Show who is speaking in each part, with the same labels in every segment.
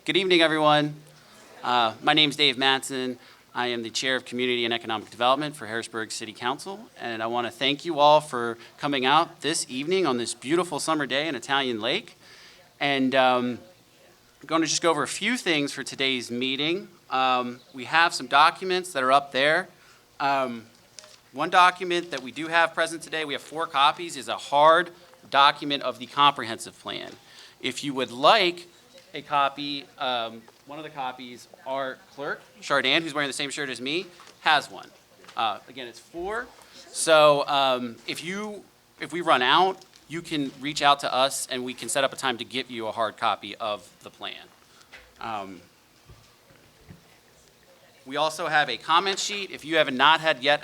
Speaker 1: Good evening, everyone. My name is Dave Matson. I am the Chair of Community and Economic Development for Harrisburg City Council, and I want to thank you all for coming out this evening on this beautiful summer day in Italian Lake. And I'm going to just go over a few things for today's meeting. We have some documents that are up there. One document that we do have present today, we have 4 copies, is a hard document of the comprehensive plan. If you would like a copy, one of the copies, our clerk, Chardin, who's wearing the same shirt as me, has one. Again, it's 4. So if we run out, you can reach out to us and we can set up a time to give you a hard copy of the plan. We also have a comment sheet. If you have not had yet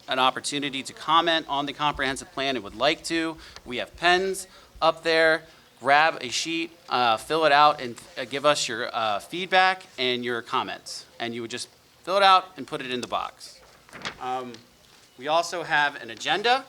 Speaker 1: an opportunity to comment on the comprehensive plan and would like to, we have pens up there. Grab a sheet, fill it out, and give us your feedback and your comments. And you would just fill it out and put it in the box. We also have an agenda,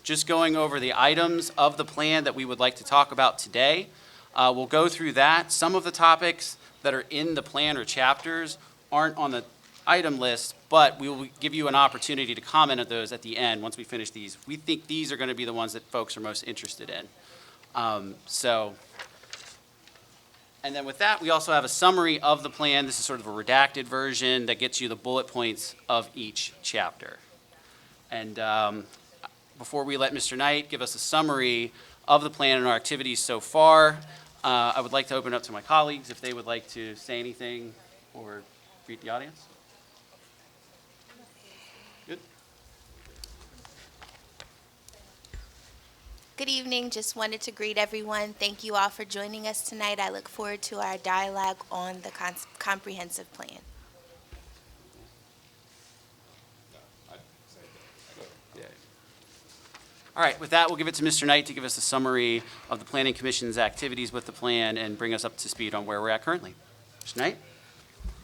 Speaker 1: just going over the items of the plan that we would like to talk about today. We'll go through that. Some of the topics that are in the plan or chapters aren't on the item list, but we will give you an opportunity to comment on those at the end once we finish these. We think these are going to be the ones that folks are most interested in. And then with that, we also have a summary of the plan. This is sort of a redacted version that gets you the bullet points of each chapter. And before we let Mr. Knight give us a summary of the plan and our activities so far, I would like to open up to my colleagues if they would like to say anything or greet the audience. Good.
Speaker 2: Good evening. Just wanted to greet everyone. Thank you all for joining us tonight. I look forward to our dialogue on the comprehensive plan.
Speaker 1: All right, with that, we'll give it to Mr. Knight to give us a summary of the Planning Commission's activities with the plan and bring us up to speed on where we're at currently. Mr. Knight?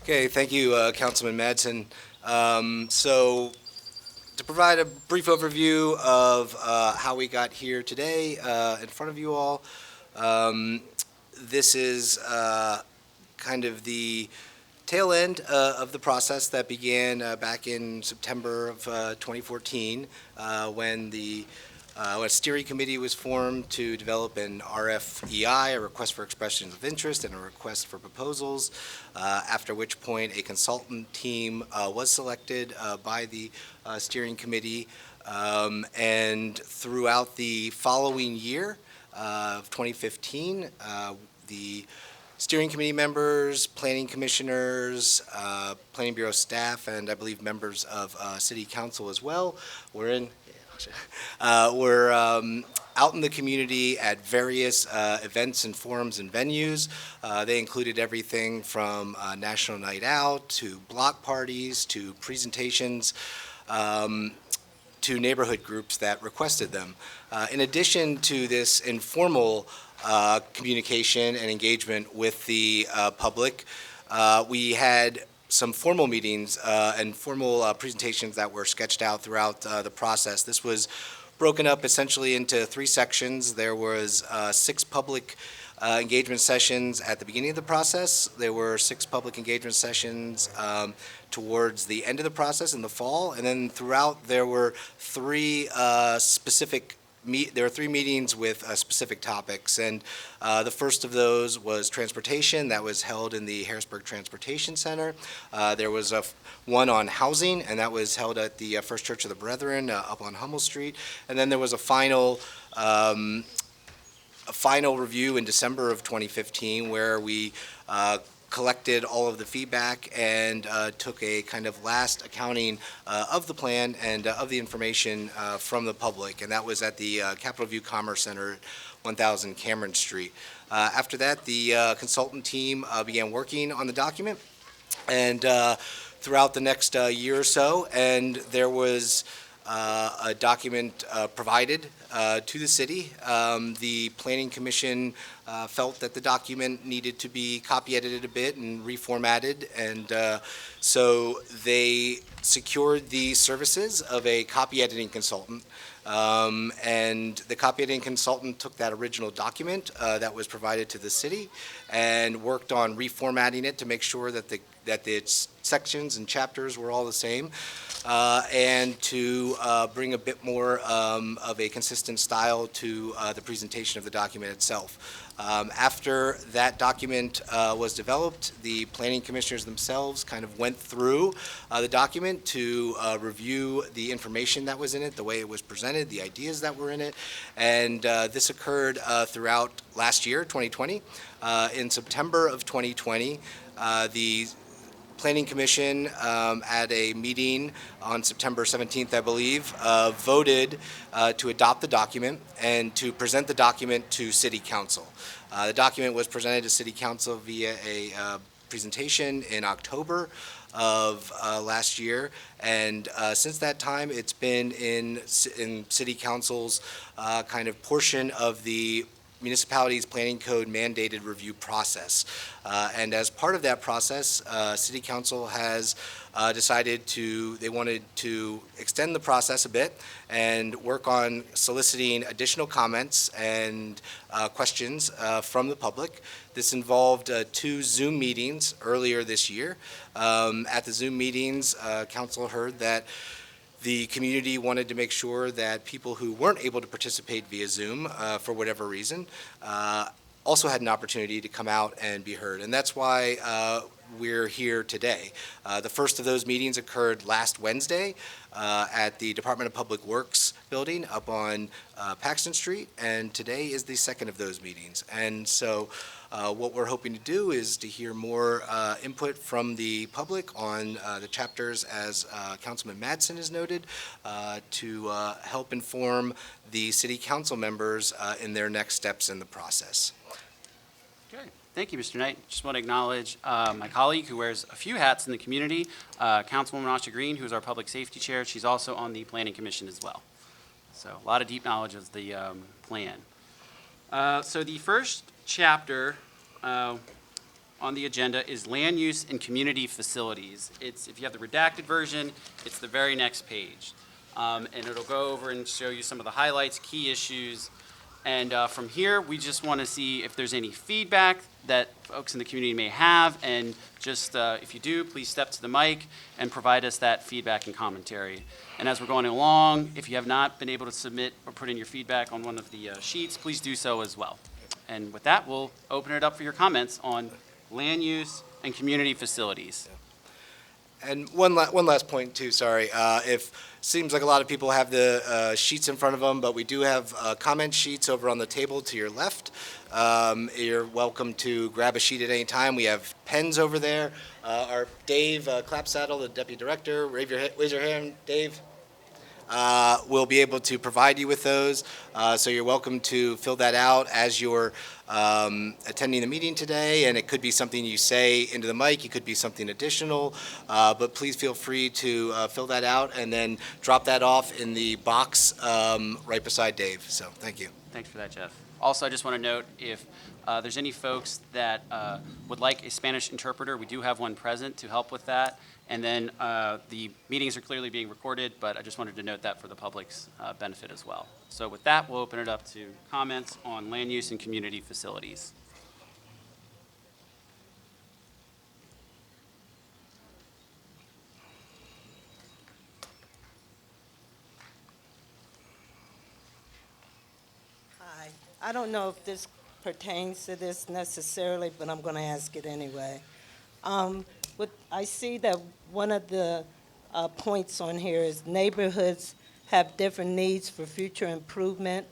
Speaker 3: Okay, thank you, Councilman Madsen. So to provide a brief overview of how we got here today in front of you all, this is kind of the tail end of the process that began back in September of 2014 when a steering committee was formed to develop an RFEI, a request for expressions of interest, and a request for proposals, after which point a consultant team was selected by the steering committee. And throughout the following year of 2015, the steering committee members, planning commissioners, planning bureau staff, and I believe members of city council as well were out in the community at various events and forums and venues. They included everything from National Night Out to block parties to presentations to neighborhood groups that requested them. In addition to this informal communication and engagement with the public, we had some formal meetings and formal presentations that were sketched out throughout the process. This was broken up essentially into 3 sections. There was 6 public engagement sessions at the beginning of the process. There were 6 public engagement sessions towards the end of the process in the fall, and then throughout there were 3 meetings with specific topics, and the first of those was transportation. That was held in the Harrisburg Transportation Center. There was one on housing, and that was held at the First Church of the Brethren up on Hummel Street. And then there was a final review in December of 2015 where we collected all of the feedback and took a kind of last accounting of the plan and of the information from the public, and that was at the Capitol View Commerce Center, 1000 Cameron Street. After that, the consultant team began working on the document, and throughout the next year or so, and there was a document provided to the city. The Planning Commission felt that the document needed to be copy edited a bit and reformatted, and so they secured the services of a copy editing consultant. And the copy editing consultant took that original document that was provided to the city and worked on reformatting it to make sure that its sections and chapters were all the same, and to bring a bit more of a consistent style to the presentation of the document itself. After that document was developed, the planning commissioners themselves kind of went through the document to review the information that was in it, the way it was presented, the ideas that were in it, and this occurred throughout last year, 2020. In September of 2020, the Planning Commission at a meeting on September 17th, I believe, voted to adopt the document and to present the document to City Council. The document was presented to City Council via a presentation in October of last year, and since that time, it's been in City Council's kind of portion of the municipality's planning code mandated review process. And as part of that process, City Council has decided they wanted to extend the process a bit and work on soliciting additional comments and questions from the public. This involved 2 Zoom meetings earlier this year. At the Zoom meetings, Council heard that the community wanted to make sure that people who weren't able to participate via Zoom for whatever reason also had an opportunity to come out and be heard. And that's why we're here today. The first of those meetings occurred last Wednesday at the Department of Public Works building up on Paxton Street, and today is the second of those meetings. And so what we're hoping to do is to hear more input from the public on the chapters, as Councilman Madsen has noted, to help inform the City Council members in their next steps in the process.
Speaker 1: Okay. Thank you, Mr. Knight. Just want to acknowledge my colleague who wears a few hats in the community, Councilwoman Asha Green, who's our Public Safety Chair. She's also on the Planning Commission as well. So a lot of deep knowledge of the plan. So the first chapter on the agenda is Land Use and Community Facilities. If you have the redacted version, it's the very next page. And it'll go over and show you some of the highlights, key issues. And from here, we just want to see if there's any feedback that folks in the community may have. And just if you do, please step to the mic and provide us that feedback and commentary. And as we're going along, if you have not been able to submit or put in your feedback on one of the sheets, please do so as well. And with that, we'll open it up for your comments on land use and community facilities.
Speaker 3: And one last point too, sorry. Seems like a lot of people have the sheets in front of them, but we do have comment sheets over on the table to your left. You're welcome to grab a sheet at any time. We have pens over there. Our Dave Clapsaddle, the Deputy Director, raise your hand, Dave. We'll be able to provide you with those, so you're welcome to fill that out as you're attending the meeting today, and it could be something you say into the mic, it could be something additional, but please feel free to fill that out and then drop that off in the box right beside Dave. So thank you.
Speaker 1: Thanks for that, Jeff. Also, I just want to note, if there's any folks that would like a Spanish interpreter, we do have one present to help with that. And then the meetings are clearly being recorded, but I just wanted to note that for the public's benefit as well. So with that, we'll open it up to comments on land use and community facilities.
Speaker 4: Hi. I don't know if this pertains to this necessarily, but I'm going to ask it anyway. I see that one of the points on here is neighborhoods have different needs for future improvement,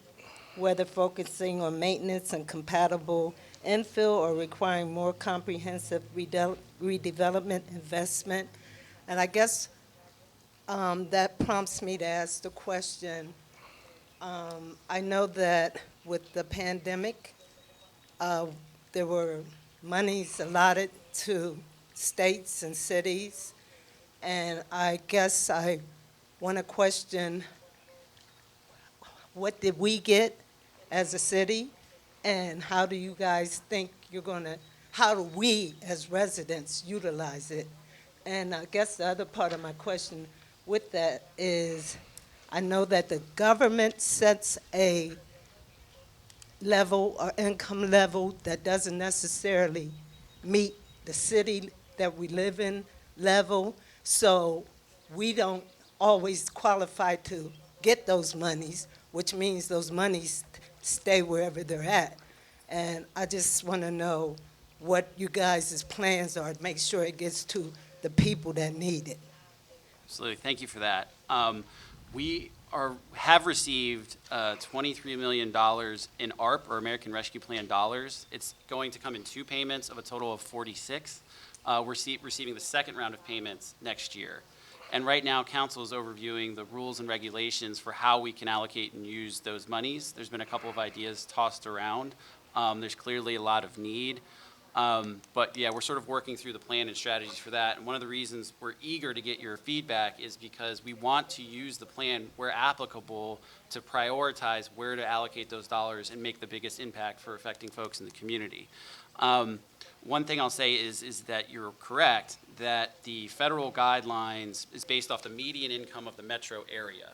Speaker 4: whether focusing on maintenance and compatible infill or requiring more comprehensive redevelopment investment. And I guess that prompts me to ask the question, I know that with the pandemic, there were monies allotted to states and cities, and I guess I want to question what did we get as a city? And how do you guys think how do we as residents utilize it? And I guess the other part of my question with that is, I know that the government sets a level or income level that doesn't necessarily meet the city that we live in level, so we don't always qualify to get those monies, which means those monies stay wherever they're at. And I just want to know what you guys' plans are to make sure it gets to the people that need it.
Speaker 1: Absolutely, thank you for that. We have received $23 million in ARP, or American Rescue Plan dollars. It's going to come in 2 payments of a total of 46. We're receiving the second round of payments next year. And right now, council is overviewing the rules and regulations for how we can allocate and use those monies. There's been a couple of ideas tossed around. There's clearly a lot of need. But yeah, we're sort of working through the plan and strategies for that. And one of the reasons we're eager to get your feedback is because we want to use the plan where applicable to prioritize where to allocate those dollars and make the biggest impact for affecting folks in the community. One thing I'll say is that you're correct that the federal guidelines is based off the median income of the metro area.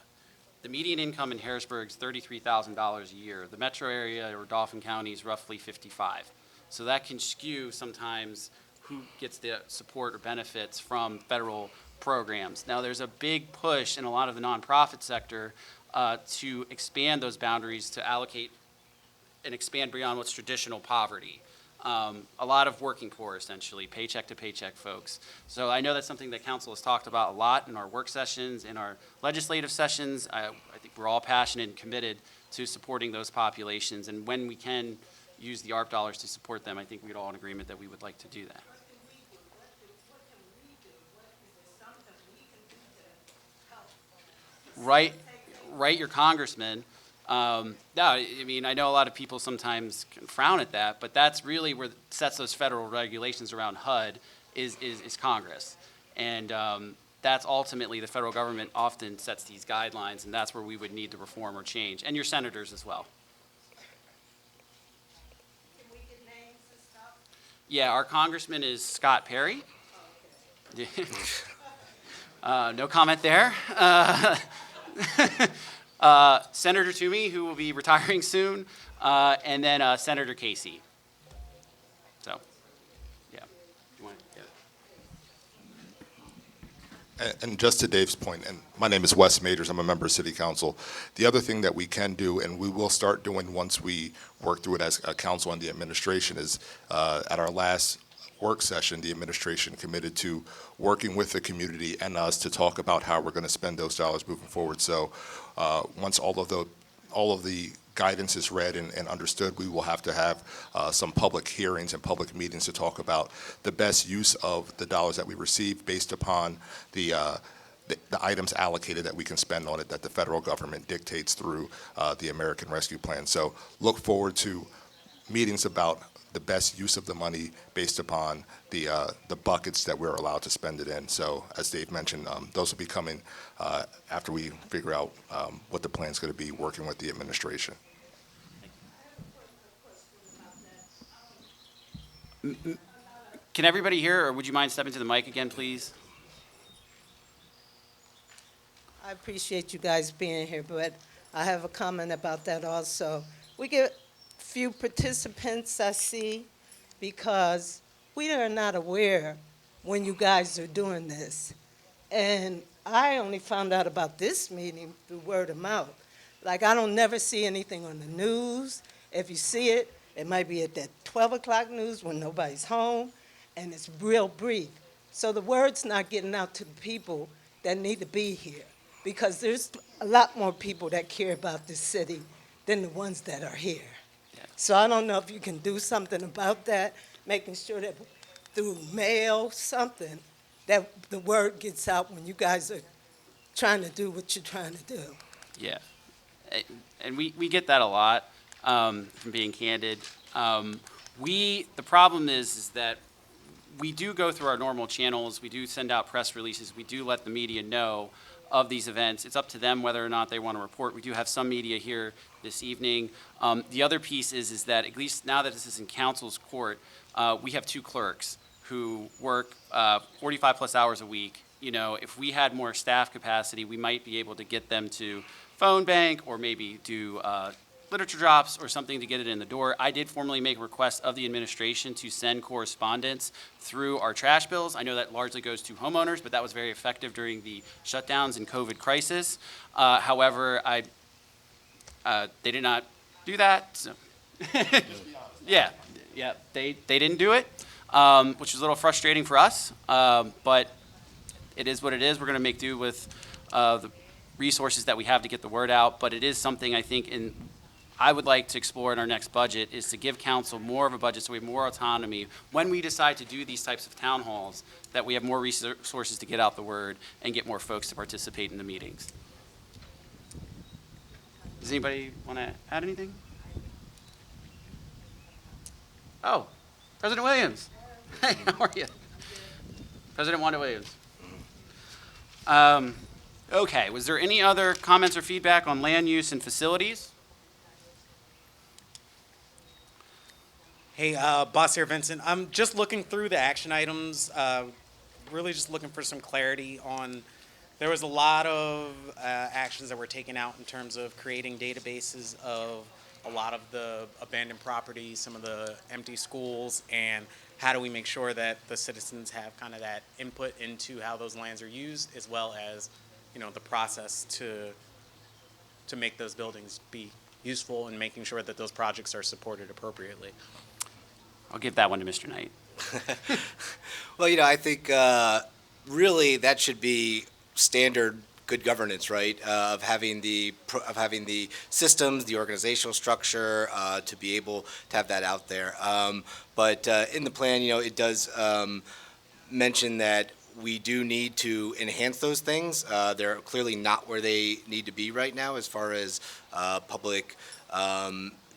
Speaker 1: The median income in Harrisburg is $33,000 a year. The metro area or Dauphin County is roughly 55. So that can skew sometimes who gets the support or benefits from federal programs. Now, there's a big push in a lot of the nonprofit sector to expand those boundaries to allocate and expand beyond what's traditional poverty. A lot of working poor, essentially, paycheck to paycheck folks. So I know that's something that council has talked about a lot in our work sessions, in our legislative sessions. I think we're all passionate and committed to supporting those populations. And when we can use the ARP dollars to support them, I think we'd all in agreement that we would like to do that. Write your congressman. No, I mean, I know a lot of people sometimes can frown at that, but that's really where it sets those federal regulations around HUD is Congress. And that's ultimately, the federal government often sets these guidelines, and that's where we would need to reform or change, and your senators as well.
Speaker 4: Can we get names and stuff?
Speaker 1: Yeah, our congressman is Scott Perry. No comment there. Senator Toomey, who will be retiring soon, and then Senator Casey. So, yeah. You want to, yeah.
Speaker 5: And just to Dave's point, and my name is Wes Majors, I'm a member of City Council. The other thing that we can do, and we will start doing once we work through it as a council and the administration, is at our last work session, the administration committed to working with the community and us to talk about how we're going to spend those dollars moving forward. So once all of the guidance is read and understood, we will have to have some public hearings and public meetings to talk about the best use of the dollars that we receive based upon the items allocated that we can spend on it that the federal government dictates through the American Rescue Plan. So look forward to meetings about the best use of the money based upon the buckets that we're allowed to spend it in. So as Dave mentioned, those will be coming after we figure out what the plan's going to be, working with the administration.
Speaker 1: Can everybody hear, or would you mind stepping to the mic again, please?
Speaker 4: I appreciate you guys being here, but I have a comment about that also. We get few participants, I see, because we are not aware when you guys are doing this. And I only found out about this meeting through word of mouth. Like, I don't never see anything on the news. If you see it, it might be at that 12 o'clock news when nobody's home, and it's real brief. So the word's not getting out to the people that need to be here, because there's a lot more people that care about this city than the ones that are here. So I don't know if you can do something about that, making sure that through mail, something, that the word gets out when you guys are trying to do what you're trying to do.
Speaker 1: Yeah, and we get that a lot, from being candid. The problem is that we do go through our normal channels, we do send out press releases, we do let the media know of these events. It's up to them whether or not they want to report. We do have some media here this evening. The other piece is that at least now that this is in council's court, we have 2 clerks who work 45 plus hours a week. You know, if we had more staff capacity, we might be able to get them to phone bank or maybe do literature drops or something to get it in the door. I did formally make a request of the administration to send correspondence through our trash bills. I know that largely goes to homeowners, but that was very effective during the shutdowns and COVID crisis. However, they did not do that. So. Yeah, they didn't do it, which is a little frustrating for us, but it is what it is. We're going to make do with the resources that we have to get the word out, but it is something I think I would like to explore in our next budget is to give council more of a budget so we have more autonomy when we decide to do these types of town halls, that we have more resources to get out the word and get more folks to participate in the meetings. Does anybody want to add anything? Oh, President Williams. Hey, how are you? President Wanda Williams. Okay, was there any other comments or feedback on land use and facilities?
Speaker 6: Hey, Boss here, Vincent. I'm just looking through the action items, really just looking for some clarity on, there was a lot of actions that were taken out in terms of creating databases of a lot of the abandoned properties, some of the empty schools, and how do we make sure that the citizens have kind of that input into how those lands are used, as well as, you know, the process to make those buildings be useful and making sure that those projects are supported appropriately.
Speaker 1: I'll give that one to Mr. Knight.
Speaker 3: Well, you know, I think really that should be standard good governance, right? Of having the systems, the organizational structure to be able to have that out there. But in the plan, you know, it does mention that we do need to enhance those things. They're clearly not where they need to be right now as far as public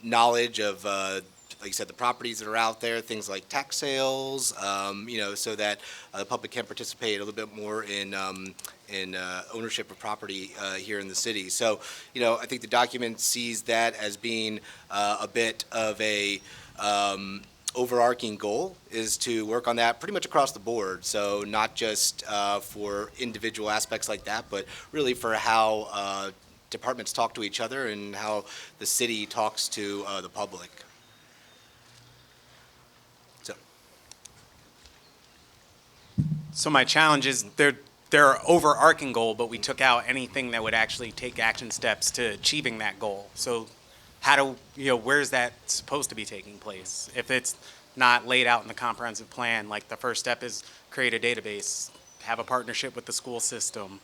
Speaker 3: knowledge of like you said, the properties that are out there, things like tax sales, you know, so that the public can participate a little bit more in ownership of property here in the city. So, you know, I think the document sees that as being a bit of a overarching goal is to work on that pretty much across the board. So not just for individual aspects like that, but really for how departments talk to each other and how the city talks to the public.
Speaker 6: So my challenge is they're overarching goal, but we took out anything that would actually take action steps to achieving that goal. So how do, you know, where's that supposed to be taking place? If it's not laid out in the comprehensive plan, like the first step is create a database, have a partnership with the school system.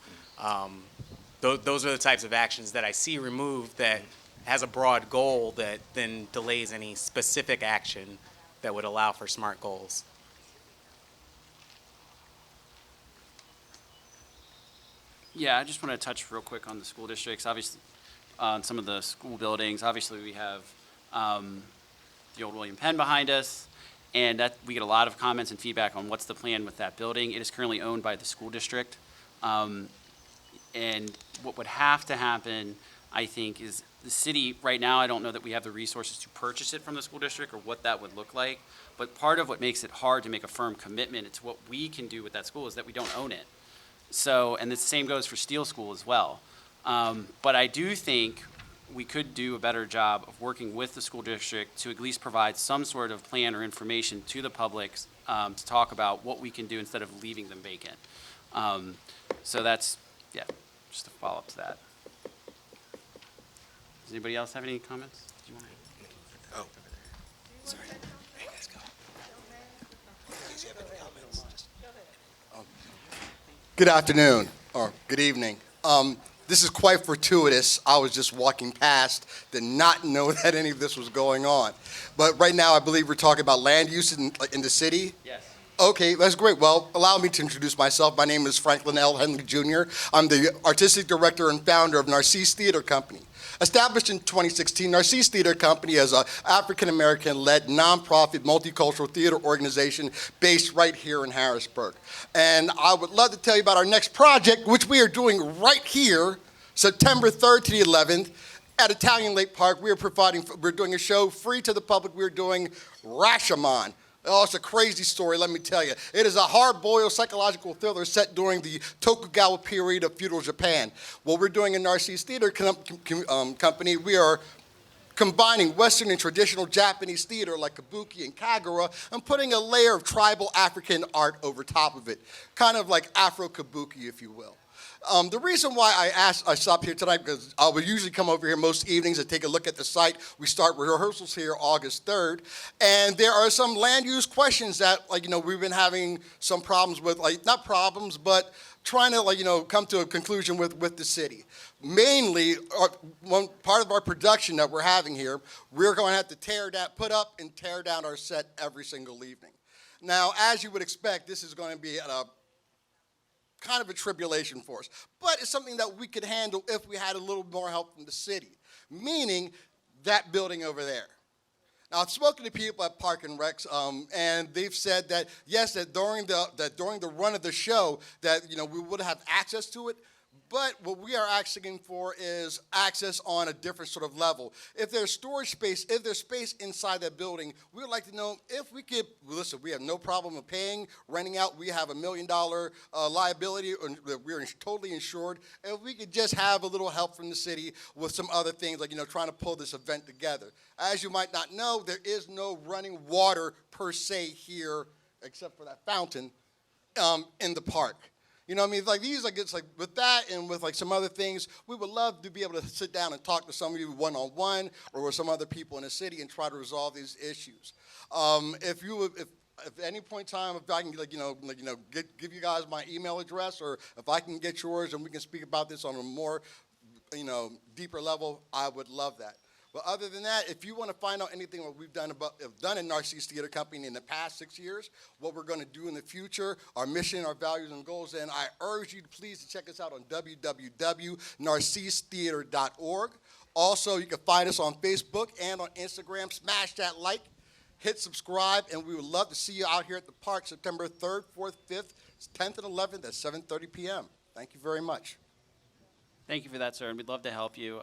Speaker 6: Those are the types of actions that I see removed that has a broad goal that then delays any specific action that would allow for SMART goals.
Speaker 1: Yeah, I just want to touch real quick on the school districts. Obviously, on some of the school buildings, obviously we have the old William Penn behind us, and that we get a lot of comments and feedback on what's the plan with that building. It is currently owned by the school district. And what would have to happen, I think, is the city, right now, I don't know that we have the resources to purchase it from the school district or what that would look like. But part of what makes it hard to make a firm commitment to what we can do with that school is that we don't own it. So, and the same goes for Steele School as well. But I do think we could do a better job of working with the school district to at least provide some sort of plan or information to the public to talk about what we can do instead of leaving them vacant. So that's, yeah, just a follow-up to that. Does anybody else have any comments? Do you want to?
Speaker 3: Oh, sorry. Hey, guys, go. Please, you have any comments?
Speaker 7: Good afternoon, or good evening. This is quite fortuitous. I was just walking past, did not know that any of this was going on. But right now, I believe we're talking about land use in the city?
Speaker 1: Yes.
Speaker 7: Okay, that's great. Well, allow me to introduce myself. My name is Franklin L. Henley Jr. I'm the artistic director and founder of Narcisse Theater Company. Established in 2016, Narcisse Theater Company is an African-American-led nonprofit multicultural theater organization based right here in Harrisburg. And I would love to tell you about our next project, which we are doing right here, September 3rd to the 11th, at Italian Lake Park. We're doing a show free to the public. We're doing Rashomon. Oh, it's a crazy story, let me tell you. It is a hard-boiled psychological thriller set during the Tokugawa period of feudal Japan. What we're doing in Narcisse Theater Company, we are combining Western and traditional Japanese theater like kabuki and kagura and putting a layer of tribal African art over top of it, kind of like Afro-kabuki, if you will. The reason why I stopped here tonight, because I would usually come over here most evenings and take a look at the site. We start rehearsals here August 3rd, and there are some land use questions that, we've been having some problems with, not problems, but trying to, come to a conclusion with the city. Mainly, one part of our production that we're having here, we're going to have to put up and tear down our set every single evening. Now, as you would expect, this is going to be kind of a tribulation for us, but it's something that we could handle if we had a little more help from the city, meaning that building over there. Now, I've spoken to people at Park and Recs, and they've said that yes, that during the run of the show, that we would have access to it. But what we are asking for is access on a different sort of level. If there's storage space, if there's space inside that building, we would like to know if we could, listen, we have no problem with paying, renting out. We have $1 million liability, we're totally insured. If we could just have a little help from the city with some other things, like, trying to pull this event together. As you might not know, there is no running water per se here, except for that fountain, in the park. You know what I mean? It's like with that and with some other things, we would love to be able to sit down and talk to some of you one-on-one or with some other people in the city and try to resolve these issues. If at any point in time, if I can give you guys my email address, or if I can get yours and we can speak about this on a more deeper level, I would love that. But other than that, if you want to find out anything what we've done in Narcisse Theater Company in the past 6 years, what we're going to do in the future, our mission, our values, and goals, then I urge you to please check us out on www.narcissetheater.org. Also, you can find us on Facebook and on Instagram. Smash that like, hit subscribe, and we would love to see you out here at the park September 3rd, 4th, 5th, 10th, and 11th at 7:30 p.m. Thank you very much.
Speaker 1: Thank you for that, sir, and we'd love to help you.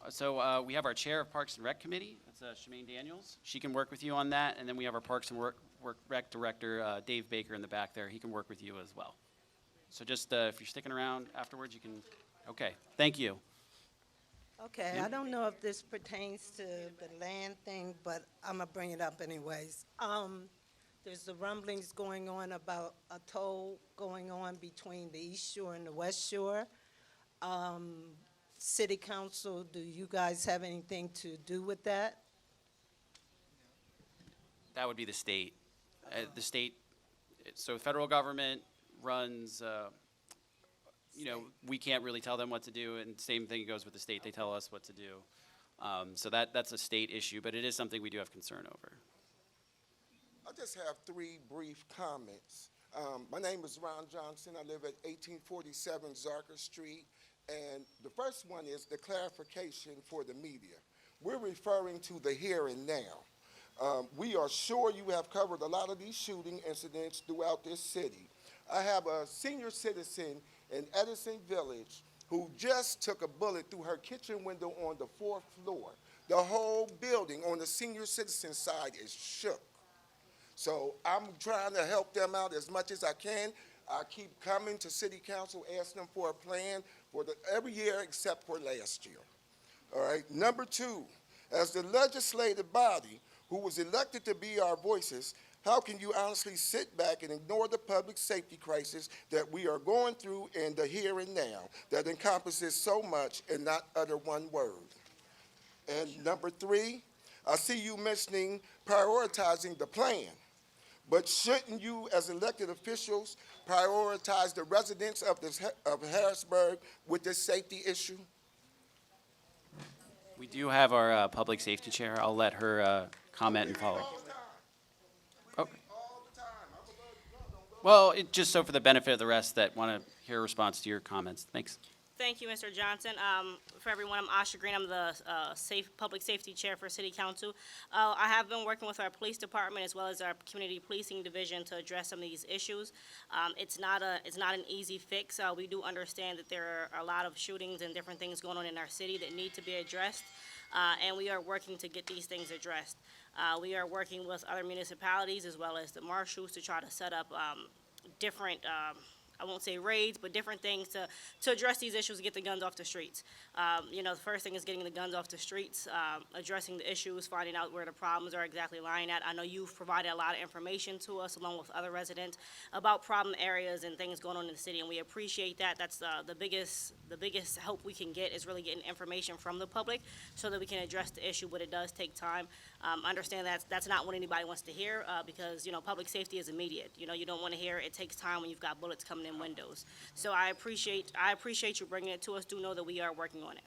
Speaker 1: So we have our chair of Parks and Rec Committee, that's Shemaine Daniels. She can work with you on that, and then we have our Parks and Rec Director, Dave Baker, in the back there. He can work with you as well. So just if you're sticking around afterwards, you can, okay, thank you.
Speaker 4: Okay, I don't know if this pertains to the land thing, but I'm gonna bring it up anyways. There's the rumblings going on about a toll going on between the East Shore and the West Shore. City Council, do you guys have anything to do with that?
Speaker 1: That would be the state. So federal government runs, we can't really tell them what to do, and same thing goes with the state. They tell us what to do. So that's a state issue, but it is something we do have concern over.
Speaker 8: I just have 3 brief comments. My name is Ron Johnson. I live at 1847 Zarker Street. And the first one is the clarification for the media. We're referring to the here and now. We are sure you have covered a lot of these shooting incidents throughout this city. I have a senior citizen in Edison Village who just took a bullet through her kitchen window on the 4th floor. The whole building on the senior citizen side is shook. So I'm trying to help them out as much as I can. I keep coming to City Council, asking them for a plan for every year except for last year. All right. Number 2, as the legislative body who was elected to be our voices, how can you honestly sit back and ignore the public safety crisis that we are going through in the here and now that encompasses so much and not utter one word? And number 3, I see you mentioning prioritizing the plan. But shouldn't you, as elected officials, prioritize the residents of Harrisburg with this safety issue?
Speaker 1: We do have our public safety chair. I'll let her comment and follow. Oh. Well, just so for the benefit of the rest that want to hear a response to your comments. Thanks.
Speaker 9: Thank you, Mr. Johnson. For everyone, I'm Asha Green. I'm the Public Safety Chair for City Council. I have been working with our police department as well as our community policing division to address some of these issues. It's not an easy fix. We do understand that there are a lot of shootings and different things going on in our city that need to be addressed, and we are working to get these things addressed. We are working with other municipalities as well as the marshals to try to set up different I won't say raids, but different things to address these issues and get the guns off the streets. The first thing is getting the guns off the streets, addressing the issues, finding out where the problems are exactly lying at. I know you've provided a lot of information to us, along with other residents, about problem areas and things going on in the city, and we appreciate that. That's the biggest help we can get is really getting information from the public so that we can address the issue, but it does take time. Understand that's not what anybody wants to hear because, public safety is immediate. You don't want to hear it takes time when you've got bullets coming in windows. So I appreciate you bringing it to us. Do know that we are working on it.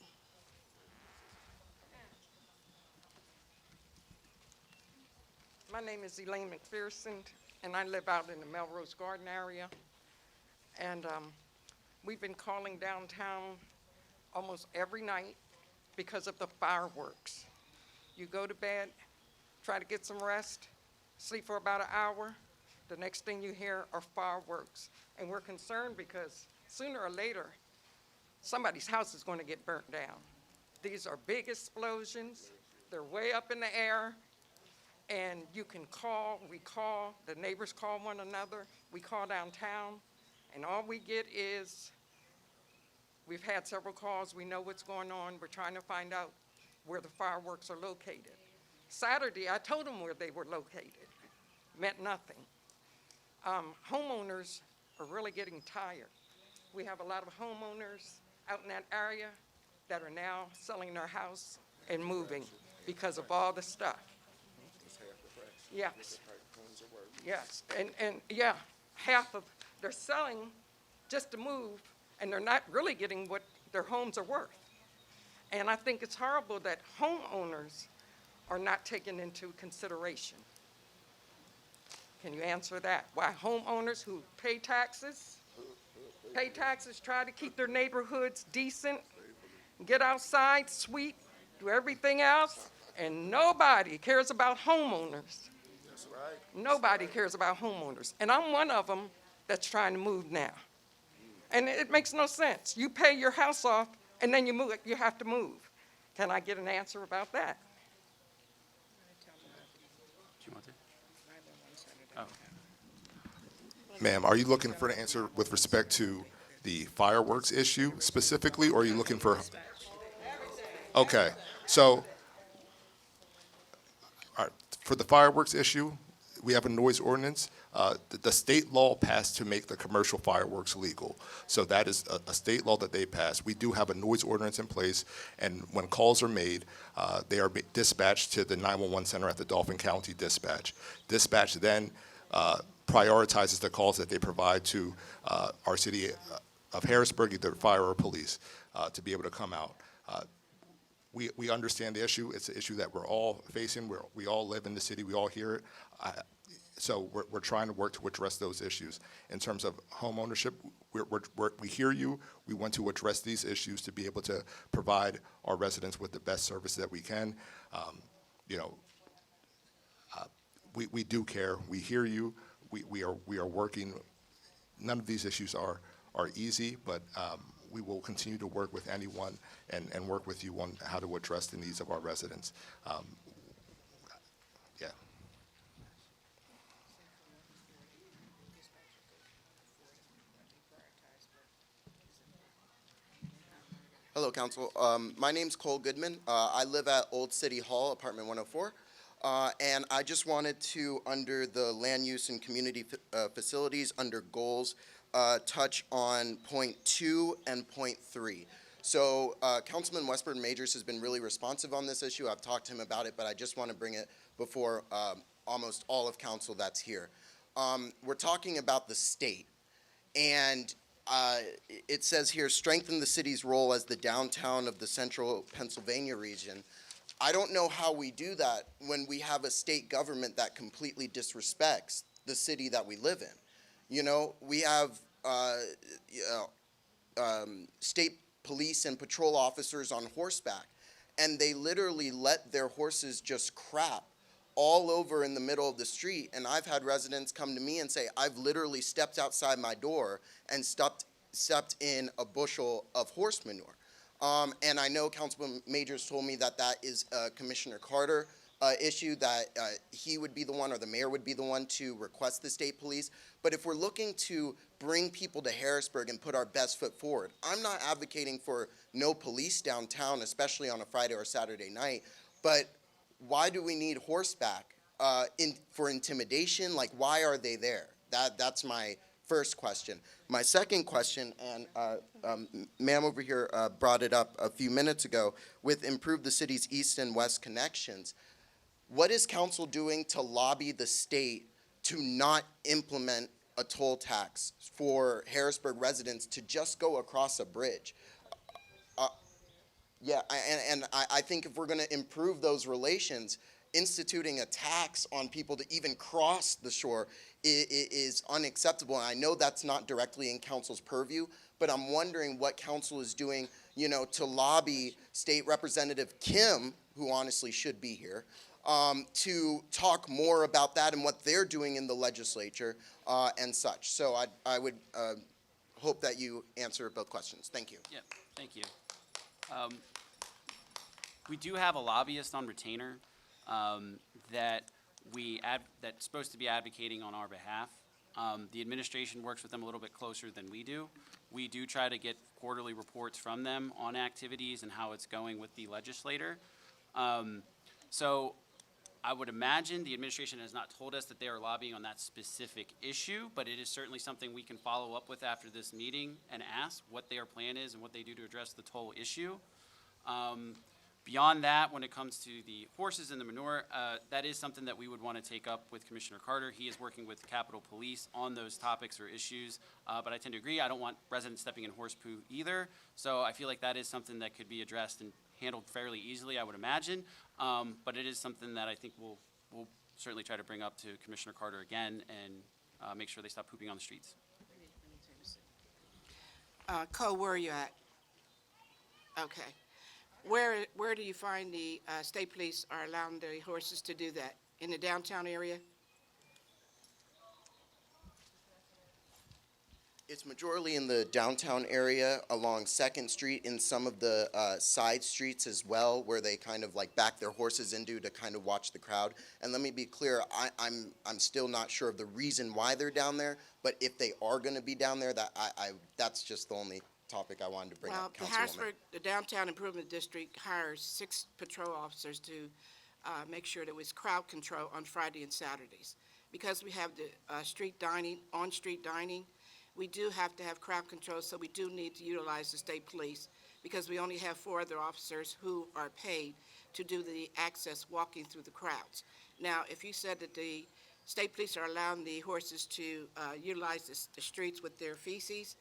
Speaker 10: My name is Elaine McPherson, and I live out in the Melrose Garden area. And we've been calling downtown almost every night because of the fireworks. You go to bed, try to get some rest, sleep for about an hour. The next thing you hear are fireworks. And we're concerned because sooner or later, somebody's house is going to get burnt down. These are big explosions. They're way up in the air. And you can call, we call, the neighbors call one another. We call downtown. And all we get is, we've had several calls. We know what's going on. We're trying to find out where the fireworks are located. Saturday, I told them where they were located. Meant nothing. Homeowners are really getting tired. We have a lot of homeowners out in that area that are now selling their house and moving because of all the stuff. Yes. Yes. And yeah, they're selling just to move, and they're not really getting what their homes are worth. And I think it's horrible that homeowners are not taken into consideration. Can you answer that? Why homeowners who pay taxes, try to keep their neighborhoods decent, get outside, sweep, do everything else, and nobody cares about homeowners. That's right. Nobody cares about homeowners. And I'm one of them that's trying to move now. And it makes no sense. You pay your house off, and then you have to move. Can I get an answer about that?
Speaker 1: Do you want to? Oh.
Speaker 5: Ma'am, are you looking for an answer with respect to the fireworks issue specifically, or are you looking for? Okay, so all right, for the fireworks issue, we have a noise ordinance. The state law passed to make the commercial fireworks legal. So that is a state law that they passed. We do have a noise ordinance in place, and when calls are made, they are dispatched to the 911 center at the Dauphin County Dispatch. Dispatch then prioritizes the calls that they provide to our city of Harrisburg, either fire or police, to be able to come out. We understand the issue. It's an issue that we're all facing. We all live in the city. We all hear it. So we're trying to work to address those issues. In terms of home ownership, we hear you. We want to address these issues to be able to provide our residents with the best service that we can. We do care. We hear you. We are working. None of these issues are easy, but we will continue to work with anyone and work with you on how to address the needs of our residents. Yeah.
Speaker 11: Hello, Council. My name's Cole Goodman. I live at Old City Hall, apartment 104. And I just wanted to, under the land use and community facilities, under goals, touch on point 2 and point 3. So Councilman Westburn Majors has been really responsive on this issue. I've talked to him about it, but I just want to bring it before almost all of council that's here. We're talking about the state, and it says here, strengthen the city's role as the downtown of the central Pennsylvania region. I don't know how we do that when we have a state government that completely disrespects the city that we live in. You know, we have state police and patrol officers on horseback, and they literally let their horses just crap all over in the middle of the street. And I've had residents come to me and say, I've literally stepped outside my door and stepped in a bushel of horse manure. And I know Councilman Majors told me that that is Commissioner Carter issue, that he would be the one, or the mayor would be the one, to request the state police. But if we're looking to bring people to Harrisburg and put our best foot forward, I'm not advocating for no police downtown, especially on a Friday or Saturday night, but why do we need horseback for intimidation? Like, why are they there? That's my first question. My second question, and ma'am over here brought it up a few minutes ago, with improve the city's east and west connections. What is council doing to lobby the state to not implement a toll tax for Harrisburg residents to just go across a bridge? Yeah, I think if we're going to improve those relations, instituting a tax on people to even cross the shore is unacceptable. And I know that's not directly in council's purview, but I'm wondering what council is doing, to lobby State Representative Kim, who honestly should be here, to talk more about that and what they're doing in the legislature and such. So I would hope that you answer both questions. Thank you.
Speaker 1: Yeah, thank you. We do have a lobbyist on retainer that's supposed to be advocating on our behalf. The administration works with them a little bit closer than we do. We do try to get quarterly reports from them on activities and how it's going with the legislator. So I would imagine the administration has not told us that they are lobbying on that specific issue, but it is certainly something we can follow up with after this meeting and ask what their plan is and what they do to address the toll issue. Beyond that, when it comes to the horses and the manure, that is something that we would want to take up with Commissioner Carter. He is working with Capitol Police on those topics or issues, but I tend to agree. I don't want residents stepping in horse poo either, so I feel like that is something that could be addressed and handled fairly easily, I would imagine, but it is something that I think we'll certainly try to bring up to Commissioner Carter again and make sure they stop pooping on the streets.
Speaker 12: Cole, where are you at? Okay. Where do you find the state police are allowing the horses to do that? In the downtown area?
Speaker 11: It's majorly in the downtown area, along 2nd Street, in some of the side streets as well, where they kind of like back their horses into to kind of watch the crowd. And let me be clear, I'm still not sure of the reason why they're down there, but if they are going to be down there, that's just the only topic I wanted to bring up,
Speaker 12: Well,
Speaker 11: Councilwoman.
Speaker 12: the Harrisburg, the Downtown Improvement District hires 6 patrol officers to make sure there was crowd control on Friday and Saturdays. Because we have the street dining, on-street dining, we do have to have crowd control, so we do need to utilize the state police, because we only have 4 other officers who are paid to do the access walking through the crowds. Now, if you said that the state police are allowing the horses to utilize the streets with their feces,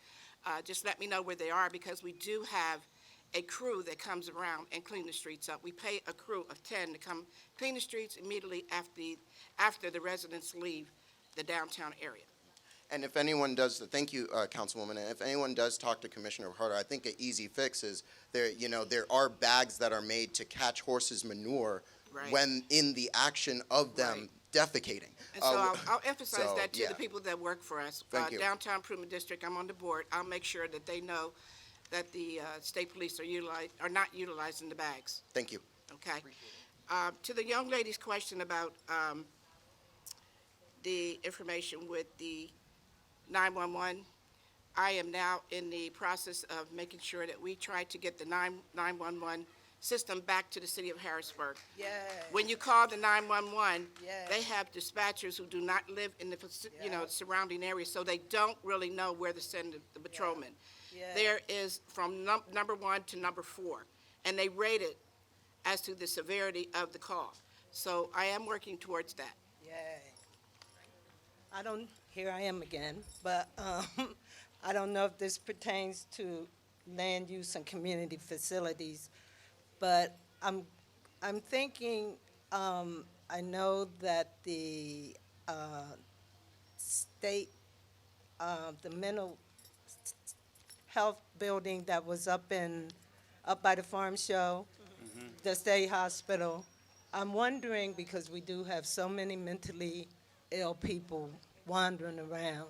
Speaker 12: just let me know where they are, because we do have a crew that comes around and clean the streets up. We pay a crew of 10 to come clean the streets immediately after the residents leave the downtown area.
Speaker 11: And if anyone does, thank you, Councilwoman, and if anyone does talk to Commissioner Carter, I think an easy fix is there are bags that are made to catch horses' manure
Speaker 12: Right.
Speaker 11: when in the action of them defecating.
Speaker 12: And so I'll emphasize
Speaker 11: so,
Speaker 12: that to
Speaker 11: yeah.
Speaker 12: the people that work for us.
Speaker 11: Thank you.
Speaker 12: Downtown Improvement District, I'm on the board. I'll make sure that they know that the state police are not utilizing the bags,
Speaker 11: Thank you.
Speaker 12: okay? To the young lady's question about the information with the 911, I am now in the process of making sure that we try to get the 911 system back to the city of Harrisburg.
Speaker 4: Yeah.
Speaker 12: When you call the 911,
Speaker 4: Yeah.
Speaker 12: they have dispatchers who do not live in the, surrounding areas, so they don't really know where to send the patrolmen.
Speaker 4: Yeah.
Speaker 12: There is from number 1 to number 4, and they rate it as to the severity of the call. So I am working towards that.
Speaker 4: Yay. Here I am again, but I don't know if this pertains to land use and community facilities, but I'm thinking, I know that the state, the mental health building that was up by the farm show, the state hospital. I'm wondering, because we do have so many mentally ill people wandering around,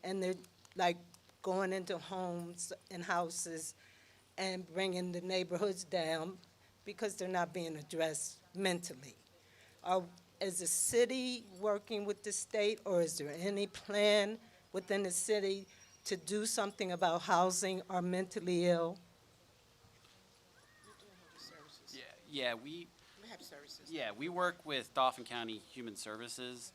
Speaker 4: and they're like going into homes and houses and bringing the neighborhoods down because they're not being addressed mentally. Is the city working with the state, or is there any plan within the city to do something about housing our mentally ill?
Speaker 1: Yeah,
Speaker 12: We have services.
Speaker 1: yeah, we work with Dauphin County Human Services.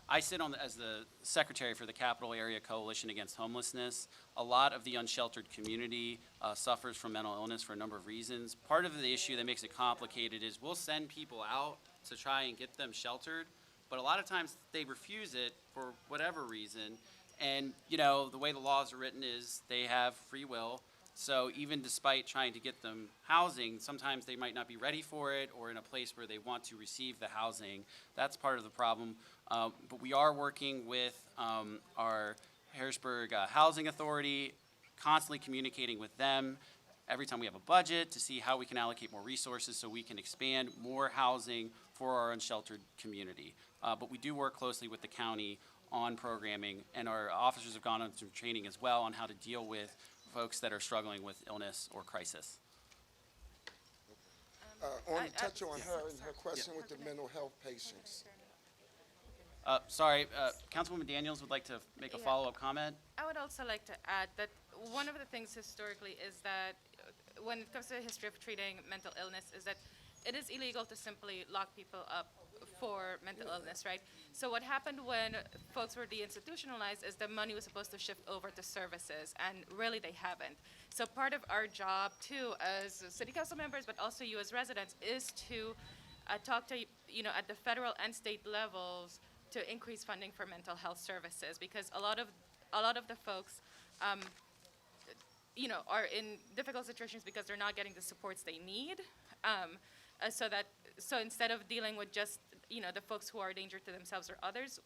Speaker 1: I sit as the secretary for the Capital Area Coalition Against Homelessness. A lot of the unsheltered community suffers from mental illness for a number of reasons. Part of the issue that makes it complicated is we'll send people out to try and get them sheltered, but a lot of times they refuse it for whatever reason. And, you know, the way the laws are written is they have free will. So even despite trying to get them housing, sometimes they might not be ready for it or in a place where they want to receive the housing. That's part of the problem. But we are working with our Harrisburg Housing Authority, constantly communicating with them every time we have a budget to see how we can allocate more resources so we can expand more housing for our unsheltered community. But we do work closely with the county on programming, and our officers have gone on through training as well on how to deal with folks that are struggling with illness or crisis.
Speaker 8: I want to touch on her and her question with the mental health patients.
Speaker 1: Sorry, Councilwoman Daniels would like to make a
Speaker 13: Yeah.
Speaker 1: follow-up comment.
Speaker 13: I would also like to add that one of the things historically is that when it comes to the history of treating mental illness is that it is illegal to simply lock people up for mental illness, right? So what happened when folks were deinstitutionalized is the money was supposed to shift over to services, and really they haven't. So part of our job too, as city council members, but also you as residents, is to talk to, at the federal and state levels to increase funding for mental health services, because a lot of the folks, are in difficult situations because they're not getting the supports they need. So instead of dealing with just, the folks who are a danger to themselves or others,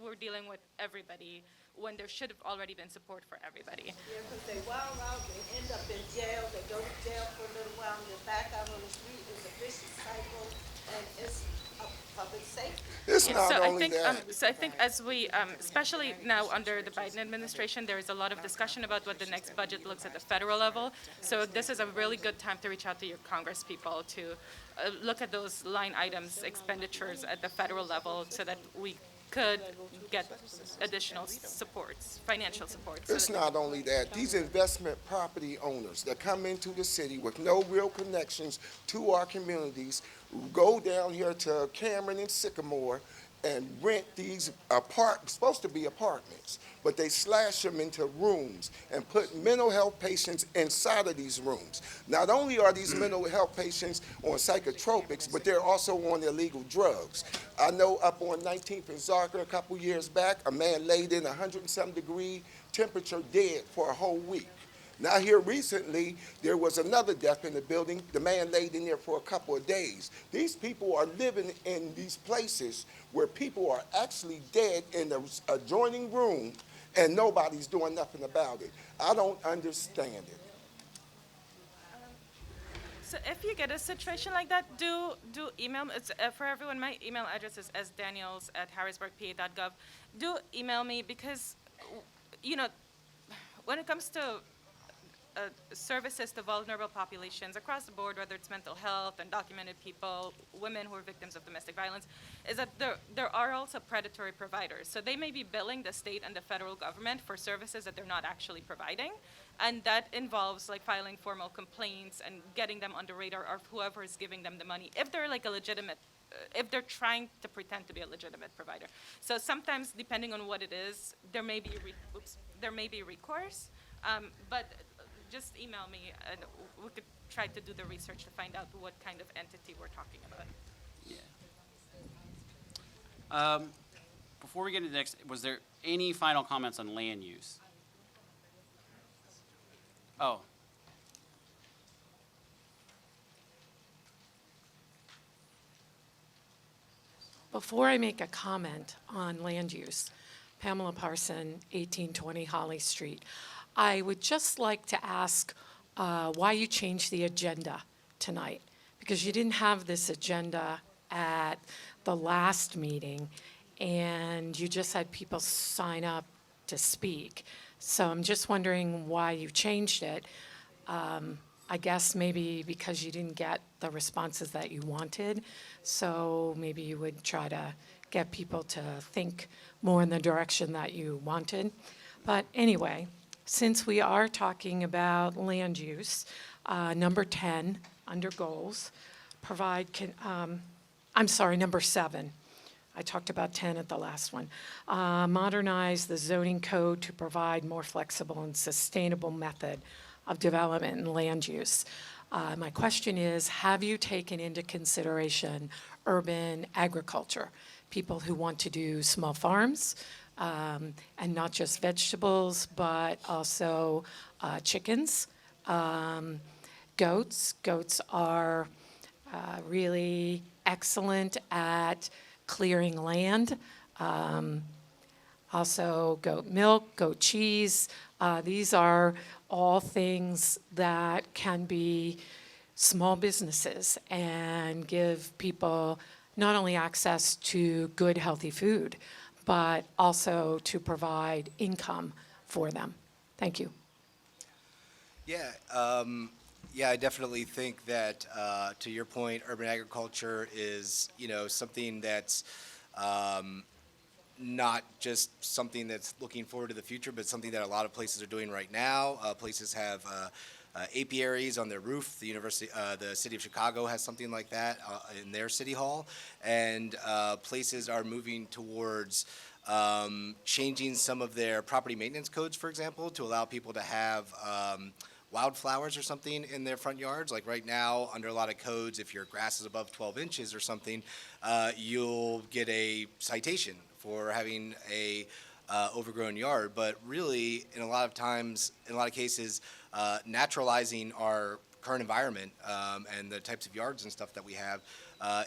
Speaker 13: we're dealing with everybody when there should have already been support for everybody.
Speaker 4: Yeah, because they wild out, they end up in jail, they go to jail for a little while, and they're back out on the street. It's a vicious cycle, and it's a public safety.
Speaker 8: It's not
Speaker 13: So I
Speaker 8: only
Speaker 13: think,
Speaker 8: that.
Speaker 13: so I think as we, especially now under the Biden administration, there is a lot of discussion about what the next budget looks at the federal level. So this is a really good time to reach out to your Congress people to look at those line items, expenditures at the federal level, so that we could get additional supports, financial support.
Speaker 8: It's not only that. These investment property owners that come into the city with no real connections to our communities go down here to Cameron and Sycamore and rent these supposed to be apartments, but they slash them into rooms and put mental health patients inside of these rooms. Not only are these mental health patients on psychotropics, but they're also on illegal drugs. I know up on 19th and Zarka a couple years back, a man laid in 107-degree temperature dead for a whole week. Now here recently, there was another death in the building. The man laid in there for a couple of days. These people are living in these places where people are actually dead in the adjoining room, and nobody's doing nothing about it. I don't understand it.
Speaker 13: So if you get a situation like that, do email me. It's, for everyone, my email address is sdaniels@harrisburgpa.gov. Do email me because, when it comes to services to vulnerable populations across the board, whether it's mental health, undocumented people, women who are victims of domestic violence, is that there are also predatory providers. So they may be billing the state and the federal government for services that they're not actually providing, and that involves like filing formal complaints and getting them on the radar of whoever is giving them the money, if they're like a legitimate, if they're trying to pretend to be a legitimate provider. So sometimes, depending on what it is, there may be recourse, but just email me and we could try to do the research to find out what kind of entity we're talking about.
Speaker 1: Yeah. Before we get into the next, was there any final comments on land use? Oh.
Speaker 14: Before I make a comment on land use, Pamela Parson, 1820 Holly Street. I would just like to ask why you changed the agenda tonight, because you didn't have this agenda at the last meeting, and you just had people sign up to speak. So I'm just wondering why you changed it. I guess maybe because you didn't get the responses that you wanted, so maybe you would try to get people to think more in the direction that you wanted. But anyway, since we are talking about land use, number 10, under goals, number 7. I talked about 10 at the last one. Modernize the zoning code to provide more flexible and sustainable method of development and land use. My question is, have you taken into consideration urban agriculture? People who want to do small farms, and not just vegetables, but also chickens, goats. Goats are really excellent at clearing land. Also goat milk, goat cheese. These are all things that can be small businesses and give people not only access to good, healthy food, but also to provide income for them. Thank you.
Speaker 3: Yeah, I definitely think that, to your point, urban agriculture is, something that's not just something that's looking forward to the future, but something that a lot of places are doing right now. Places have apiaries on their roof. The city of Chicago has something like that in their city hall, and places are moving towards changing some of their property maintenance codes, for example, to allow people to have wildflowers or something in their front yards. Like right now, under a lot of codes, if your grass is above 12 inches or something, you'll get a citation for having a overgrown yard. But really, in a lot of cases, naturalizing our current environment and the types of yards and stuff that we have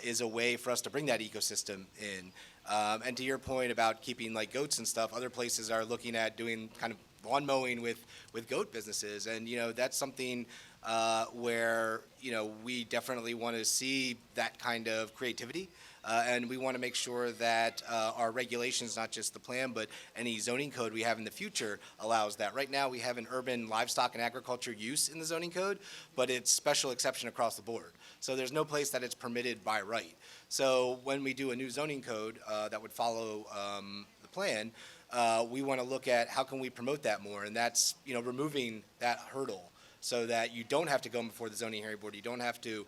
Speaker 3: is a way for us to bring that ecosystem in. And to your point about keeping like goats and stuff, other places are looking at doing kind of lawn mowing with goat businesses. And, that's something where, we definitely want to see that kind of creativity. And we want to make sure that our regulations, not just the plan, but any zoning code we have in the future allows that. Right now, we have an urban livestock and agriculture use in the zoning code, but it's special exception across the board. So there's no place that it's permitted by right. So when we do a new zoning code that would follow the plan, we want to look at how can we promote that more, and that's removing that hurdle so that you don't have to go before the zoning hearing board. You don't have to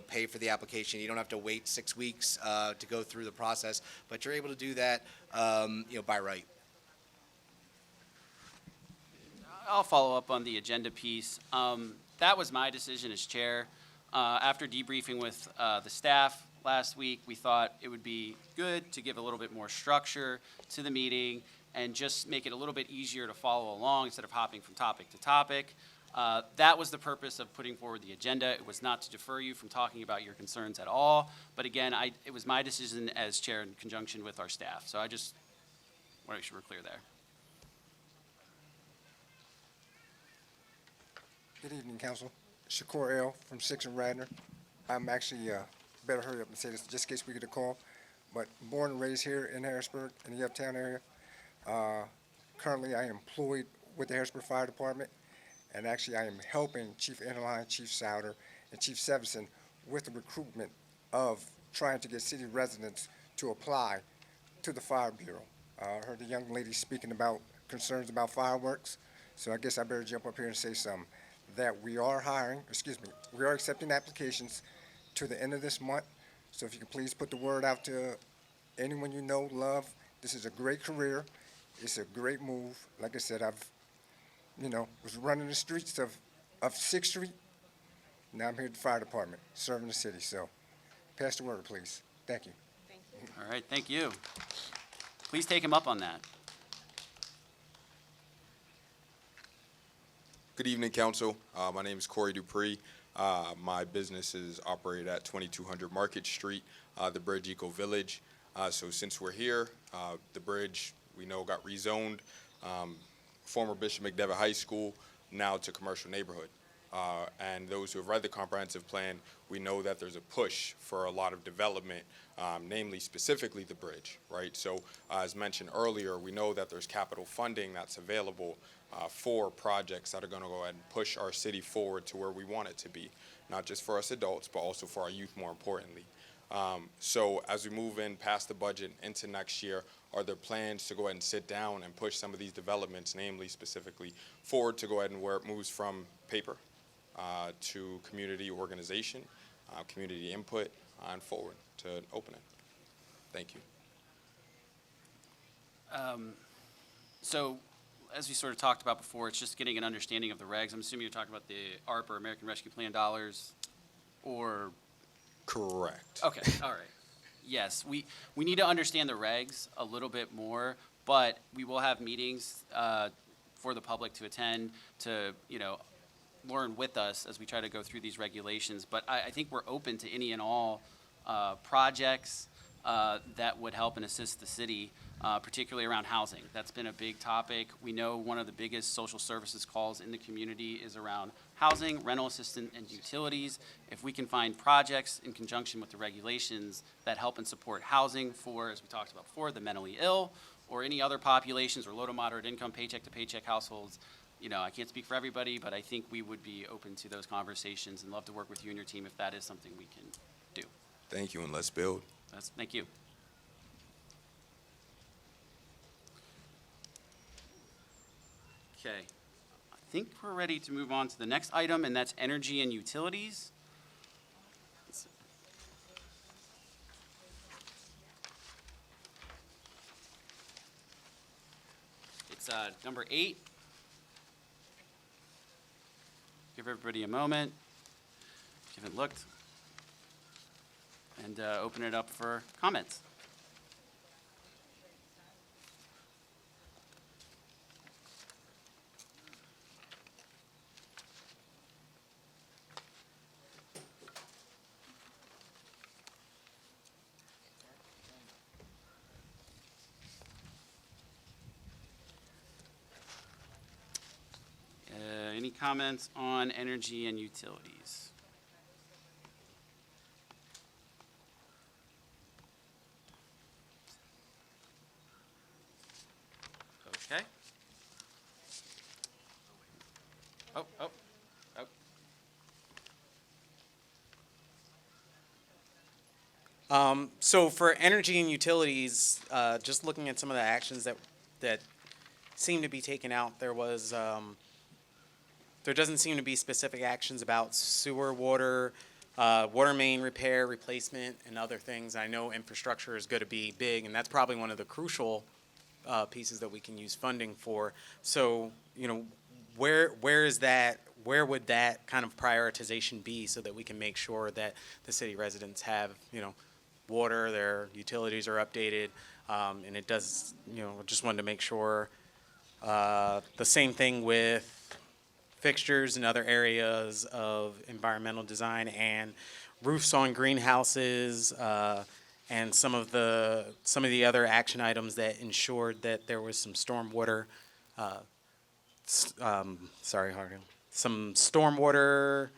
Speaker 3: pay for the application. You don't have to wait 6 weeks to go through the process, but you're able to do that by right.
Speaker 1: I'll follow up on the agenda piece. That was my decision as chair. After debriefing with the staff last week, we thought it would be good to give a little bit more structure to the meeting and just make it a little bit easier to follow along instead of hopping from topic to topic. That was the purpose of putting forward the agenda. It was not to defer you from talking about your concerns at all. But again, it was my decision as chair in conjunction with our staff. So I just want to make sure we're clear there.
Speaker 15: Good evening, Council. Shakur L. from 6 and Radnor. I'm actually, better hurry up and say this just in case we get a call, but born and raised here in Harrisburg, in the Uptown area. Currently, I am employed with the Harrisburg Fire Department, and actually I am helping Chief Interline, Chief Souter, and Chief Sevison with the recruitment of trying to get city residents to apply to the Fire Bureau. I heard the young lady speaking about concerns about fireworks, so I guess I better jump up here and say something. That we are we are accepting applications to the end of this month, so if you can please put the word out to anyone you know, love. This is a great career. It's a great move. Like I said, I've was running the streets of 6th Street. Now I'm here at the fire department, serving the city. So pass the word, please. Thank you.
Speaker 9: Thank you.
Speaker 1: All right, thank you. Please take him up on that.
Speaker 16: Good evening, Council. My name is Corey Dupree. My business is operated at 2200 Market Street, the Bridge Eco Village. So since we're here, the bridge, we know, got rezoned former Bishop McDevitt High School, now to commercial neighborhood. And those who have read the comprehensive plan, we know that there's a push for a lot of development, namely specifically the bridge, right? So as mentioned earlier, we know that there's capital funding that's available for projects that are going to go ahead and push our city forward to where we want it to be, not just for us adults, but also for our youth more importantly. So as we move in past the budget into next year, are there plans to go ahead and sit down and push some of these developments, namely specifically forward to go ahead and where it moves from paper to community organization, community input, and forward to open it? Thank you.
Speaker 1: So, as we sort of talked about before, it's just getting an understanding of the regs. I'm assuming you're talking about the ARP or American Rescue Plan dollars, or?
Speaker 16: Correct.
Speaker 1: Okay, all right. Yes, we need to understand the regs a little bit more, but we will have meetings for the public to attend to, learn with us as we try to go through these regulations. But I think we're open to any and all projects that would help and assist the city, particularly around housing. That's been a big topic. We know one of the biggest social services calls in the community is around housing, rental assistance, and utilities. If we can find projects in conjunction with the regulations that help and support housing for, as we talked about before, the mentally ill, or any other populations or low to moderate income paycheck to paycheck households, I can't speak for everybody, but I think we would be open to those conversations and love to work with you and your team if that is something we can do.
Speaker 16: Thank you, and let's build.
Speaker 1: Thank you. Okay, I think we're ready to move on to the next item, and that's energy and utilities. It's number 8. Give everybody a moment, if you haven't looked, and open it up for comments. Any comments on energy and utilities? Okay. Oh.
Speaker 6: So for energy and utilities, just looking at some of the actions that seem to be taken out, there doesn't seem to be specific actions about sewer, water, water main repair, replacement, and other things. I know infrastructure is going to be big, and that's probably one of the crucial pieces that we can use funding for. So, where would that kind of prioritization be so that we can make sure that the city residents have, water, their utilities are updated, and it does, just wanted to make sure the same thing with fixtures and other areas of environmental design and roofs on greenhouses, and some of the other action items that ensured that there was some stormwater, some stormwater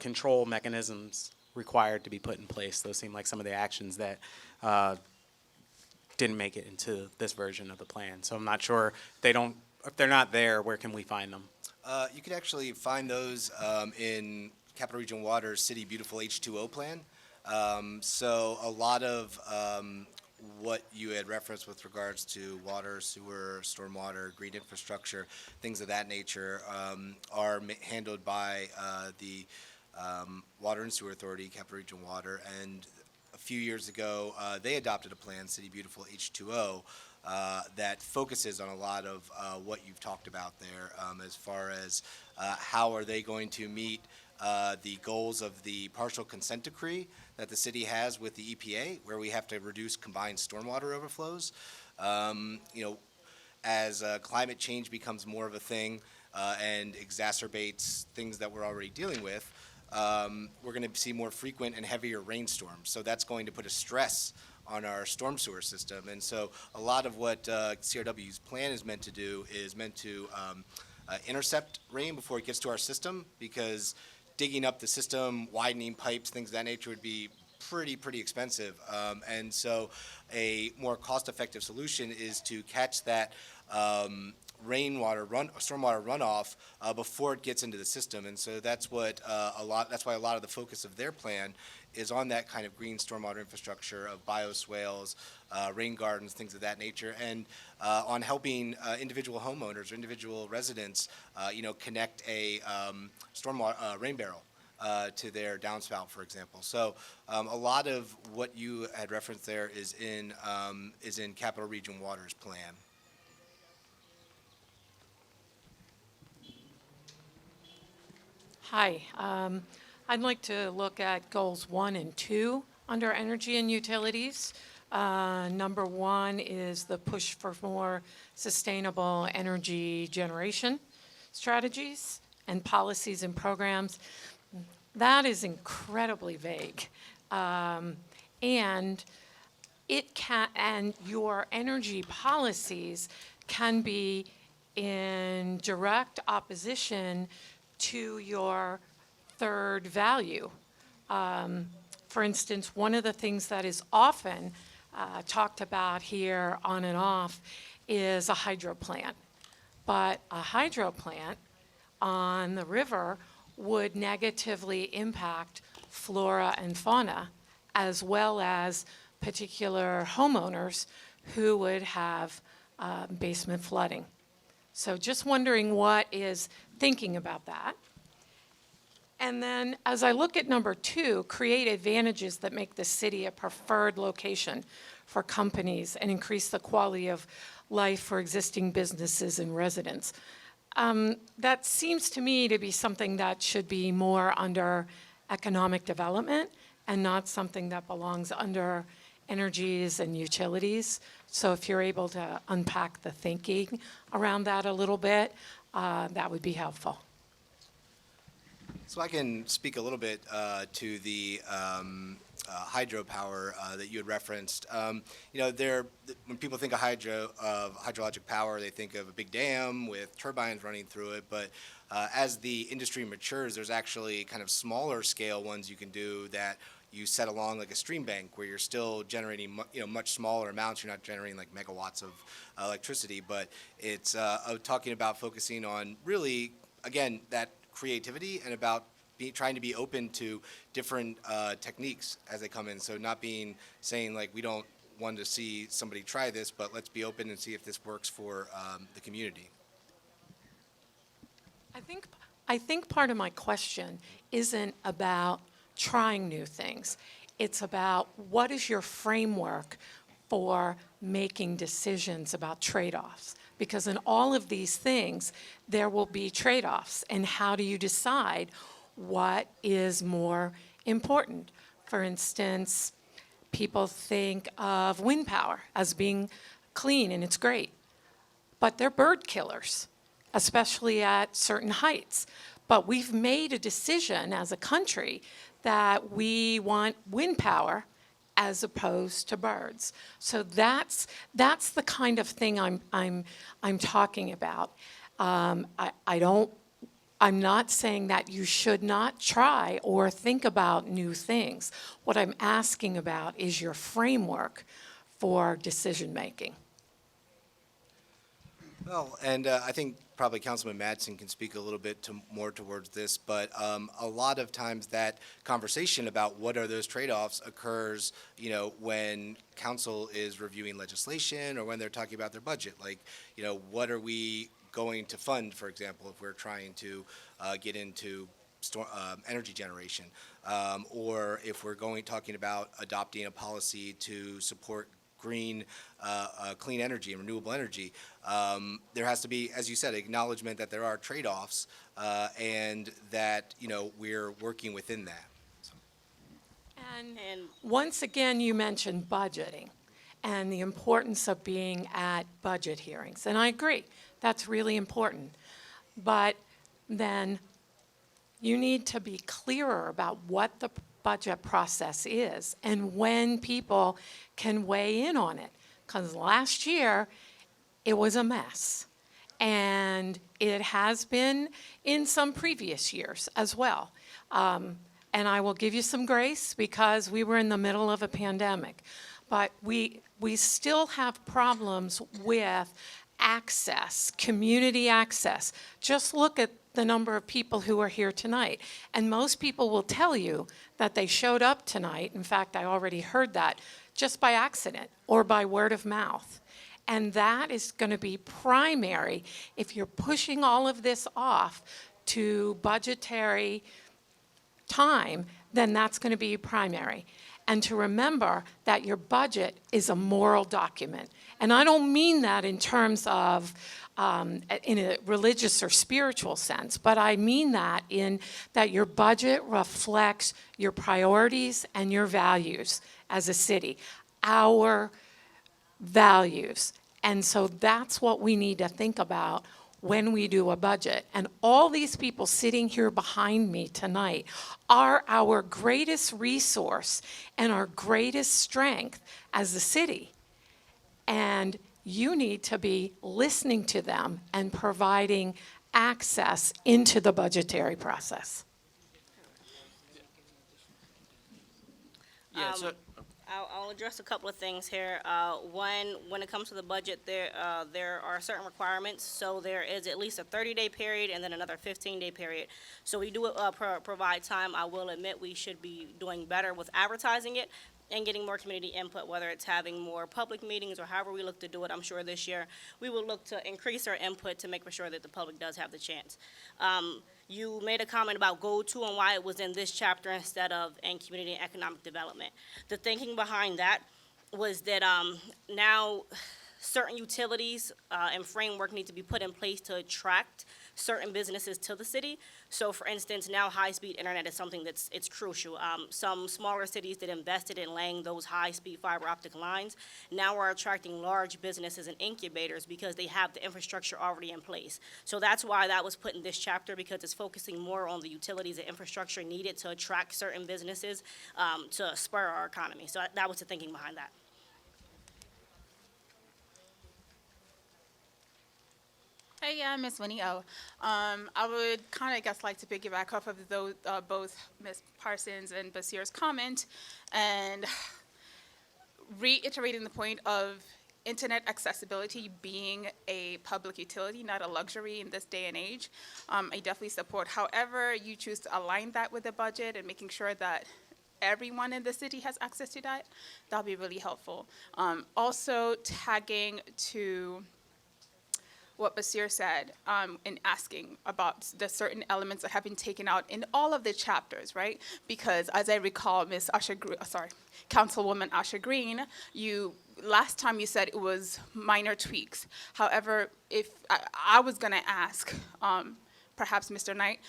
Speaker 6: control mechanisms required to be put in place. Those seem like some of the actions that didn't make it into this version of the plan. So I'm not sure if they're not there, where can we find them?
Speaker 3: You can actually find those in Capital Region Water's City Beautiful H2O plan. So a lot of what you had referenced with regards to water, sewer, stormwater, green infrastructure, things of that nature are handled by the Water and Sewer Authority, Capital Region Water, and a few years ago they adopted a plan, City Beautiful H2O, that focuses on a lot of what you've talked about there as far as how are they going to meet the goals of the partial consent decree that the city has with the EPA, where we have to reduce combined stormwater overflows. As climate change becomes more of a thing and exacerbates things that we're already dealing with, we're going to see more frequent and heavier rainstorms. So that's going to put a stress on our storm sewer system. And so a lot of what CRW's plan is meant to do is meant to intercept rain before it gets to our system, because digging up the system, widening pipes, things of that nature would be pretty expensive. And so a more cost-effective solution is to catch that stormwater runoff before it gets into the system. And so that's what that's why a lot of the focus of their plan is on that kind of green stormwater infrastructure of bioswales, rain gardens, things of that nature, and on helping individual homeowners or individual residents, connect a stormwater rain barrel to their downspout, for example. So a lot of what you had referenced there is in Capital Region Water's plan.
Speaker 14: Hi. I'd like to look at goals 1 and 2 under energy and utilities. Number 1 is the push for more sustainable energy generation strategies and policies and programs. That is incredibly vague. And your energy policies can be in direct opposition to your third value. For instance, one of the things that is often talked about here on and off is a hydro plant. But a hydro plant on the river would negatively impact flora and fauna, as well as particular homeowners who would have basement flooding. So just wondering what is thinking about that. And then as I look at number 2, create advantages that make the city a preferred location for companies and increase the quality of life for existing businesses and residents. That seems to me to be something that should be more under economic development and not something that belongs under energies and utilities. So if you're able to unpack the thinking around that a little bit, that would be helpful.
Speaker 3: So I can speak a little bit to the hydropower that you had referenced. When people think of hydrologic power, they think of a big dam with turbines running through it. But as the industry matures, there's actually kind of smaller scale ones you can do that you set along like a stream bank, where you're still generating much smaller amounts. You're not generating like megawatts of electricity, but it's talking about focusing on really, again, that creativity and about trying to be open to different techniques as they come in. So not saying like we don't want to see somebody try this, but let's be open and see if this works for the community.
Speaker 14: I think part of my question isn't about trying new things. It's about what is your framework for making decisions about trade-offs? Because in all of these things, there will be trade-offs. And how do you decide what is more important? For instance, people think of wind power as being clean, and it's great. But they're bird killers, especially at certain heights. But we've made a decision as a country that we want wind power as opposed to birds. So that's the kind of thing I'm talking about. I'm not saying that you should not try or think about new things. What I'm asking about is your framework for decision making.
Speaker 3: Well, and I think probably Councilman Madsen can speak a little bit more towards this, but a lot of times that conversation about what are those trade-offs occurs, when council is reviewing legislation or when they're talking about their budget. Like, what are we going to fund, for example, if we're trying to get into energy generation, or if we're talking about adopting a policy to support green, clean energy and renewable energy. There has to be, as you said, acknowledgement that there are trade-offs and that, we're working within that.
Speaker 14: And once again, you mentioned budgeting and the importance of being at budget hearings. And I agree, that's really important. But then you need to be clearer about what the budget process is and when people can weigh in on it. Because last year, it was a mess. And it has been in some previous years as well. And I will give you some grace because we were in the middle of a pandemic. But we still have problems with access, community access. Just look at the number of people who are here tonight. And most people will tell you that they showed up tonight. In fact, I already heard that just by accident or by word of mouth. And that is going to be primary if you're pushing all of this off to budgetary time, then that's going to be primary. And to remember that your budget is a moral document. And I don't mean that in terms of in a religious or spiritual sense, but I mean that in that your budget reflects your priorities and your values as a city, our values. And so that's what we need to think about when we do a budget. And all these people sitting here behind me tonight are our greatest resource and our greatest strength as a city. And you need to be listening to them and providing access into the budgetary process.
Speaker 1: Yeah, so
Speaker 9: I'll address a couple of things here. One, when it comes to the budget, there are certain requirements. So there is at least a 30-day period and then another 15-day period. So we do provide time. I will admit we should be doing better with advertising it and getting more community input, whether it's having more public meetings or however we look to do it. I'm sure this year we will look to increase our input to make sure that the public does have the chance. You made a comment about Goal 2 and why it was in this chapter instead of in community and economic development. The thinking behind that was that now certain utilities and framework need to be put in place to attract certain businesses to the city. So for instance, now high-speed internet is something it's crucial. Some smaller cities that invested in laying those high-speed fiber optic lines now are attracting large businesses and incubators because they have the infrastructure already in place. So that's why that was put in this chapter, because it's focusing more on the utilities and infrastructure needed to attract certain businesses to spur our economy. So that was the thinking behind that.
Speaker 17: Hey, yeah, Miss Winnie O. I would kind of guess like to piggyback off of those, both Ms. Parsons and Basir's comment and reiterating the point of internet accessibility being a public utility, not a luxury in this day and age. I definitely support however you choose to align that with the budget and making sure that everyone in the city has access to that. That'll be really helpful. Also tagging to what Basir said in asking about the certain elements that have been taken out in all of the chapters, right? Because as I recall, Councilwoman Asha Green, last time you said it was minor tweaks. However, if I was gonna ask, perhaps Mr. Knight,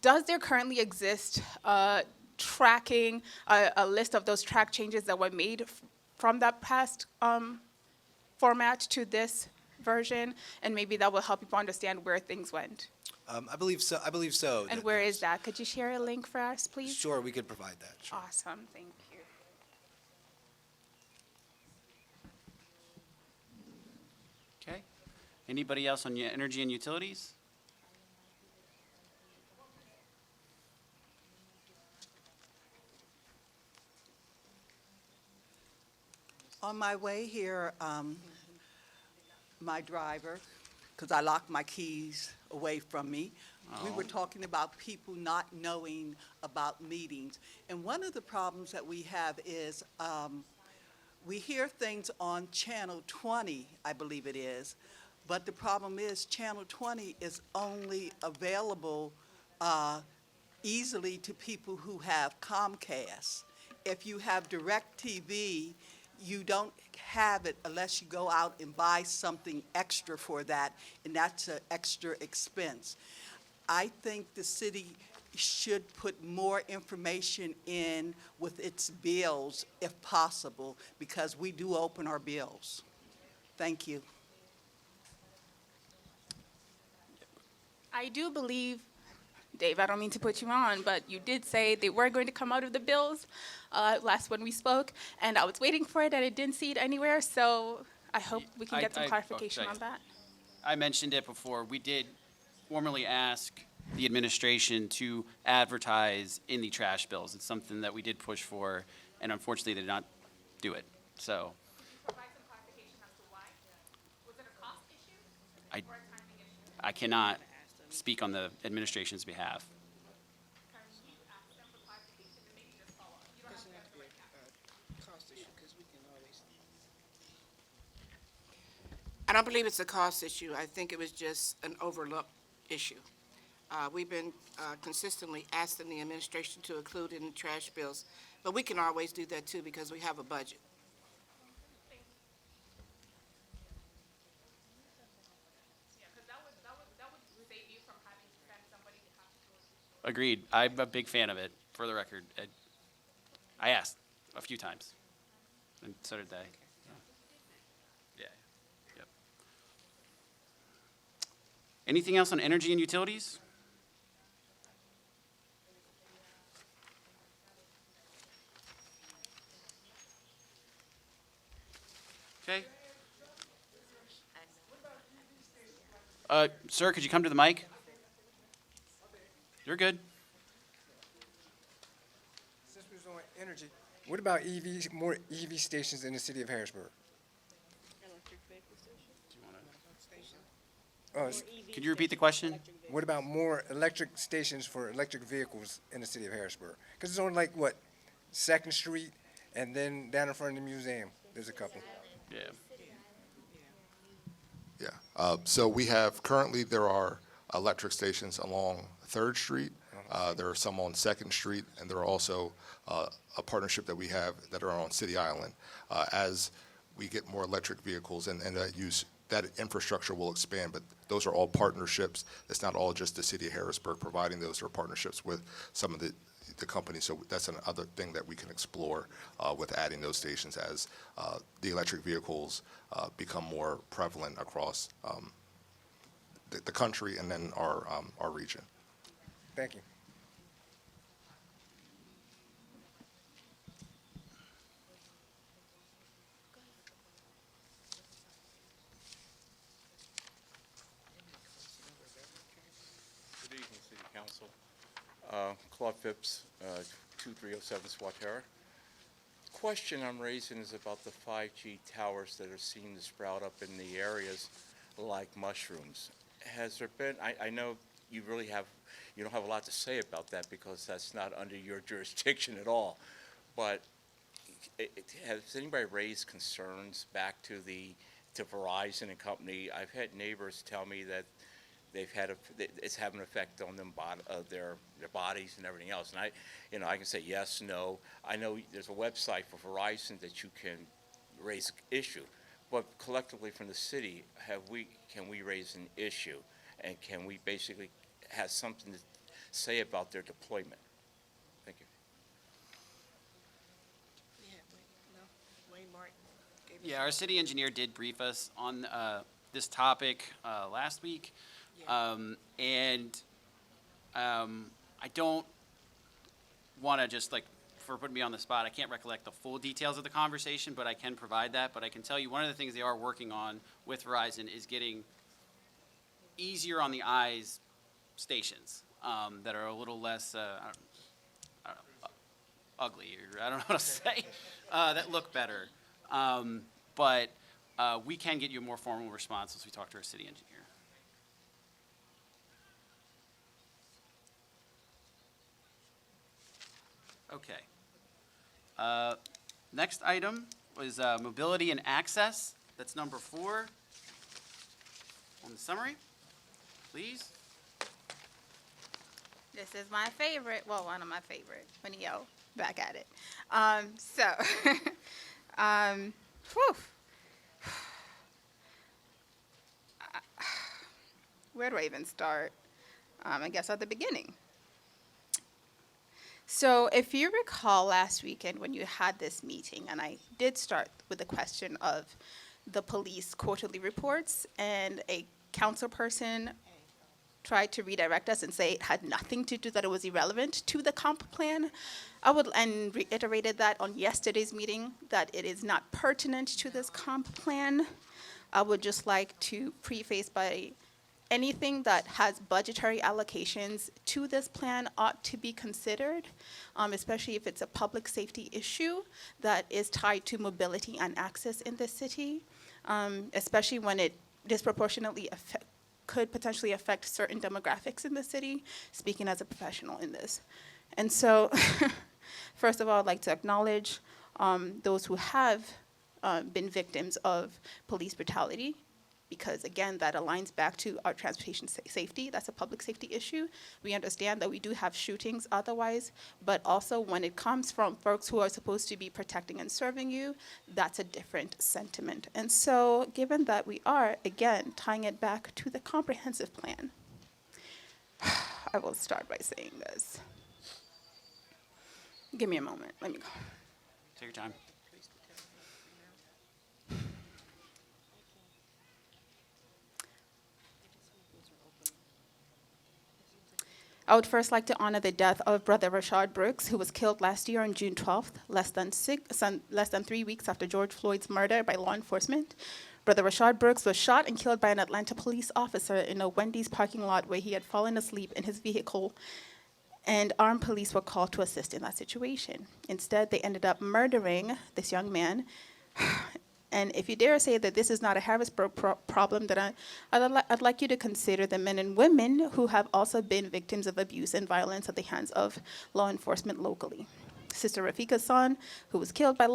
Speaker 17: does there currently exist tracking, a list of those track changes that were made from that past format to this version, and maybe that will help people understand where things went?
Speaker 3: I believe so.
Speaker 17: And where is that? Could you share a link for us, please?
Speaker 3: Sure, we could provide that. Sure.
Speaker 17: Awesome, thank you.
Speaker 1: Okay. Anybody else on energy and utilities?
Speaker 18: On my way here, my driver, because I locked my keys away from me, we were talking about people not knowing about meetings. And one of the problems that we have is we hear things on Channel 20, I believe it is, but the problem is Channel 20 is only available easily to people who have Comcast. If you have DirecTV, you don't have it unless you go out and buy something extra for that, and that's an extra expense. I think the city should put more information in with its bills if possible, because we do open our bills. Thank you.
Speaker 17: I do believe Dave, I don't mean to put you on, but you did say they were going to come out of the bills last when we spoke, and I was waiting for it, and I didn't see it anywhere, so I hope we can get some clarification on that.
Speaker 1: I mentioned it before. We did formally ask the administration to advertise in the trash bills. It's something that we did push for, and unfortunately, they did not do it. So I cannot speak on the administration's behalf.
Speaker 12: I don't believe it's a cost issue. I think it was just an overlooked issue. We've been consistently asking the administration to include it in trash bills, but we can always do that too because we have a budget.
Speaker 1: Agreed. I'm a big fan of it, for the record. I asked a few times, and so did they. Yeah. Yep. Anything else on energy and utilities? Okay. Sir, could you come to the mic? You're good.
Speaker 15: Since we was on energy, what about EVs, more EV stations in the city of Harrisburg?
Speaker 1: Could you repeat the question?
Speaker 15: What about more electric stations for electric vehicles in the city of Harrisburg? Because it's on like, what, 2nd Street, and then down in front of the museum, there's a couple.
Speaker 1: Yeah.
Speaker 5: Yeah. So we have, currently there are electric stations along 3rd Street. There are some on 2nd Street, and there are also a partnership that we have that are on City Island. As we get more electric vehicles and that infrastructure will expand, but those are all partnerships. It's not all just the city of Harrisburg providing those, or partnerships with some of the companies. So that's another thing that we can explore with adding those stations as the electric vehicles become more prevalent across the country and then our region.
Speaker 15: Thank you.
Speaker 19: Good evening, City Council. Claude Phipps, 2307 Swatara. Question I'm raising is about the 5G towers that are seen to sprout up in the areas like mushrooms. Has there been, I know you don't have a lot to say about that because that's not under your jurisdiction at all, but has anybody raised concerns back to Verizon and company? I've had neighbors tell me that it's having an effect on them, their bodies and everything else. And I can say yes, no. I know there's a website for Verizon that you can raise issue, but collectively from the city, can we raise an issue, and can we basically have something to say about their deployment? Thank you.
Speaker 1: Yeah, our city engineer did brief us on this topic last week. I don't want to just for putting me on the spot, I can't recollect the full details of the conversation, but I can provide that. But I can tell you one of the things they are working on with Verizon is getting easier on the eyes stations that are a little less ugly, or I don't know how to say, that look better. But we can get you a more formal response once we talk to our city engineer. Okay. Next item was mobility and access. That's number 4 on the summary, please.
Speaker 17: This is my favorite, well, one of my favorite, when you yell back at it. Whew. Where do I even start? I guess at the beginning. So if you recall last weekend when you had this meeting, and I did start with the question of the police quarterly reports, and a council person tried to redirect us and say it had nothing to do, that it was irrelevant to the comp plan. I would, and reiterated that on yesterday's meeting, that it is not pertinent to this comp plan. I would just like to preface by anything that has budgetary allocations to this plan ought to be considered, especially if it's a public safety issue that is tied to mobility and access in the city, especially when it disproportionately could potentially affect certain demographics in the city, speaking as a professional in this. And so, first of all, I'd like to acknowledge those who have been victims of police brutality, because again, that aligns back to our transportation safety. That's a public safety issue. We understand that we do have shootings otherwise, but also when it comes from folks who are supposed to be protecting and serving you, that's a different sentiment. And so given that we are, again, tying it back to the comprehensive plan, I will start by saying this. Give me a moment, let me go.
Speaker 1: Take your time.
Speaker 17: I would first like to honor the death of Brother Rashard Brooks, who was killed last year on June 12th, less than 3 weeks after George Floyd's murder by law enforcement. Brother Rashard Brooks was shot and killed by an Atlanta police officer in a Wendy's parking lot where he had fallen asleep in his vehicle, and armed police were called to assist in that situation. Instead, they ended up murdering this young man. And if you dare say that this is not a Harrisburg problem, then I'd like you to consider the men and women who have also been victims of abuse and violence at the hands of law enforcement locally. Sister Rafika's son, who was killed by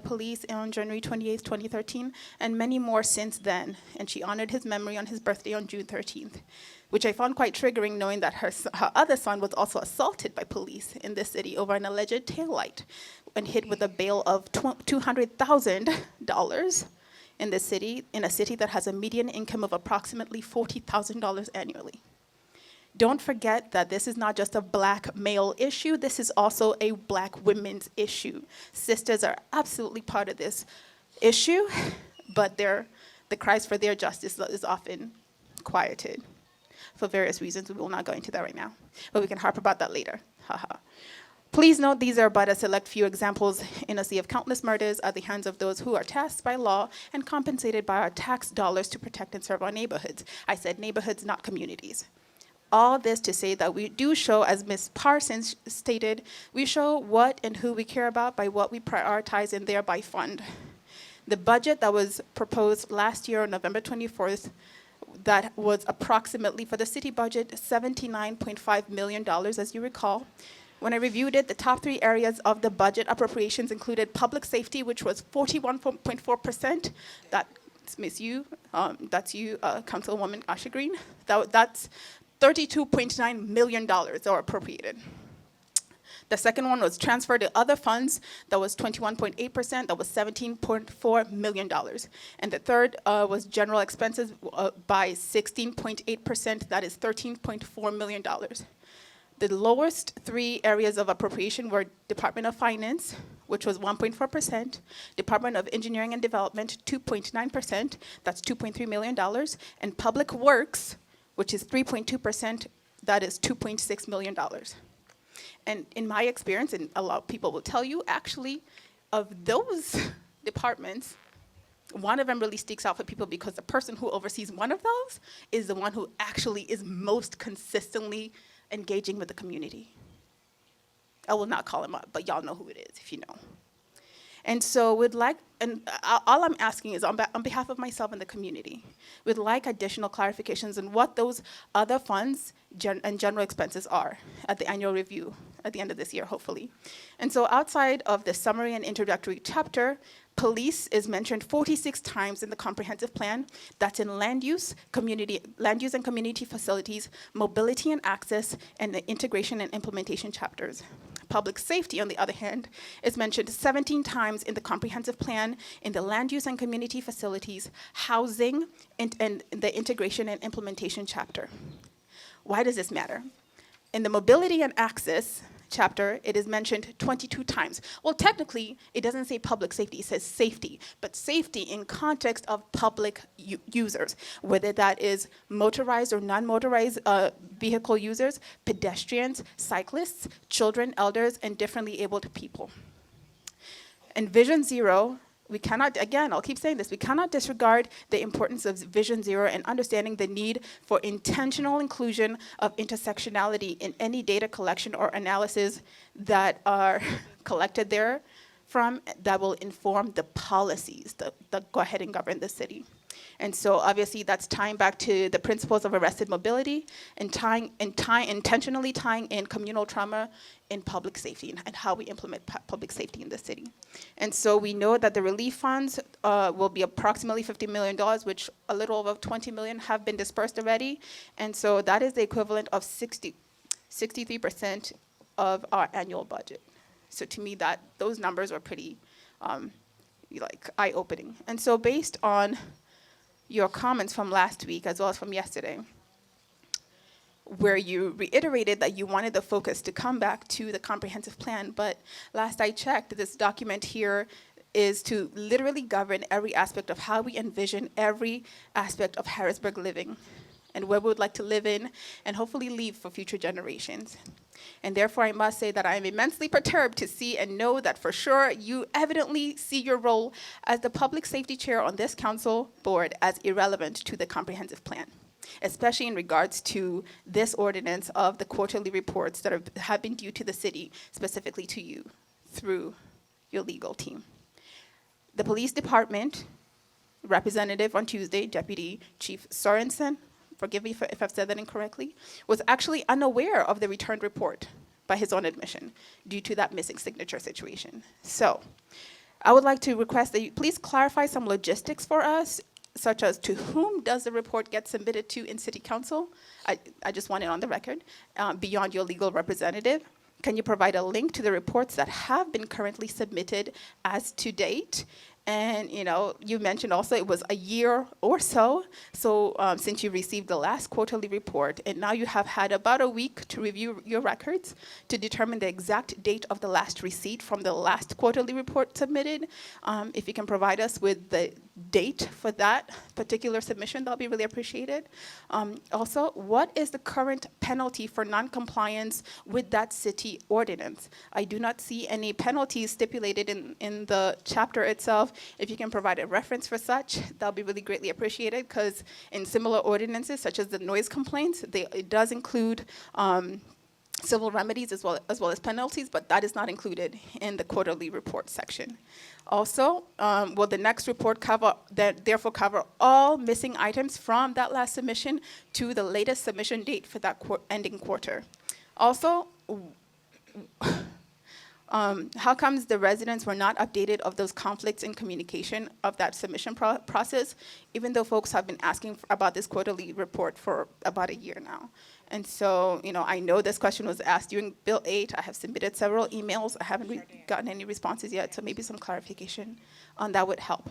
Speaker 17: police on January 28th, 2013, and many more since then. And she honored his memory on his birthday on June 13th, which I found quite triggering, knowing that her other son was also assaulted by police in this city over an alleged taillight and hit with a bail of $200,000 in the city, in a city that has a median income of approximately $40,000 annually. Don't forget that this is not just a black male issue, this is also a black women's issue. Sisters are absolutely part of this issue, but the cries for their justice is often quieted for various reasons. We will not go into that right now, but we can harp about that later. Haha. Please note these are but a select few examples in a sea of countless murders at the hands of those who are tasked by law and compensated by our tax dollars to protect and serve our neighborhoods. I said neighborhoods, not communities. All this to say that we do show, as Ms. Parsons stated, we show what and who we care about by what we prioritize and thereby fund. The budget that was proposed last year on November 24th, that was approximately, for the city budget, $79.5 million, as you recall. When I reviewed it, the top 3 areas of the budget appropriations included public safety, which was 41.4%. That's Ms. You, that's you, Councilwoman Asha Green. That's $32.9 million that were appropriated. The second one was transferred to other funds. That was 21.8%. That was $17.4 million. And the third was general expenses by 16.8%. That is $13.4 million. The lowest 3 areas of appropriation were Department of Finance, which was 1.4%, Department of Engineering and Development, 2.9%, that's $2.3 million, and Public Works, which is 3.2%, that is $2.6 million. And in my experience, and a lot of people will tell you, actually, of those departments, one of them really sticks out for people because the person who oversees one of those is the one who actually is most consistently engaging with the community. I will not call him up, but y'all know who it is if you know. And so all I'm asking is on behalf of myself and the community, we'd like additional clarifications on what those other funds and general expenses are at the annual review at the end of this year, hopefully. And so outside of the summary and introductory chapter, police is mentioned 46 times in the comprehensive plan. That's in land use and community facilities, mobility and access, and the integration and implementation chapters. Public safety, on the other hand, is mentioned 17 times in the comprehensive plan, in the land use and community facilities, housing, and the integration and implementation chapter. Why does this matter? In the mobility and access chapter, it is mentioned 22 times. Well, technically, it doesn't say public safety, it says safety, but safety in context of public users, whether that is motorized or non-motorized vehicle users, pedestrians, cyclists, children, elders, and differently abled people. And Vision Zero, we cannot, again, I'll keep saying this, we cannot disregard the importance of Vision Zero and understanding the need for intentional inclusion of intersectionality in any data collection or analysis that are collected there from that will inform the policies that go ahead and govern the city. And so obviously that's tying back to the principles of arrested mobility and intentionally tying in communal trauma in public safety and how we implement public safety in the city. And so we know that the relief funds will be approximately $50 million, which a little over 20 million have been dispersed already. And so that is the equivalent of 63% of our annual budget. So to me, those numbers are pretty eye-opening. And so based on your comments from last week as well as from yesterday, where you reiterated that you wanted the focus to come back to the comprehensive plan, but last I checked, this document here is to literally govern every aspect of how we envision every aspect of Harrisburg living and where we would like to live in and hopefully leave for future generations. And therefore, I must say that I am immensely perturbed to see and know that for sure you evidently see your role as the public safety chair on this council board as irrelevant to the comprehensive plan, especially in regards to this ordinance of the quarterly reports that have been due to the city, specifically to you, through your legal team. The police department representative on Tuesday, Deputy Chief Sorensen, forgive me if I've said that incorrectly, was actually unaware of the returned report by his own admission due to that missing signature situation. So I would like to request that you please clarify some logistics for us, such as to whom does the report get submitted to in City Council? I just want it on the record, beyond your legal representative. Can you provide a link to the reports that have been currently submitted as to date? And you mentioned also it was a year or so since you received the last quarterly report, and now you have had about a week to review your records to determine the exact date of the last receipt from the last quarterly report submitted. If you can provide us with the date for that particular submission, that'll be really appreciated. Also, what is the current penalty for non-compliance with that city ordinance? I do not see any penalties stipulated in the chapter itself. If you can provide a reference for such, that'll be really greatly appreciated, because in similar ordinances, such as the noise complaints, it does include civil remedies as well as penalties, but that is not included in the quarterly report section. Also, will the next report therefore cover all missing items from that last submission to the latest submission date for that ending quarter? Also, how comes the residents were not updated of those conflicts in communication of that submission process, even though folks have been asking about this quarterly report for about a year now? And so, I know this question was asked during Bill 8. I have submitted several emails. I haven't gotten any responses yet, so maybe some clarification on that would help.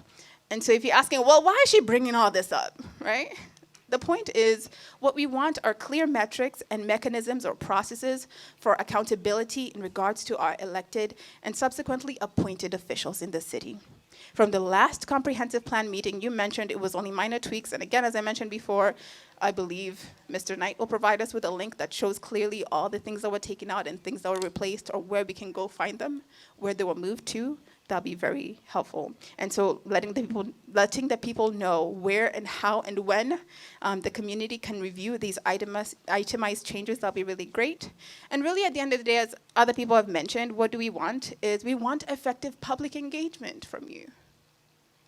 Speaker 17: And so if you're asking, well, why is she bringing all this up, right? The point is, what we want are clear metrics and mechanisms or processes for accountability in regards to our elected and subsequently appointed officials in the city. From the last comprehensive plan meeting, you mentioned it was only minor tweaks. And again, as I mentioned before, I believe Mr. Knight will provide us with a link that shows clearly all the things that were taken out and things that were replaced, or where we can go find them, where they were moved to. That'll be very helpful. And so letting the people know where and how and when the community can review these itemized changes, that'll be really great. And really at the end of the day, as other people have mentioned, what do we want is we want effective public engagement from you.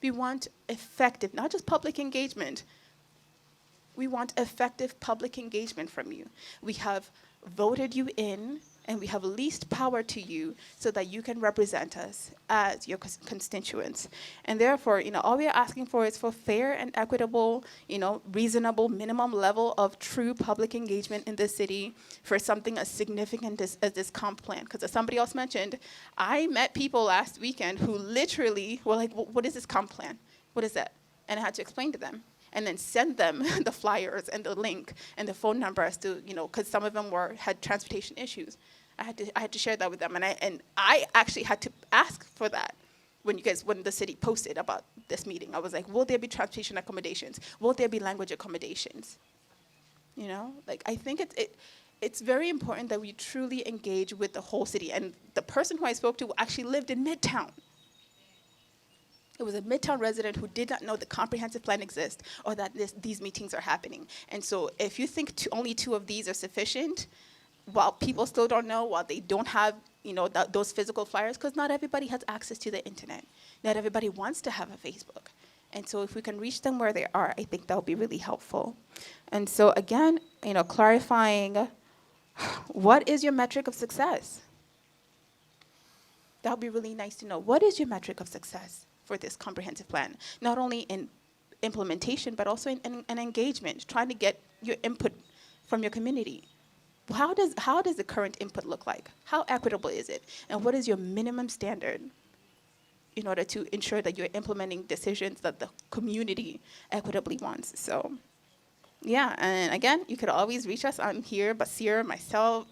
Speaker 17: We want effective, not just public engagement. We want effective public engagement from you. We have voted you in, and we have leased power to you so that you can represent us as your constituents. And therefore, all we are asking for is for fair and equitable, reasonable minimum level of true public engagement in this city for something as significant as this comp plan. Because as somebody else mentioned, I met people last weekend who literally were like, what is this comp plan? What is that? And I had to explain to them, and then send them the flyers and the link and the phone number as to, because some of them had transportation issues. I had to share that with them, and I actually had to ask for that when the city posted about this meeting. I was like, will there be transportation accommodations? Will there be language accommodations? You know, like I think it's very important that we truly engage with the whole city. And the person who I spoke to actually lived in Midtown. It was a Midtown resident who did not know the comprehensive plan exists or that these meetings are happening. And so if you think only 2 of these are sufficient, while people still don't know, while they don't have, you know, those physical flyers, because not everybody has access to the internet. Not everybody wants to have a Facebook. And so if we can reach them where they are, I think that would be really helpful. And so again, you know, clarifying, what is your metric of success? That would be really nice to know. What is your metric of success for this comprehensive plan? Not only in implementation, but also in engagement, trying to get your input from your community. How does the current input look like? How equitable is it? And what is your minimum standard in order to ensure that you're implementing decisions that the community equitably wants? So, yeah, and again, you could always reach us. I'm here, Basir, myself.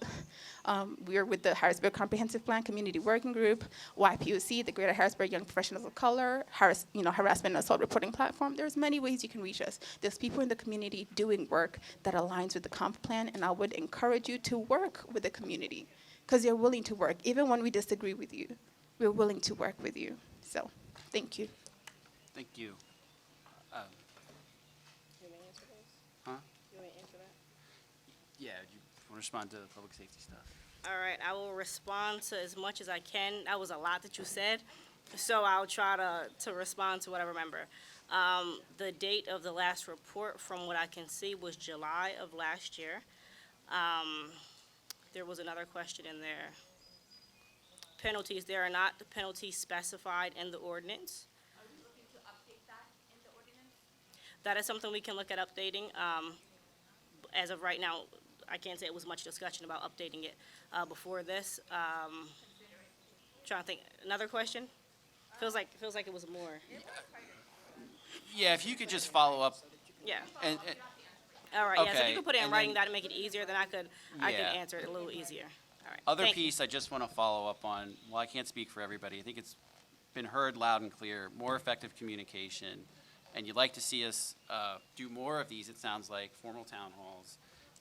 Speaker 17: We're with the Harrisburg Comprehensive Plan Community Working Group, YPOC, the Greater Harrisburg Young Professionals of Color, Harassment and Assault Reporting Platform. There's many ways you can reach us. There's people in the community doing work that aligns with the comp plan, and I would encourage you to work with the community because they're willing to work. Even when we disagree with you, we're willing to work with you. So, thank you.
Speaker 1: Thank you. Huh? Yeah, you want to respond to the public safety stuff?
Speaker 9: All right, I will respond to as much as I can. That was a lot that you said, so I'll try to respond to what I remember. The date of the last report, from what I can see, was July of last year. There was another question in there. Penalties, there are not the penalties specified in the ordinance.
Speaker 17: Are you looking to update that in the ordinance?
Speaker 9: That is something we can look at updating. As of right now, I can't say it was much discussion about updating it before this. Trying to think, another question? Feels like it was more.
Speaker 1: Yeah, if you could just follow up.
Speaker 9: Yeah.
Speaker 1: And
Speaker 9: All right, yeah, so if
Speaker 1: okay,
Speaker 9: you could put it in
Speaker 1: and
Speaker 9: writing,
Speaker 1: then-
Speaker 9: that'd make it easier, then I could
Speaker 1: Yeah.
Speaker 9: answer it a little easier. All right.
Speaker 1: Other
Speaker 9: thank you.
Speaker 1: piece I just want to follow up on, well, I can't speak for everybody. I think it's been heard loud and clear, more effective communication. And you'd like to see us do more of these, it sounds like, formal town halls.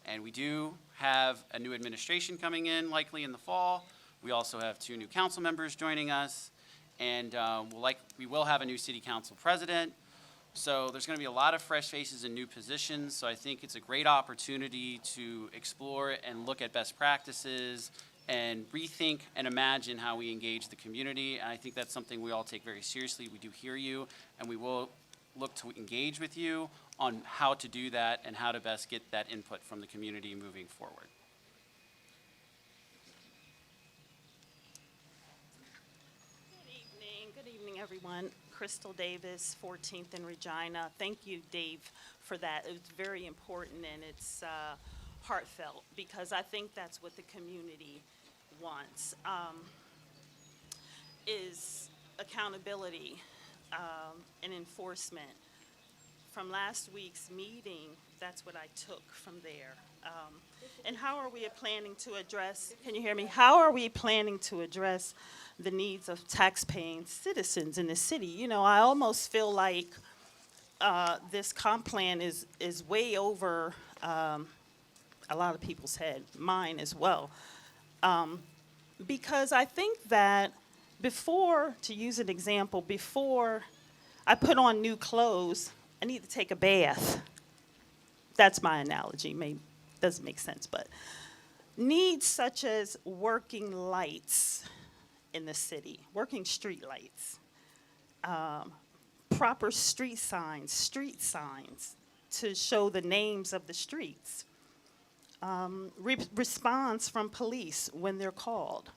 Speaker 1: And we do have a new administration coming in, likely in the fall. We also have 2 new council members joining us. And we will have a new city council president. So there's going to be a lot of fresh faces and new positions. So I think it's a great opportunity to explore and look at best practices and rethink and imagine how we engage the community. And I think that's something we all take very seriously. We do hear you, and we will look to engage with you on how to do that and how to best get that input from the community moving forward.
Speaker 20: Good evening, everyone. Crystal Davis, 14th in Regina. Thank you, Dave, for that. It's very important and it's heartfelt because I think that's what the community wants, is accountability and enforcement. From last week's meeting, that's what I took from there. And how are we planning to address, can you hear me? How are we planning to address the needs of taxpaying citizens in the city? You know, I almost feel like this comp plan is way over a lot of people's head, mine as well. Because I think that before, to use an example, before I put on new clothes, I need to take a bath. That's my analogy. Maybe doesn't make sense, but needs such as working lights in the city, working street lights, proper street signs to show the names of the streets, response from police when they're called,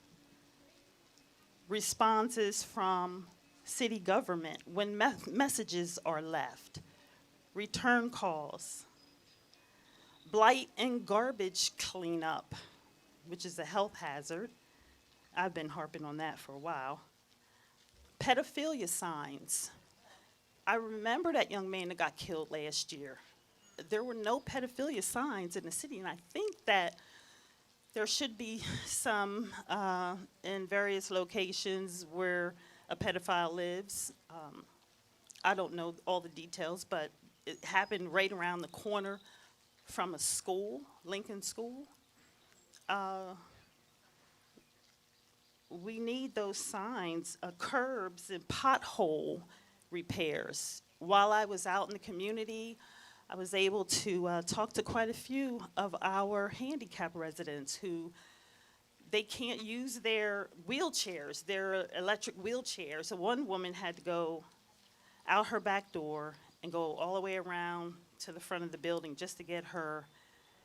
Speaker 20: responses from city government when messages are left, return calls, blight and garbage cleanup, which is a health hazard. I've been harping on that for a while. Pedophilia signs. I remember that young man that got killed last year. There were no pedophilia signs in the city, and I think that there should be some in various locations where a pedophile lives. I don't know all the details, but it happened right around the corner from a school, Lincoln School. We need those signs, curbs and pothole repairs. While I was out in the community, I was able to talk to quite a few of our handicap residents who they can't use their wheelchairs, their electric wheelchairs. So one woman had to go out her back door and go all the way around to the front of the building just to get her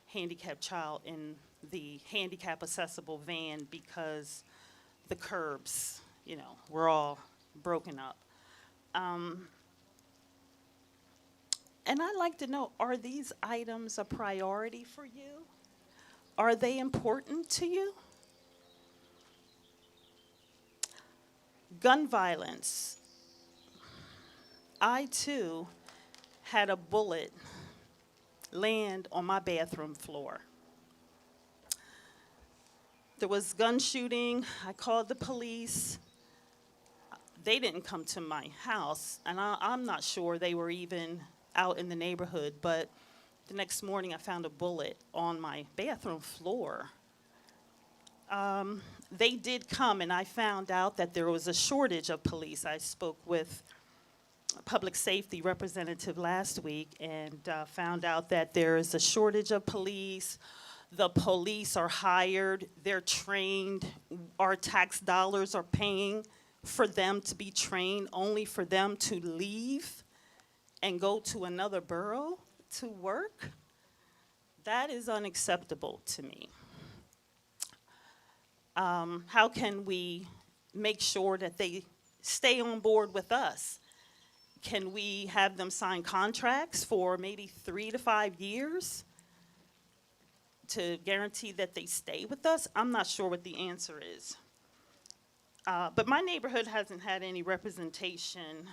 Speaker 20: handicapped child in the handicap accessible van because the curbs, you know, were all broken up. And I'd like to know, are these items a priority for you? Are they important to you? Gun violence. I, too, had a bullet land on my bathroom floor. There was gun shooting. I called the police. They didn't come to my house, and I'm not sure they were even out in the neighborhood, but the next morning I found a bullet on my bathroom floor. They did come, and I found out that there was a shortage of police. I spoke with a public safety representative last week and found out that there is a shortage of police. The police are hired, they're trained, our tax dollars are paying for them to be trained, only for them to leave and go to another borough to work. That is unacceptable to me. How can we make sure that they stay on board with us? Can we have them sign contracts for maybe 3 to 5 years to guarantee that they stay with us? I'm not sure what the answer is. But my neighborhood hasn't had any representation,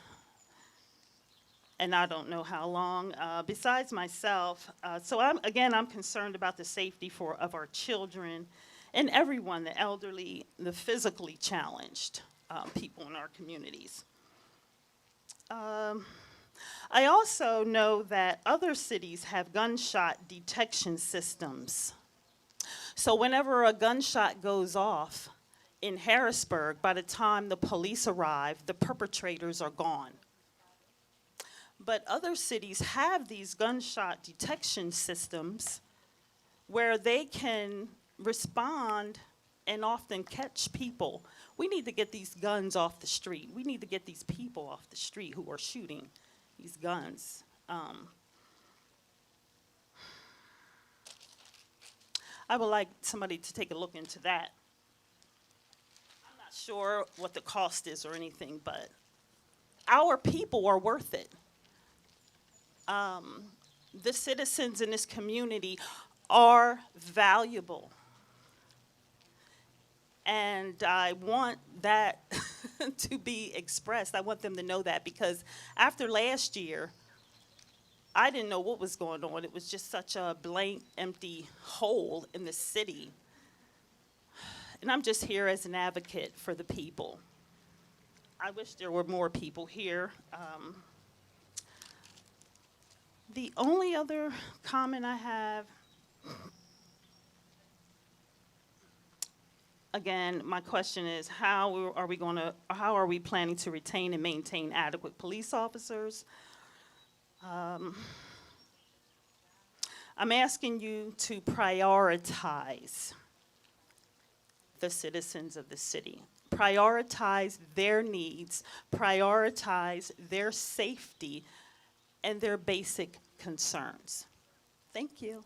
Speaker 20: and I don't know how long, besides myself. So I'm concerned about the safety of our children and everyone, the elderly, the physically challenged people in our communities. I also know that other cities have gunshot detection systems. So whenever a gunshot goes off in Harrisburg, by the time the police arrive, the perpetrators are gone. But other cities have these gunshot detection systems where they can respond and often catch people. We need to get these guns off the street. We need to get these people off the street who are shooting these guns. I would like somebody to take a look into that. I'm not sure what the cost is or anything, but our people are worth it. The citizens in this community are valuable. And I want that to be expressed. I want them to know that, because after last year, I didn't know what was going on. It was just such a blank, empty hole in the city. And I'm just here as an advocate for the people. I wish there were more people here. The only other comment I have, again, my question is, how are we planning to retain and maintain adequate police officers? I'm asking you to prioritize the citizens of the city. Prioritize their needs, prioritize their safety, and their basic concerns. Thank you.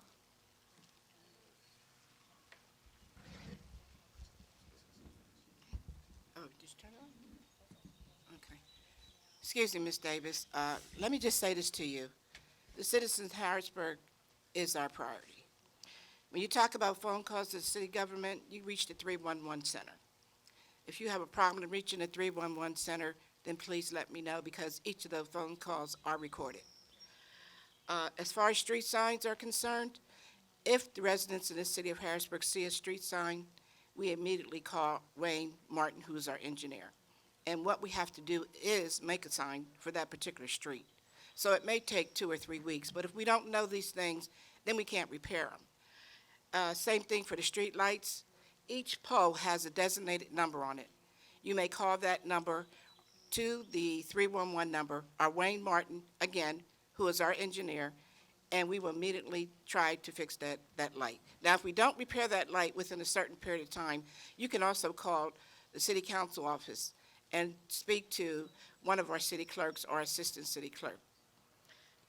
Speaker 12: Oh, did you turn it on? Okay. Excuse me, Ms. Davis. Let me just say this to you. The citizens of Harrisburg is our priority. When you talk about phone calls to the city government, you reach the 311 center. If you have a problem in reaching the 311 center, then please let me know, because each of those phone calls are recorded. As far as street signs are concerned, If the residents in the city of Harrisburg see a street sign, we immediately call Wayne Martin, who is our engineer. And what we have to do is make a sign for that particular street. So it may take 2 or 3 weeks, but if we don't know these things, then we can't repair them. Same thing for the street lights. Each pole has a designated number on it. You may call that number to the 311 number, our Wayne Martin, again, who is our engineer, and we will immediately try to fix that light. Now, if we don't repair that light within a certain period of time, you can also call the city council office and speak to one of our city clerks or assistant city clerk.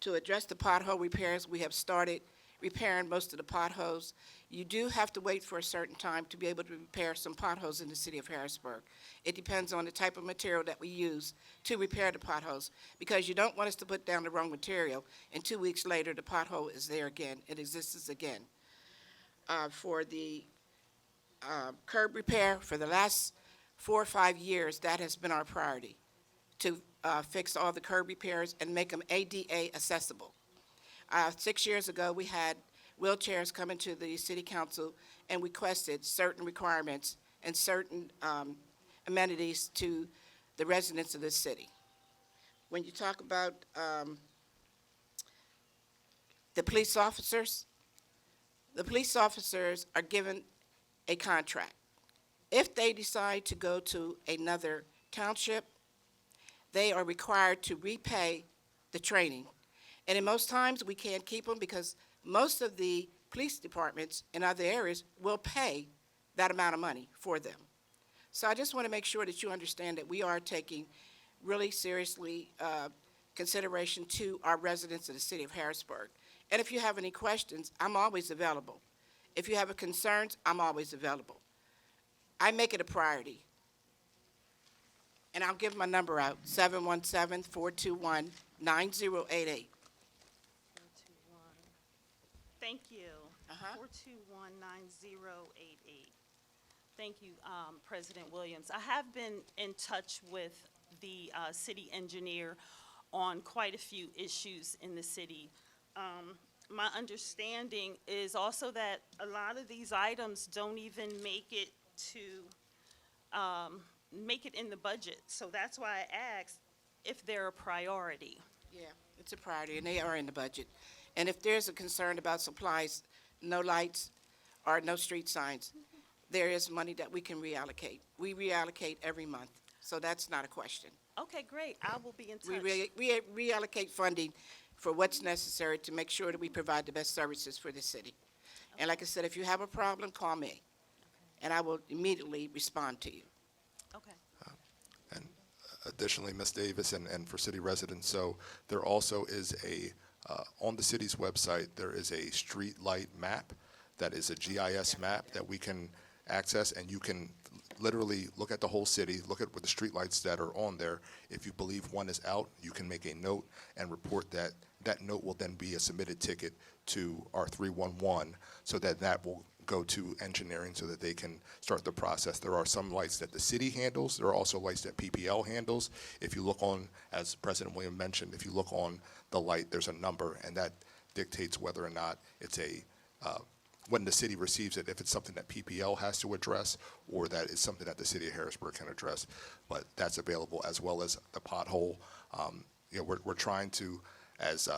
Speaker 12: To address the pothole repairs, we have started repairing most of the potholes. You do have to wait for a certain time to be able to repair some potholes in the city of Harrisburg. It depends on the type of material that we use to repair the potholes, because you don't want us to put down the wrong material, and 2 weeks later, the pothole is there again. It exists again. For the curb repair, for the last 4 or 5 years, that has been our priority, to fix all the curb repairs and make them ADA accessible. 6 years ago, we had wheelchairs come into the city council and requested certain requirements and certain amenities to the residents of this city. When you talk about the police officers are given a contract. If they decide to go to another township, they are required to repay the training. And in most times, we can't keep them because most of the police departments in other areas will pay that amount of money for them. So I just want to make sure that you understand that we are taking really seriously consideration to our residents of the city of Harrisburg. And if you have any questions, I'm always available. If you have concerns, I'm always available. I make it a priority. And I'll give my number out, 717-421-9088.
Speaker 20: Thank you. 421-9088. Thank you, President Williams. I have been in touch with the city engineer on quite a few issues in the city. My understanding is also that a lot of these items don't even make it in the budget. So that's why I asked if they're a priority.
Speaker 12: Yeah, it's a priority, and they are in the budget. And if there's a concern about supplies, no lights or no street signs, there is money that we can reallocate. We reallocate every month, so that's not a question.
Speaker 20: Okay, great. I will be in touch.
Speaker 12: We reallocate funding for what's necessary to make sure that we provide the best services for the city. And like I said, if you have a problem, call me, and I will immediately respond to you.
Speaker 20: Okay.
Speaker 5: And additionally, Ms. Davis, and for city residents, so there also is on the city's website, there is a street light map that is a GIS map that we can access, and you can literally look at the whole city, look at what the street lights that are on there. If you believe one is out, you can make a note and report that. That note will then be a submitted ticket to our 311, so that will go to engineering so that they can start the process. There are some lights that the city handles. There are also lights that PPL handles. If you look on, as President Williams mentioned, if you look on the light, there's a number, and that dictates whether or not it's when the city receives it, if it's something that PPL has to address or that is something that the city of Harrisburg can address. But that's available, as well as the pothole. We're trying to, as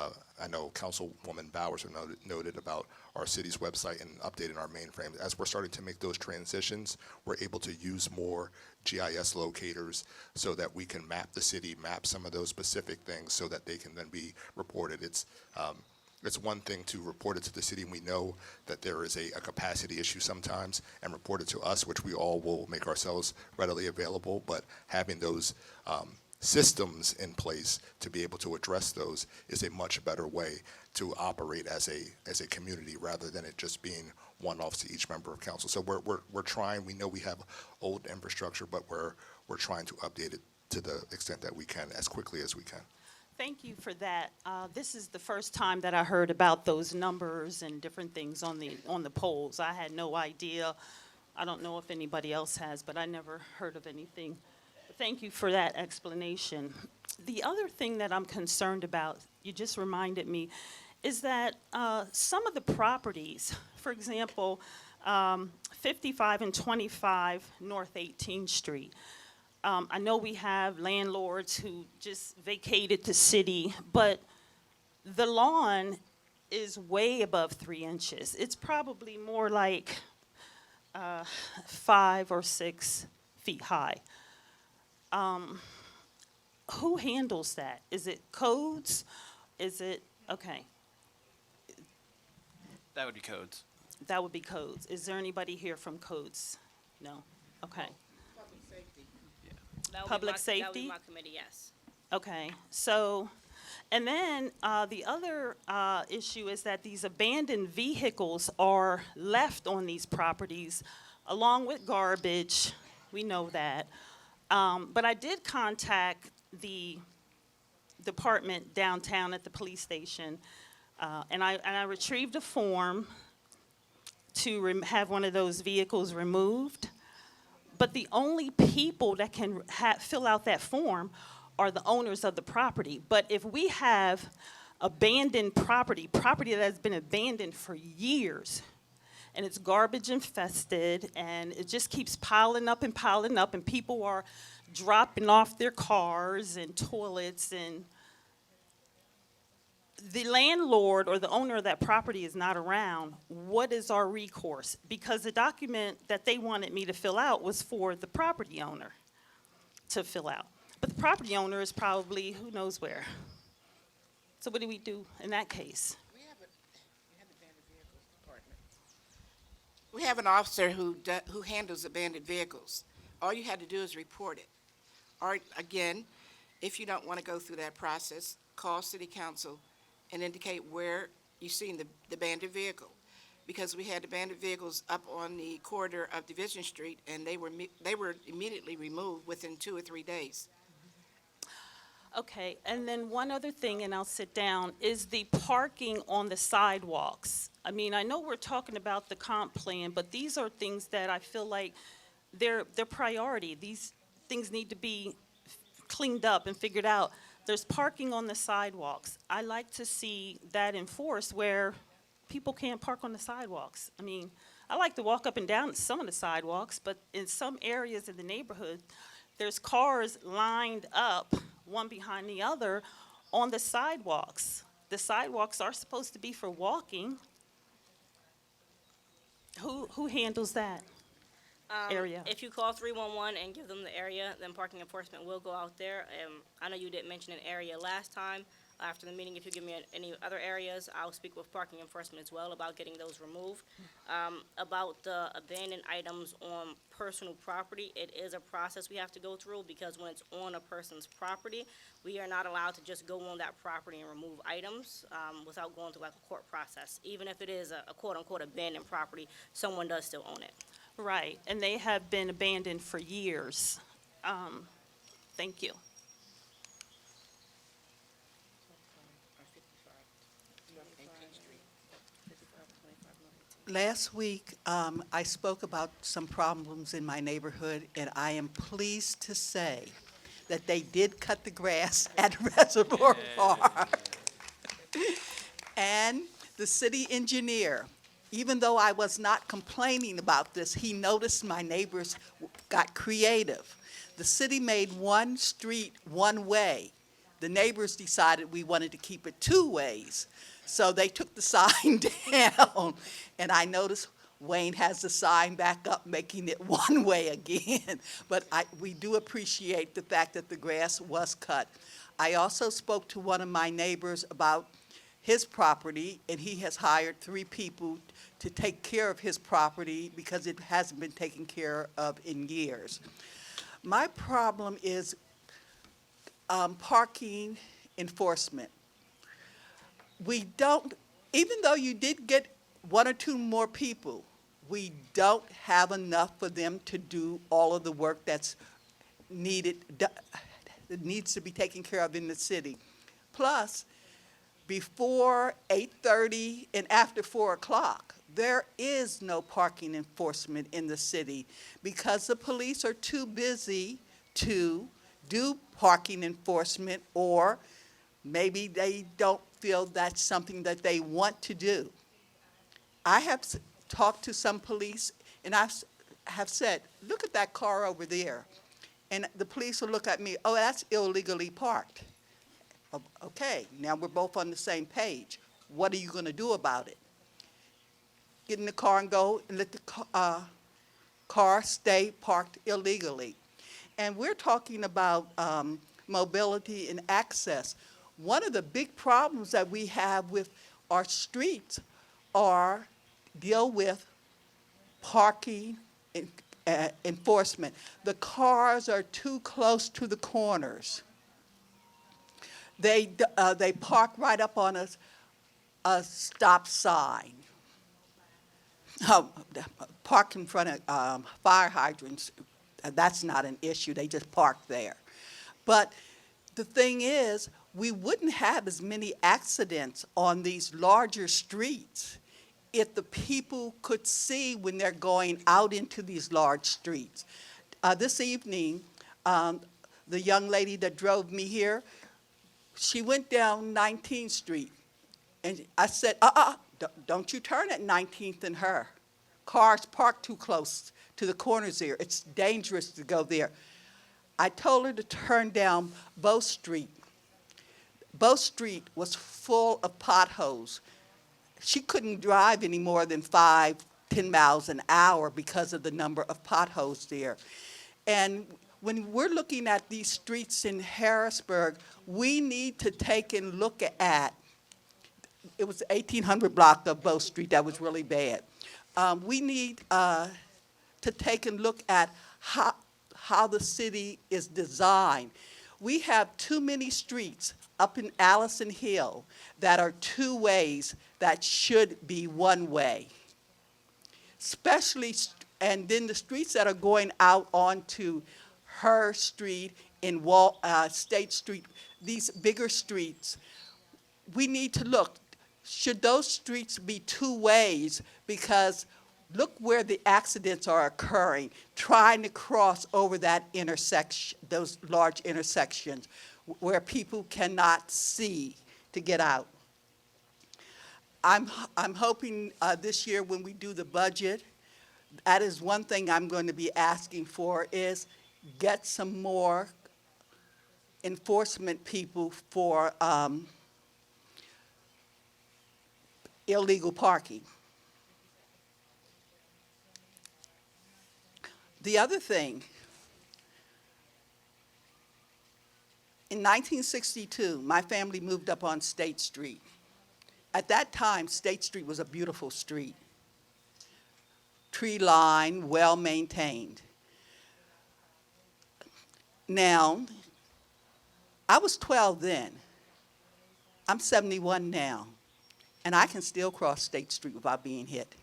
Speaker 5: I know Councilwoman Bowers noted about our city's website and updating our mainframe. As we're starting to make those transitions, we're able to use more GIS locators so that we can map the city, map some of those specific things so that they can then be reported. It's one thing to report it to the city, and we know that there is a capacity issue sometimes, and report it to us, which we all will make ourselves readily available, but having those systems in place to be able to address those is a much better way to operate as a community, rather than it just being one-offs to each member of council. So we're trying. We know we have old infrastructure, but we're trying to update it to the extent that we can, as quickly as we can.
Speaker 20: Thank you for that. This is the first time that I heard about those numbers and different things on the polls. I had no idea. I don't know if anybody else has, but I never heard of anything. Thank you for that explanation. The other thing that I'm concerned about, you just reminded me, is that some of the properties, for example, 55 and 25 North 18th Street, I know we have landlords who just vacated the city, but the lawn is way above 3 inches. It's probably more like 5 or 6 feet high. Who handles that? Is it codes? Is it, okay,
Speaker 1: That would be codes.
Speaker 20: that would be codes. Is there anybody here from codes? No? Okay.
Speaker 12: Public safety.
Speaker 20: Public
Speaker 9: That would
Speaker 20: safety?
Speaker 9: be my committee, yes.
Speaker 20: Okay, so, and then the other issue is that these abandoned vehicles are left on these properties along with garbage. We know that. But I did contact the department downtown at the police station, and I retrieved a form to have one of those vehicles removed. But the only people that can fill out that form are the owners of the property. But if we have abandoned property that has been abandoned for years, and it's garbage infested, and it just keeps piling up, and people are dropping off their cars and toilets, and the landlord or the owner of that property is not around, what is our recourse? Because the document that they wanted me to fill out was for the property owner to fill out. But the property owner is probably who knows where. So what do we do in that case?
Speaker 12: We have an officer who handles abandoned vehicles. All you had to do is report it. Or, again, if you don't want to go through that process, call city council and indicate where you've seen the abandoned vehicle. Because we had abandoned vehicles up on the corridor of Division Street, and they were immediately removed within 2 or 3 days.
Speaker 20: Okay, and then one other thing, and I'll sit down, is the parking on the sidewalks. I mean, I know we're talking about the comp plan, but these are things that I feel like they're priority. These things need to be cleaned up and figured out. There's parking on the sidewalks. I like to see that enforced where people can't park on the sidewalks. I mean, I like to walk up and down some of the sidewalks, but in some areas in the neighborhood, there's cars lined up, one behind the other, on the sidewalks. The sidewalks are supposed to be for walking. Who handles that area?
Speaker 9: If you call 311 and give them the area, then parking enforcement will go out there. I know you didn't mention an area last time. After the meeting, if you give me any other areas, I'll speak with parking enforcement as well about getting those removed. About the abandoned items on personal property, it is a process we have to go through because when it's on a person's property, we are not allowed to just go on that property and remove items without going through like a court process. Even if it is a quote-unquote abandoned property, someone does still own it.
Speaker 20: Right, and they have been abandoned for years. Thank you.
Speaker 18: Last week, I spoke about some problems in my neighborhood, and I am pleased to say that they did cut the grass at Reservoir Park. And the city engineer, even though I was not complaining about this, he noticed my neighbors got creative. The city made one street one way. The neighbors decided we wanted to keep it 2 ways. So they took the sign down, and I noticed Wayne has the sign back up, making it 1 way again. But we do appreciate the fact that the grass was cut. I also spoke to one of my neighbors about his property, and he has hired 3 people to take care of his property because it hasn't been taken care of in years. My problem is parking enforcement. We don't, even though you did get 1 or 2 more people, we don't have enough for them to do all of the work that's needed, that needs to be taken care of in the city. Plus, before 8:30 and after 4 o'clock, there is no parking enforcement in the city because the police are too busy to do parking enforcement, or maybe they don't feel that's something that they want to do. I have talked to some police, and have said, look at that car over there. And the police will look at me, oh, that's illegally parked. Okay, now we're both on the same page. What are you going to do about it? Get in the car and go and let the car stay parked illegally. And we're talking about mobility and access. One of the big problems that we have with our streets are deal with parking enforcement. The cars are too close to the corners. They park right up on a stop sign. Park in front of fire hydrants, that's not an issue. They just park there. But the thing is, we wouldn't have as many accidents on these larger streets if the people could see when they're going out into these large streets. This evening, the young lady that drove me here, she went down 19th Street. And I said, don't you turn at 19th and her. Cars parked too close to the corners there. It's dangerous to go there. I told her to turn down Bow Street. Bow Street was full of potholes. She couldn't drive any more than 5, 10 miles an hour because of the number of potholes there. And when we're looking at these streets in Harrisburg, we need to take and look at, it was the 1800 block of Bow Street that was really bad. We need to take and look at how the city is designed. We have too many streets up in Allison Hill that are two ways that should be one way. Especially, and then the streets that are going out onto Her Street and State Street, these bigger streets, we need to look. Should those streets be two ways? Because look where the accidents are occurring, trying to cross over that intersection, those large intersections where people cannot see to get out. I'm hoping this year when we do the budget, that is one thing I'm going to be asking for, is get some more enforcement people for illegal parking. The other thing, in 1962, my family moved up on State Street. At that time, State Street was a beautiful street. Tree line, well maintained. Now, I was 12 then. I'm 71 now. And I can still cross State Street without being hit.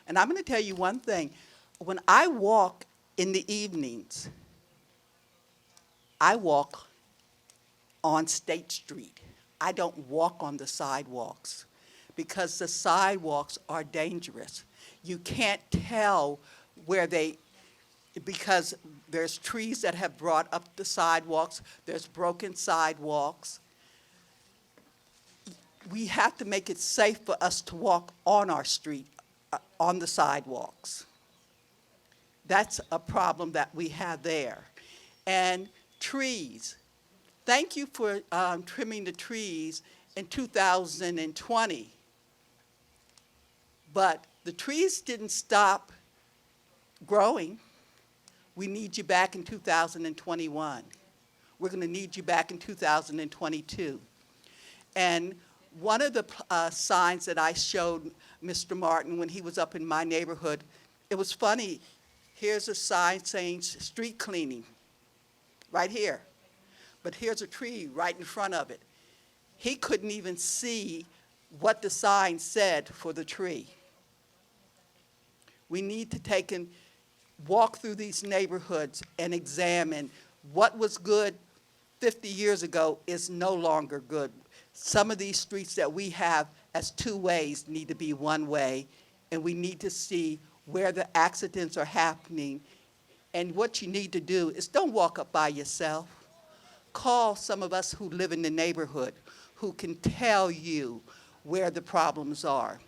Speaker 18: And I'm going to tell you one thing. When I walk in the evenings, I walk on State Street. I don't walk on the sidewalks because the sidewalks are dangerous. You can't tell where because there's trees that have brought up the sidewalks, there's broken sidewalks. We have to make it safe for us to walk on our street, on the sidewalks. That's a problem that we have there. And trees. Thank you for trimming the trees in 2020. But the trees didn't stop growing. We need you back in 2021. We're going to need you back in 2022. And one of the signs that I showed Mr. Martin when he was up in my neighborhood, it was funny. Here's a sign saying street cleaning, right here. But here's a tree right in front of it. He couldn't even see what the sign said for the tree. We need to take and walk through these neighborhoods and examine what was good 50 years ago is no longer good. Some of these streets that we have as two ways need to be one way, and we need to see where the accidents are happening. And what you need to do is don't walk up by yourself. Call some of us who live in the neighborhood. who can tell you where the problems are.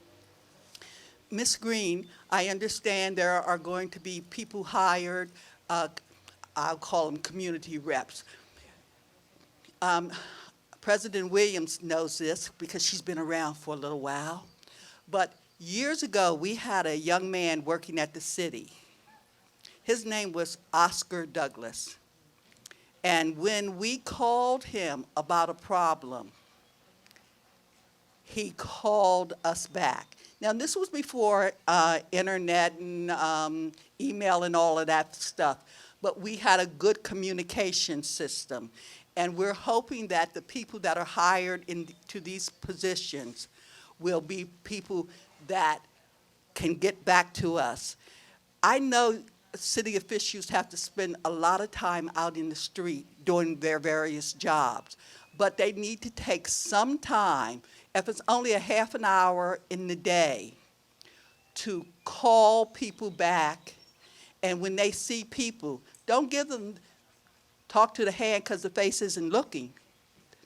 Speaker 18: Ms. Green, I understand there are going to be people hired, I'll call them community reps. President Williams knows this because she's been around for a little while. But years ago, we had a young man working at the city. His name was Oscar Douglas. And when we called him about a problem, he called us back. Now, this was before internet and email and all of that stuff, but we had a good communication system. And we're hoping that the people that are hired into these positions will be people that can get back to us. I know city officials have to spend a lot of time out in the street doing their various jobs, but they need to take some time, if it's only a half an hour in the day, to call people back. And when they see people, don't give them, talk to the hand because the face isn't looking.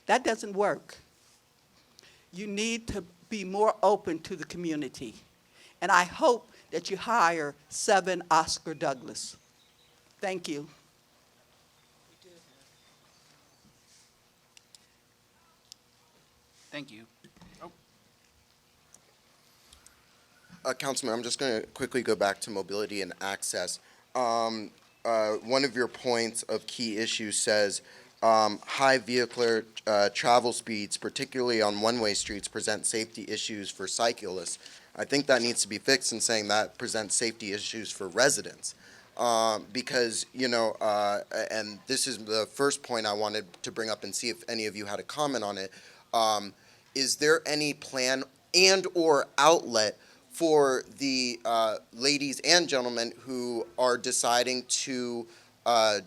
Speaker 18: That doesn't work. You need to be more open to the community. And I hope that you hire 7 Oscar Douglas. Thank you.
Speaker 1: Thank you.
Speaker 11: Councilman, I'm just going to quickly go back to mobility and access. One of your points of key issues says high vehicular travel speeds, particularly on one-way streets, present safety issues for cyclists. I think that needs to be fixed in saying that presents safety issues for residents. Because, you know, and this is the first point I wanted to bring up and see if any of you had a comment on it. Is there any plan and or outlet for the ladies and gentlemen who are deciding to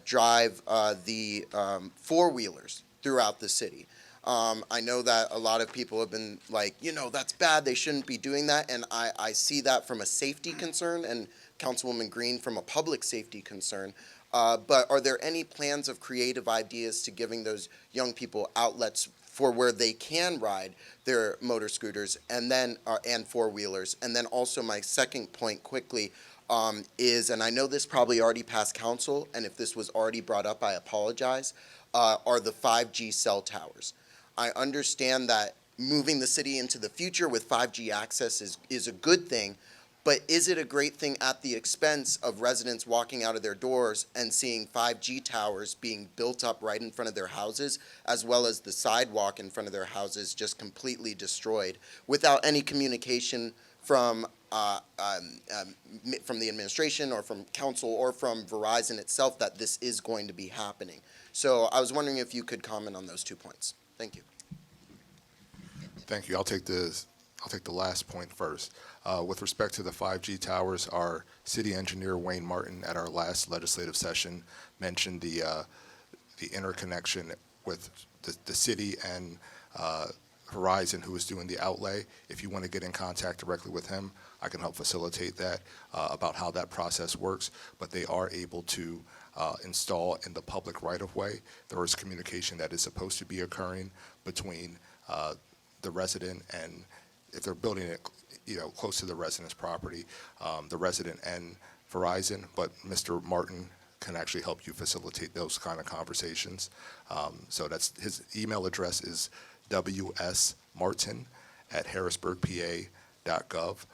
Speaker 11: drive the four-wheelers throughout the city? I know that a lot of people have been like, you know, that's bad, they shouldn't be doing that, and I see that from a safety concern, and Councilwoman Green from a public safety concern. But are there any plans of creative ideas to giving those young people outlets for where they can ride their motor scooters and then and four-wheelers? And then also my second point quickly is, and I know this probably already passed council, and if this was already brought up, I apologize, are the 5G cell towers. I understand that moving the city into the future with 5G access is a good thing, but is it a great thing at the expense of residents walking out of their doors and seeing 5G towers being built up right in front of their houses, as well as the sidewalk in front of their houses just completely destroyed without any communication from the administration or from council or from Verizon itself that this is going to be happening? So I was wondering if you could comment on those 2 points. Thank you.
Speaker 5: Thank you. I'll take the last point first. With respect to the 5G towers, our city engineer, Wayne Martin, at our last legislative session mentioned the interconnection with the city and Verizon, who is doing the outlay. If you want to get in contact directly with him, I can help facilitate that about how that process works. But they are able to install in the public right-of-way. There is communication that is supposed to be occurring between the resident and, if they're building it, you know, close to the resident's property, the resident and Verizon, but Mr. Martin can actually help you facilitate those kind of conversations. So that's his email address is wsmartin@harrisburgpa.gov.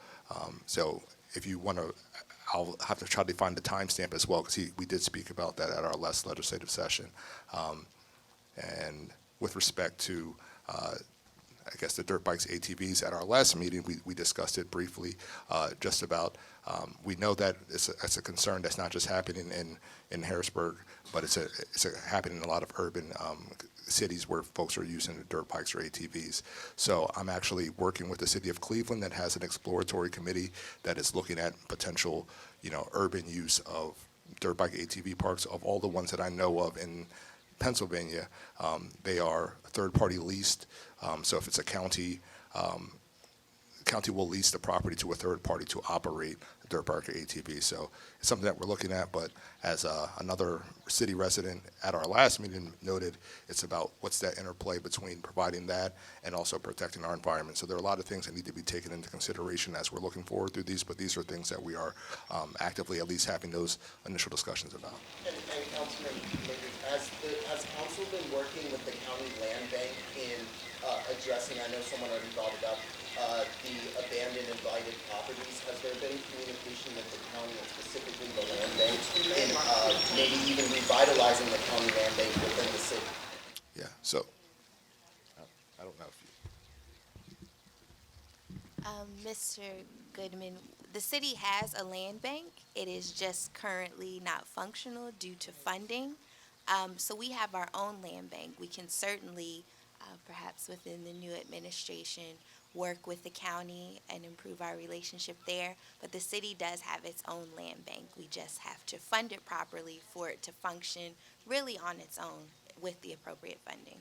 Speaker 5: So if you want to, I'll have to try to find the timestamp as well, because we did speak about that at our last legislative session. And with respect to I guess the dirt bikes, ATVs, at our last meeting, we discussed it briefly, just about, we know that it's a concern that's not just happening in Harrisburg, but it's happening in a lot of urban cities where folks are using the dirt bikes or ATVs. So I'm actually working with the city of Cleveland that has an exploratory committee that is looking at potential, you know, urban use of dirt bike ATV parks. Of all the ones that I know of in Pennsylvania, they are third-party leased. So if it's a county the county will lease the property to a third party to operate the dirt bike or ATV. So it's something that we're looking at, but as another city resident at our last meeting noted, it's about what's that interplay between providing that and also protecting our environment. So there are a lot of things that need to be taken into consideration as we're looking forward through these, but these are things that we are actively at least having those initial discussions about.
Speaker 11: And Councilman, has council been working with the county land bank in addressing, I know someone already brought it up, the abandoned invited properties? Has there been communication with the county and specifically the land bank in maybe even revitalizing the county land bank within the city?
Speaker 5: Yeah, so I don't know if you.
Speaker 2: Mr. Goodman, the city has a land bank. It is just currently not functional due to funding. So we have our own land bank. We can certainly, perhaps within the new administration, work with the county and improve our relationship there. But the city does have its own land bank. We just have to fund it properly for it to function really on its own with the appropriate funding.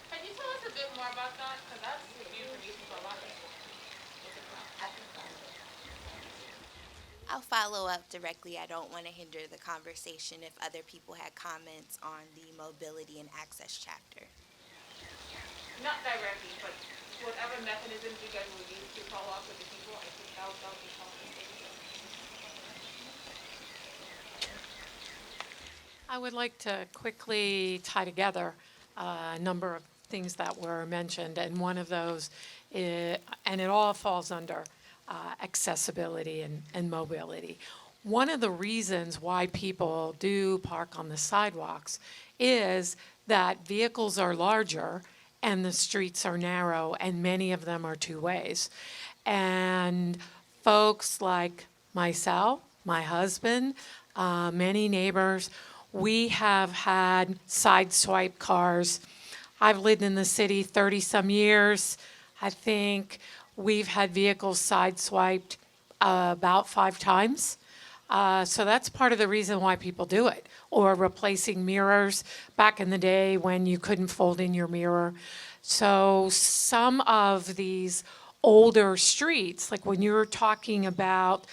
Speaker 17: Can you tell us a bit more about that? Because that's new information for a lot of people.
Speaker 2: I'll follow up directly. I don't want to hinder the conversation if other people had comments on the mobility and access chapter.
Speaker 17: Not directly, but whatever mechanisms you guys will use to follow up with the people, I think that would be helpful.
Speaker 14: I would like to quickly tie together a number of things that were mentioned, and one of those is, and it all falls under accessibility and mobility. One of the reasons why people do park on the sidewalks is that vehicles are larger and the streets are narrow, and many of them are two ways. And folks like myself, my husband, many neighbors, we have had side swipe cars. I've lived in the city 30-some years. I think we've had vehicles sideswiped about 5 times. So that's part of the reason why people do it. Or replacing mirrors back in the day when you couldn't fold in your mirror. So some of these older streets, like when you were talking about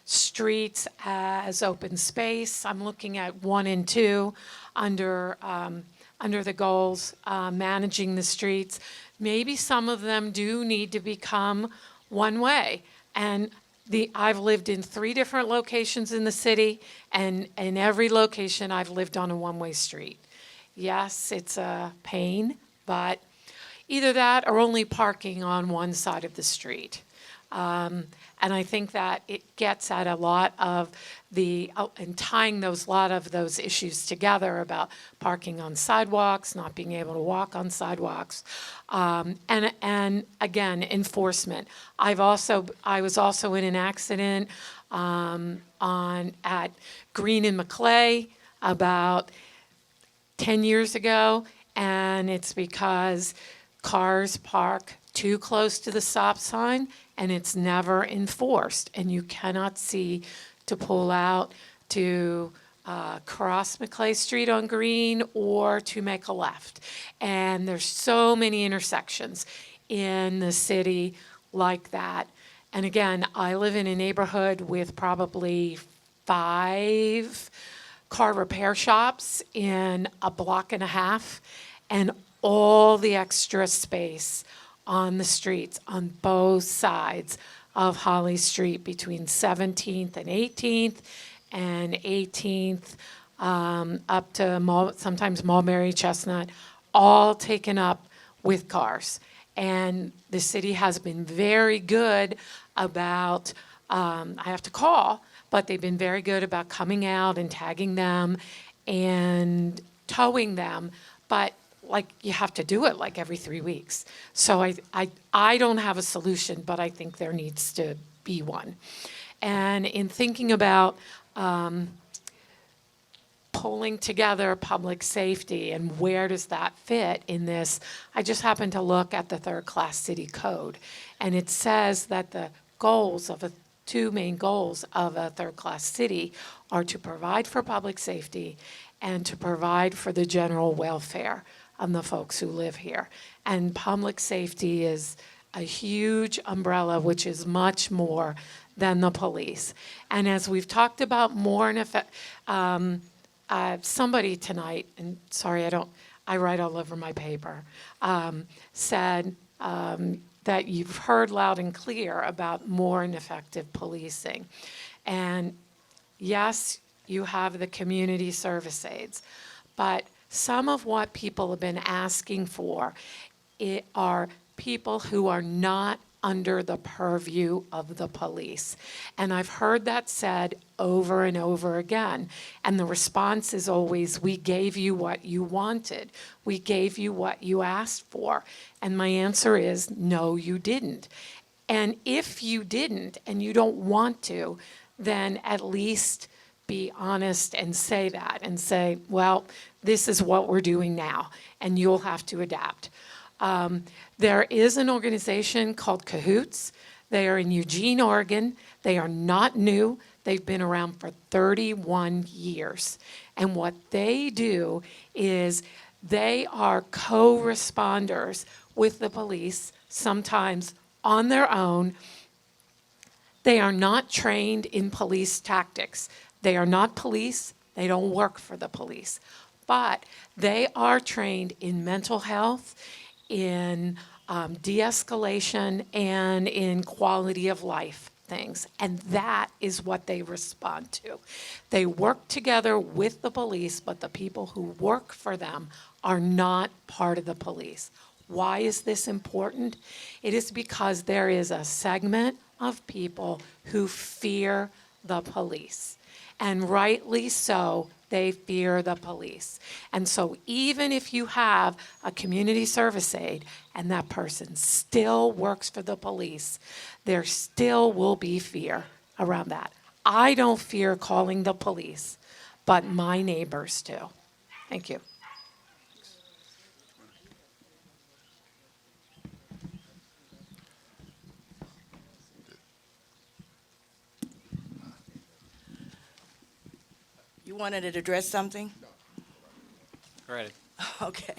Speaker 14: streets as open space, I'm looking at 1 and 2 under the goals, managing the streets. Maybe some of them do need to become one way. And I've lived in 3 different locations in the city, and in every location I've lived on a one-way street. Yes, it's a pain, but either that or only parking on one side of the street. And I think that it gets at a lot of and tying lot of those issues together about parking on sidewalks, not being able to walk on sidewalks, and again, enforcement. I was also in an accident at Green and Maclay about 10 years ago, and it's because cars park too close to the stop sign, and it's never enforced, and you cannot see to pull out to cross Maclay Street on Green or to make a left. And there's so many intersections in the city like that. And again, I live in a neighborhood with probably 5 car repair shops in a block and a half, and all the extra space on the streets on both sides of Holly Street between 17th and 18th and 18th up to sometimes Mulberry, Chestnut, all taken up with cars. And the city has been very good about, I have to call, but they've been very good about coming out and tagging them and towing them. But you have to do it like every 3 weeks. So I don't have a solution, but I think there needs to be one. And in thinking about pulling together public safety and where does that fit in this, I just happened to look at the third-class city code, and it says that the goals of 2 main goals of a third-class city are to provide for public safety and to provide for the general welfare on the folks who live here. And public safety is a huge umbrella, which is much more than the police. And as we've talked about more in effect, somebody tonight, and sorry, I write all over my paper, said that you've heard loud and clear about more and effective policing. And yes, you have the community service aides, but some of what people have been asking for are people who are not under the purview of the police. And I've heard that said over and over again. And the response is always, we gave you what you wanted. We gave you what you asked for. And my answer is, no, you didn't. And if you didn't, and you don't want to, then at least be honest and say that, and say, well, this is what we're doing now, and you'll have to adapt. There is an organization called Cahoots. They are in Eugene, Oregon. They are not new. They've been around for 31 years. And what they do is they are co-responders with the police, sometimes on their own. They are not trained in police tactics. They are not police. They don't work for the police. But they are trained in mental health, in de-escalation, and in quality of life things. And that is what they respond to. They work together with the police, but the people who work for them are not part of the police. Why is this important? It is because there is a segment of people who fear the police. And rightly so, they fear the police. And so even if you have a community service aide and that person still works for the police, there still will be fear around that. I don't fear calling the police, but my neighbors do. Thank you.
Speaker 21: You wanted to address something?
Speaker 1: Go ahead.
Speaker 21: Okay.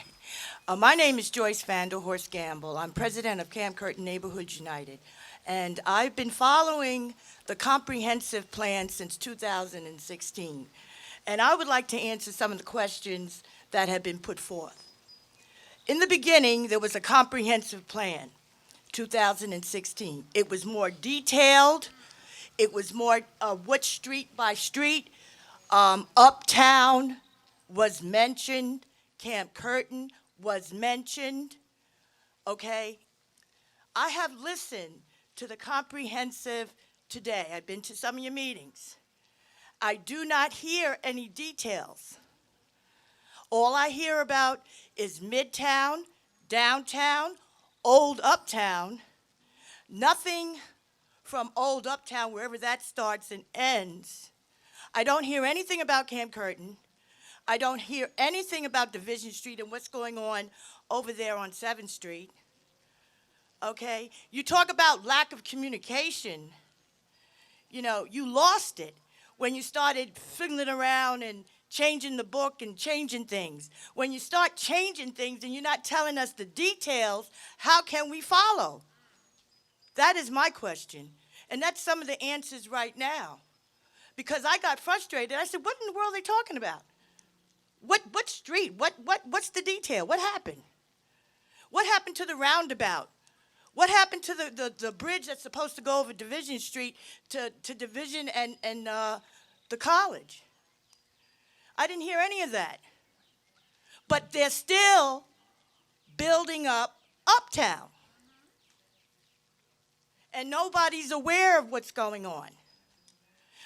Speaker 21: My name is Joyce Vanderhorst Gamble. I'm president of Camp Curtin Neighborhoods United. And I've been following the comprehensive plan since 2016. And I would like to answer some of the questions that have been put forth. In the beginning, there was a comprehensive plan, 2016. It was more detailed. It was more what street by street. Uptown was mentioned, Camp Curtin was mentioned, okay? I have listened to the comprehensive today. I've been to some of your meetings. I do not hear any details. All I hear about is Midtown, downtown, Old Uptown. Nothing from Old Uptown, wherever that starts and ends. I don't hear anything about Camp Curtin. I don't hear anything about Division Street and what's going on over there on 7th Street. Okay? You talk about lack of communication. You know, you lost it when you started fiddling around and changing the book and changing things. When you start changing things and you're not telling us the details, how can we follow? That is my question. And that's some of the answers right now. Because I got frustrated. I said, what in the world are they talking about? What street? What's the detail? What happened? What happened to the roundabout? What happened to the bridge that's supposed to go over Division Street to Division and the college? I didn't hear any of that. But they're still building up Uptown. And nobody's aware of what's going on.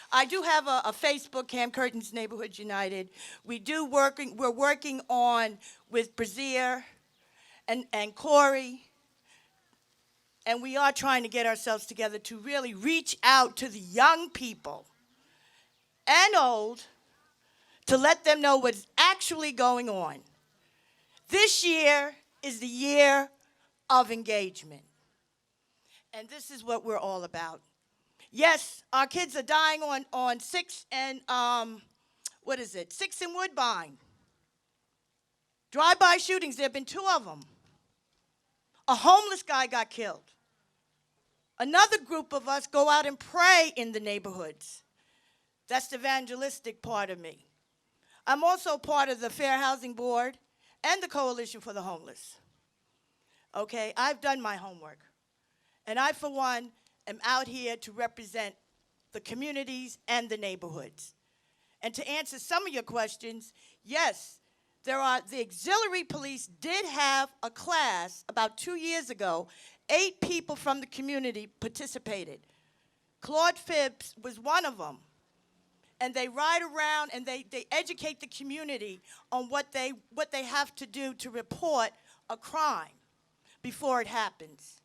Speaker 21: I do have a Facebook, Camp Curtin's Neighborhoods United. We're working on with Brazier and Corey, and we are trying to get ourselves together to really reach out to the young people and old to let them know what's actually going on. This year is the year of engagement, and this is what we're all about. Yes, our kids are dying on 6th and, 6th and Woodbine. Drive-by shootings, there have been 2 of them. A homeless guy got killed. Another group of us go out and pray in the neighborhoods. That's the evangelistic part of me. I'm also part of the Fair Housing Board and the Coalition for the Homeless. Okay, I've done my homework. And I, for one, am out here to represent the communities and the neighborhoods. And to answer some of your questions, yes, the auxiliary police did have a class about 2 years ago. 8 people from the community participated. Claude Phipps was one of them. And they ride around and they educate the community on what they have to do to report a crime before it happens.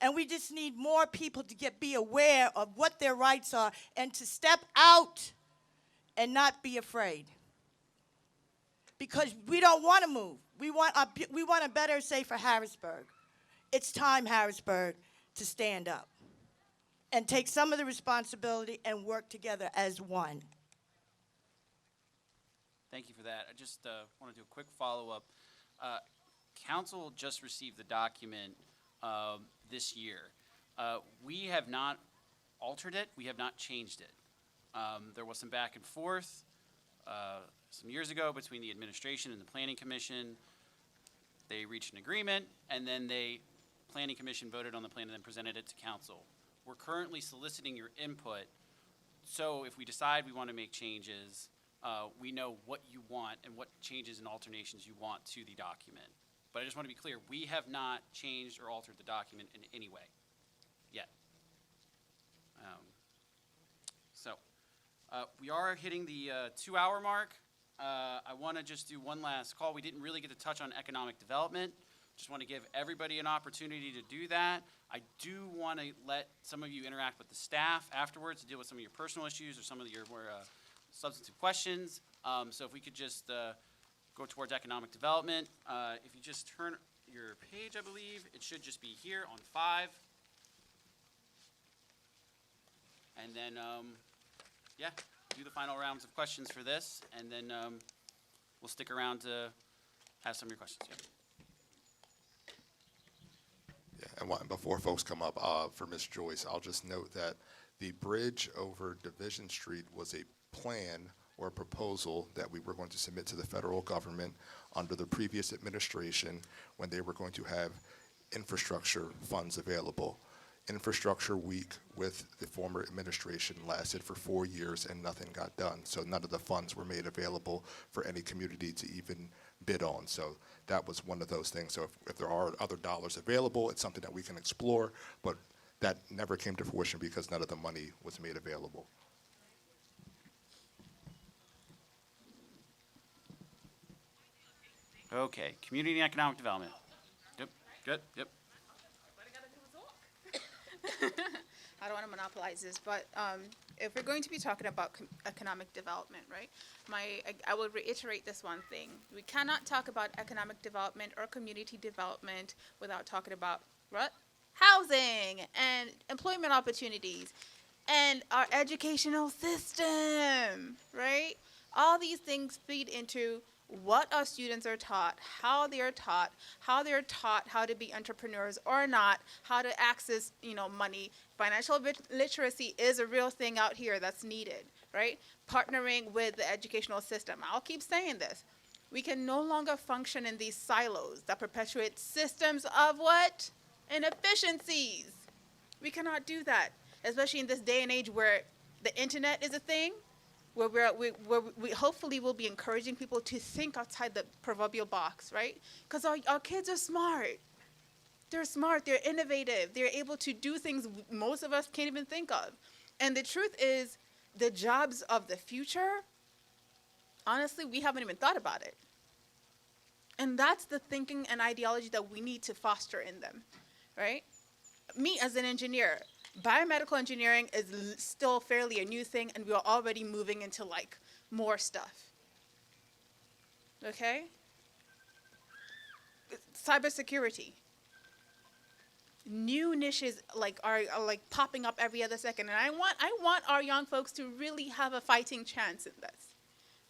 Speaker 21: And we just need more people to be aware of what their rights are and to step out and not be afraid. Because we don't want to move. We want a better, safer Harrisburg. It's time, Harrisburg, to stand up and take some of the responsibility and work together as one.
Speaker 1: Thank you for that. I just want to do a quick follow-up. Council just received the document this year. We have not altered it. We have not changed it. There was some back and forth some years ago between the administration and the Planning Commission. They reached an agreement, and then the Planning Commission voted on the plan and then presented it to Council. We're currently soliciting your input, so if we decide we want to make changes, we know what you want and what changes and alternations you want to the document. But I just want to be clear, we have not changed or altered the document in any way yet. We are hitting the 2-hour mark. I want to just do one last call. We didn't really get to touch on economic development. Just want to give everybody an opportunity to do that. I do want to let some of you interact with the staff afterwards to deal with some of your personal issues or some of your more substantive questions. So if we could just go towards economic development. If you just turn your page, I believe, it should just be here on 5. And then, yeah, do the final rounds of questions for this, and then we'll stick around to have some of your questions. Yeah.
Speaker 5: Yeah, and before folks come up, for Ms. Joyce, I'll just note that the bridge over Division Street was a plan or a proposal that we were going to submit to the federal government under the previous administration when they were going to have infrastructure funds available. Infrastructure Week with the former administration lasted for 4 years and nothing got done. So none of the funds were made available for any community to even bid on. So that was one of those things. So if there are other dollars available, it's something that we can explore, but that never came to fruition because none of the money was made available.
Speaker 1: Okay, community and economic development. Yep, good, yep.
Speaker 17: I don't want to monopolize this, but if we're going to be talking about economic development, right, I will reiterate this one thing. We cannot talk about economic development or community development without talking about what? Housing and employment opportunities and our educational system, right? All these things feed into what our students are taught, how they're taught how to be entrepreneurs or not, how to access, money. Financial literacy is a real thing out here that's needed, right? Partnering with the educational system. I'll keep saying this. We can no longer function in these silos that perpetuate systems of what? Inefficiencies. We cannot do that, especially in this day and age where the internet is a thing, where we hopefully will be encouraging people to think outside the proverbial box, right? Because our kids are smart. They're smart, they're innovative, they're able to do things most of us can't even think of. And the truth is, the jobs of the future, honestly, we haven't even thought about it. And that's the thinking and ideology that we need to foster in them, right? Me as an engineer, biomedical engineering is still fairly a new thing, and we are already moving into more stuff. Okay? Cybersecurity. New niches are popping up every other second, and I want our young folks to really have a fighting chance in this,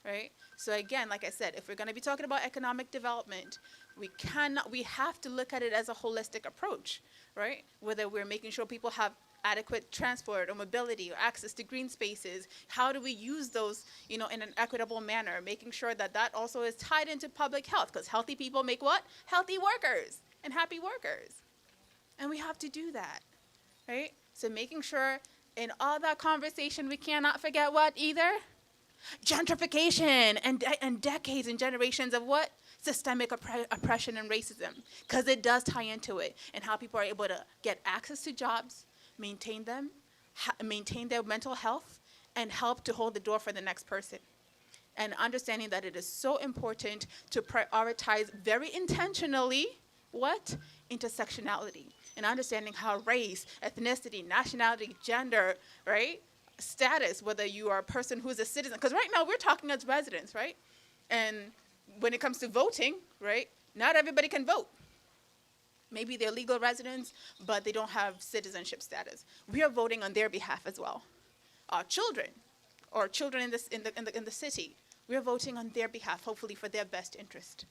Speaker 17: right? So again, like I said, if we're going to be talking about economic development, we have to look at it as a holistic approach, right? Whether we're making sure people have adequate transport or mobility or access to green spaces, how do we use those, in an equitable manner, making sure that that also is tied into public health, because healthy people make what? Healthy workers and happy workers. And we have to do that, right? So making sure in all that conversation, we cannot forget what either? Gentrification and decades and generations of what? Systemic oppression and racism, because it does tie into it, and how people are able to get access to jobs, maintain them, maintain their mental health, and help to hold the door for the next person. And understanding that it is so important to prioritize very intentionally what? Intersectionality. And understanding how race, ethnicity, nationality, gender, right? Status, whether you are a person who's a citizen, because right now we're talking as residents, right? And when it comes to voting, right, not everybody can vote. Maybe they're legal residents, but they don't have citizenship status. We are voting on their behalf as well. Our children, or children in the city, we are voting on their behalf, hopefully for their best interest,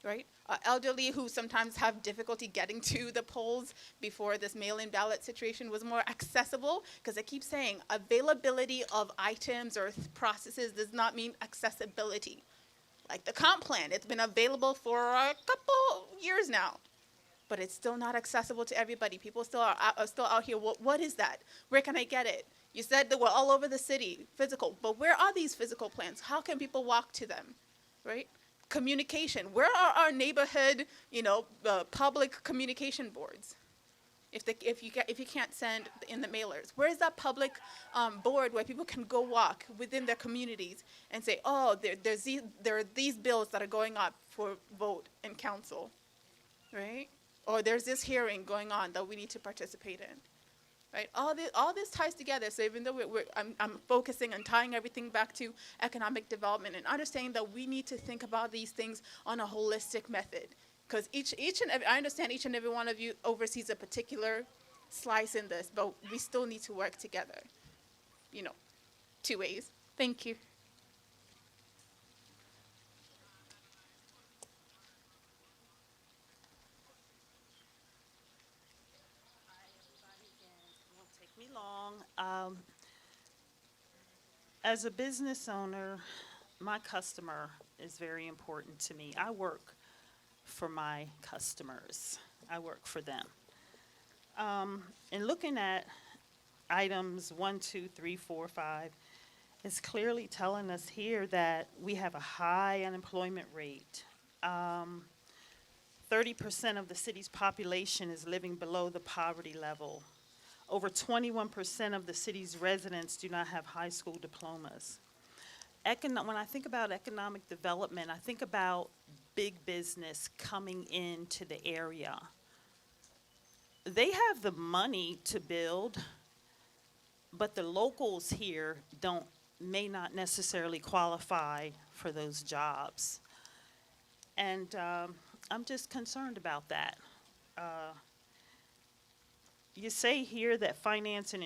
Speaker 17: right? Elderly who sometimes have difficulty getting to the polls before this mail-in ballot situation was more accessible, because I keep saying availability of items or processes does not mean accessibility. Like the comp plan, it's been available for a couple years now, but it's still not accessible to everybody. People still are still out here. What is that? Where can I get it? You said that we're all over the city, physical, but where are these physical plans? How can people walk to them, right? Communication. Where are our neighborhood, public communication boards? If you can't send in the mailers, where is that public board where people can go walk within their communities and say, oh, there are these bills that are going up for vote and council, right? Or there's this hearing going on that we need to participate in, right? All this ties together. So even though I'm focusing on tying everything back to economic development and understanding that we need to think about these things on a holistic method. Because I understand each and every one of you oversees a particular slice in this, but we still need to work together, 2 ways. Thank you.
Speaker 20: Won't take me long. As a business owner, my customer is very important to me. I work for my customers. I work for them. And looking at items 1, 2, 3, 4, 5, it's clearly telling us here that we have a high unemployment rate. 30% of the city's population is living below the poverty level. Over 21% of the city's residents do not have high school diplomas. When I think about economic development, I think about big business coming into the area. They have the money to build, but the locals here may not necessarily qualify for those jobs. And I'm just concerned about that. You say here that the finance and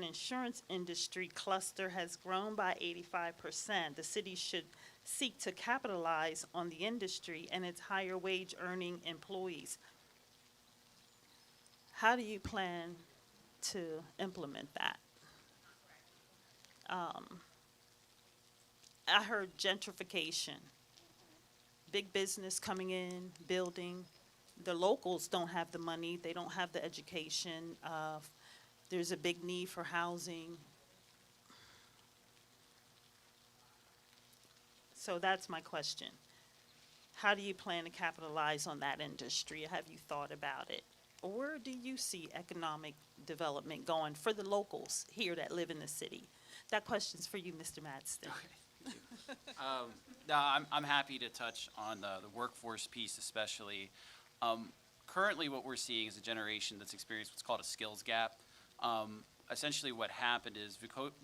Speaker 20: insurance industry cluster has grown by 85%. The city should seek to capitalize on the industry and its higher wage earning employees. How do you plan to implement that? I heard gentrification, big business coming in, building. The locals don't have the money, they don't have the education. There's a big need for housing. So that's my question. How do you plan to capitalize on that industry? Have you thought about it? Or where do you see economic development going for the locals here that live in the city? That question's for you, Mr. Madsen.
Speaker 1: No, I'm happy to touch on the workforce piece especially. Currently what we're seeing is a generation that's experienced what's called a skills gap. Essentially what happened is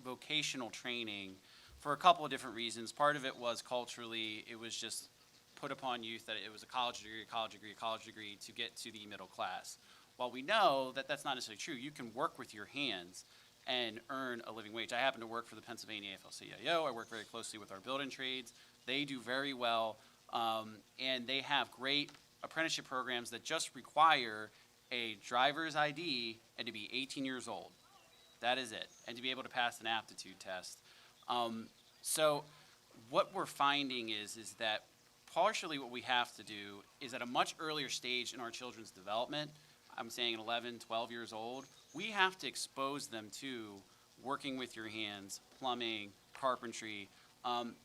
Speaker 1: vocational training, for a couple of different reasons. Part of it was culturally, it was just put upon youth that it was a college degree to get to the middle class. While we know that that's not necessarily true, you can work with your hands and earn a living wage. I happen to work for the Pennsylvania AFL-CIO. I work very closely with our building trades. They do very well, and they have great apprenticeship programs that just require a driver's ID and to be 18 years old. That is it, and to be able to pass an aptitude test. So what we're finding is that partially what we have to do is at a much earlier stage in our children's development, I'm saying at 11, 12 years old, we have to expose them to working with your hands, plumbing, carpentry.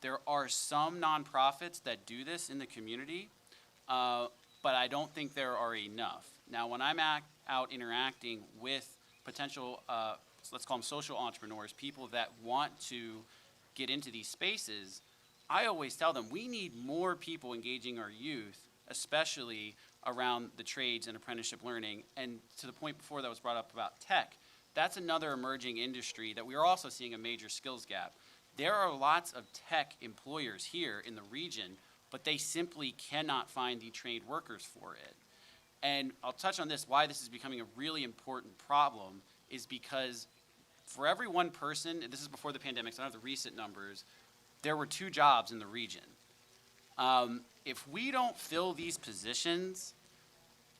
Speaker 1: There are some nonprofits that do this in the community, but I don't think there are enough. Now, when I'm out interacting with potential, let's call them social entrepreneurs, people that want to get into these spaces, I always tell them we need more people engaging our youth, especially around the trades and apprenticeship learning. And to the point before that was brought up about tech, that's another emerging industry that we are also seeing a major skills gap. There are lots of tech employers here in the region, but they simply cannot find the trained workers for it. And I'll touch on this, why this is becoming a really important problem is because for every one person, and this is before the pandemic, so I don't have the recent numbers, there were 2 jobs in the region. If we don't fill these positions,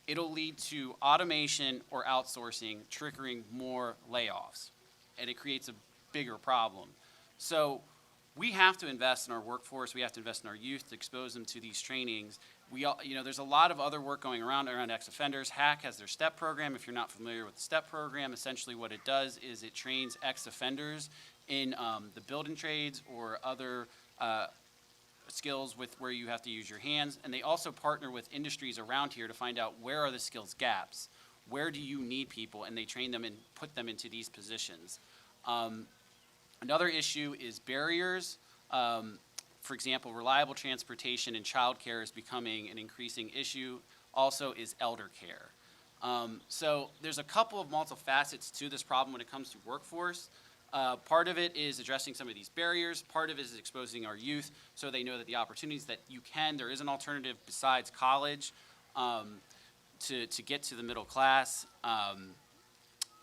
Speaker 1: it'll lead to automation or outsourcing, triggering more layoffs, and it creates a bigger problem. So we have to invest in our workforce. We have to invest in our youth to expose them to these trainings. There's a lot of other work going around ex-offenders. HAC has their STEP program. If you're not familiar with the STEP program, essentially what it does is it trains ex-offenders in the building trades or other skills with where you have to use your hands. And they also partner with industries around here to find out where are the skills gaps, where do you need people, and they train them and put them into these positions. Another issue is barriers. For example, reliable transportation and childcare is becoming an increasing issue. Also is elder care. So there's a couple of multiple facets to this problem when it comes to workforce. Part of it is addressing some of these barriers. Part of it is exposing our youth so they know that the opportunities that there is an alternative besides college to get to the middle class.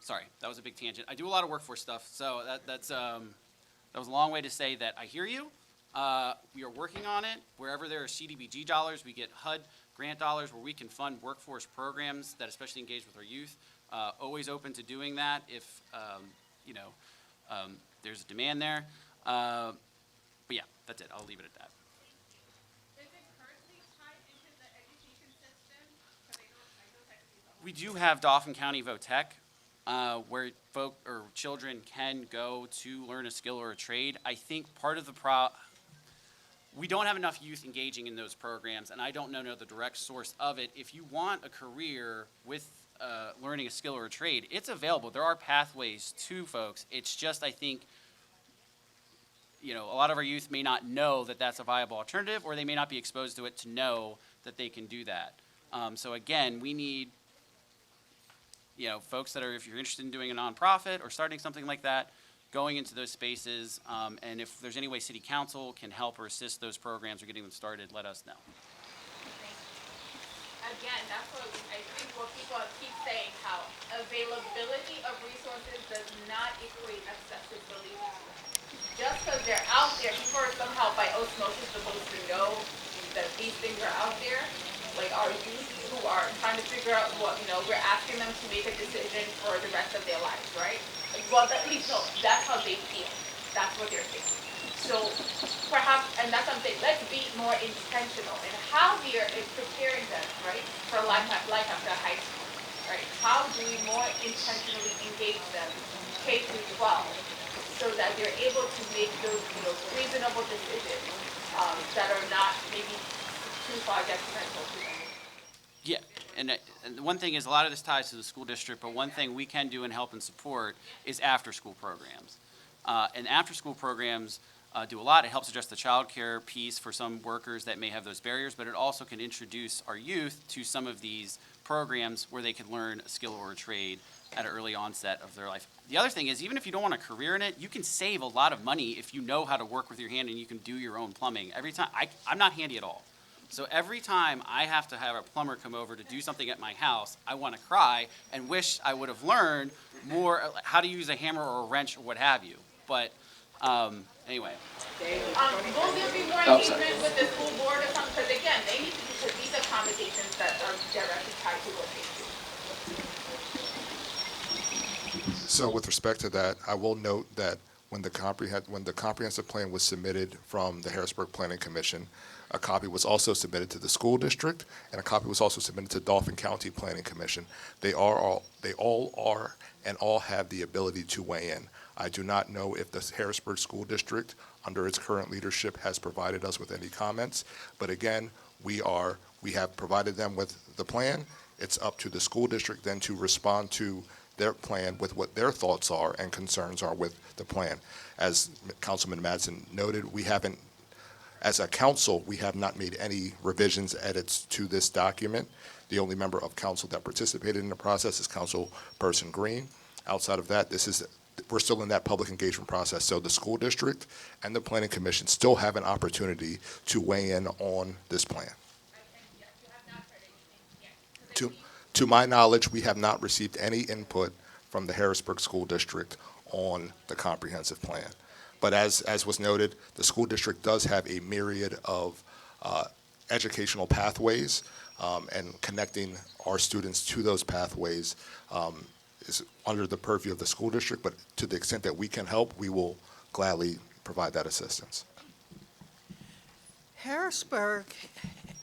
Speaker 1: Sorry, that was a big tangent. I do a lot of workforce stuff, so that was a long way to say that I hear you. We are working on it. Wherever there are CDBG dollars, we get HUD grant dollars where we can fund workforce programs that especially engage with our youth. Always open to doing that if, there's a demand there. But yeah, that's it. I'll leave it at that.
Speaker 17: Is it currently tied into the education system?
Speaker 1: We do have Dauphin County VOTEC, where children can go to learn a skill or a trade. I think part of the we don't have enough youth engaging in those programs, and I don't know the direct source of it. If you want a career with learning a skill or a trade, it's available. There are pathways to folks. It's just, I think, a lot of our youth may not know that that's a viable alternative, or they may not be exposed to it to know that they can do that. So again, we need folks that are, if you're interested in doing a nonprofit or starting something like that, going into those spaces, and if there's any way City Council can help or assist those programs or getting them started, let us know.
Speaker 17: Again, that's what I think what people keep saying, how availability of resources does not equate accessibility. Just because they're out there, people are somehow by osmosis supposed to know that these things are out there. Like our youth who are trying to figure out what, we're asking them to make a decision for the rest of their lives, right? Well, at least no, that's how they feel. That's what they're thinking. So perhaps, and that's something, let's be more intentional in how we are preparing them, right, for life after high school, right? How do we more intentionally engage them K through 12 so that they're able to make those, reasonable decisions that are not maybe too far detrimental to them.
Speaker 1: Yeah, and one thing is a lot of this ties to the school district, but one thing we can do and help and support is after-school programs. And after-school programs do a lot. It helps address the child care piece for some workers that may have those barriers, but it also can introduce our youth to some of these programs where they can learn a skill or a trade at an early onset of their life. The other thing is, even if you don't want a career in it, you can save a lot of money if you know how to work with your hand and you can do your own plumbing. Every time, I'm not handy at all. So every time I have to have a plumber come over to do something at my house, I want to cry and wish I would have learned more how to use a hammer or a wrench or what have you. But anyway.
Speaker 17: Will there be more
Speaker 1: Oh, sorry.
Speaker 17: engagement with the school board or something? Because again, they need to, because these are conversations that are directly tied to what they do.
Speaker 5: So with respect to that, I will note that when the comprehensive plan was submitted from the Harrisburg Planning Commission, a copy was also submitted to the school district, and a copy was also submitted to Dauphin County Planning Commission. They all are and all have the ability to weigh in. I do not know if the Harrisburg School District, under its current leadership, has provided us with any comments. But again, we have provided them with the plan. It's up to the school district then to respond to their plan with what their thoughts are and concerns are with the plan. As Councilman Madsen noted, as a council, we have not made any revisions, edits to this document. The only member of council that participated in the process is Councilperson Green. Outside of that, we're still in that public engagement process. So the school district and the planning commission still have an opportunity to weigh in on this plan. To my knowledge, we have not received any input from the Harrisburg School District on the comprehensive plan. But as was noted, the school district does have a myriad of educational pathways, and connecting our students to those pathways is under the purview of the school district, but to the extent that we can help, we will gladly provide that assistance.
Speaker 18: Harrisburg,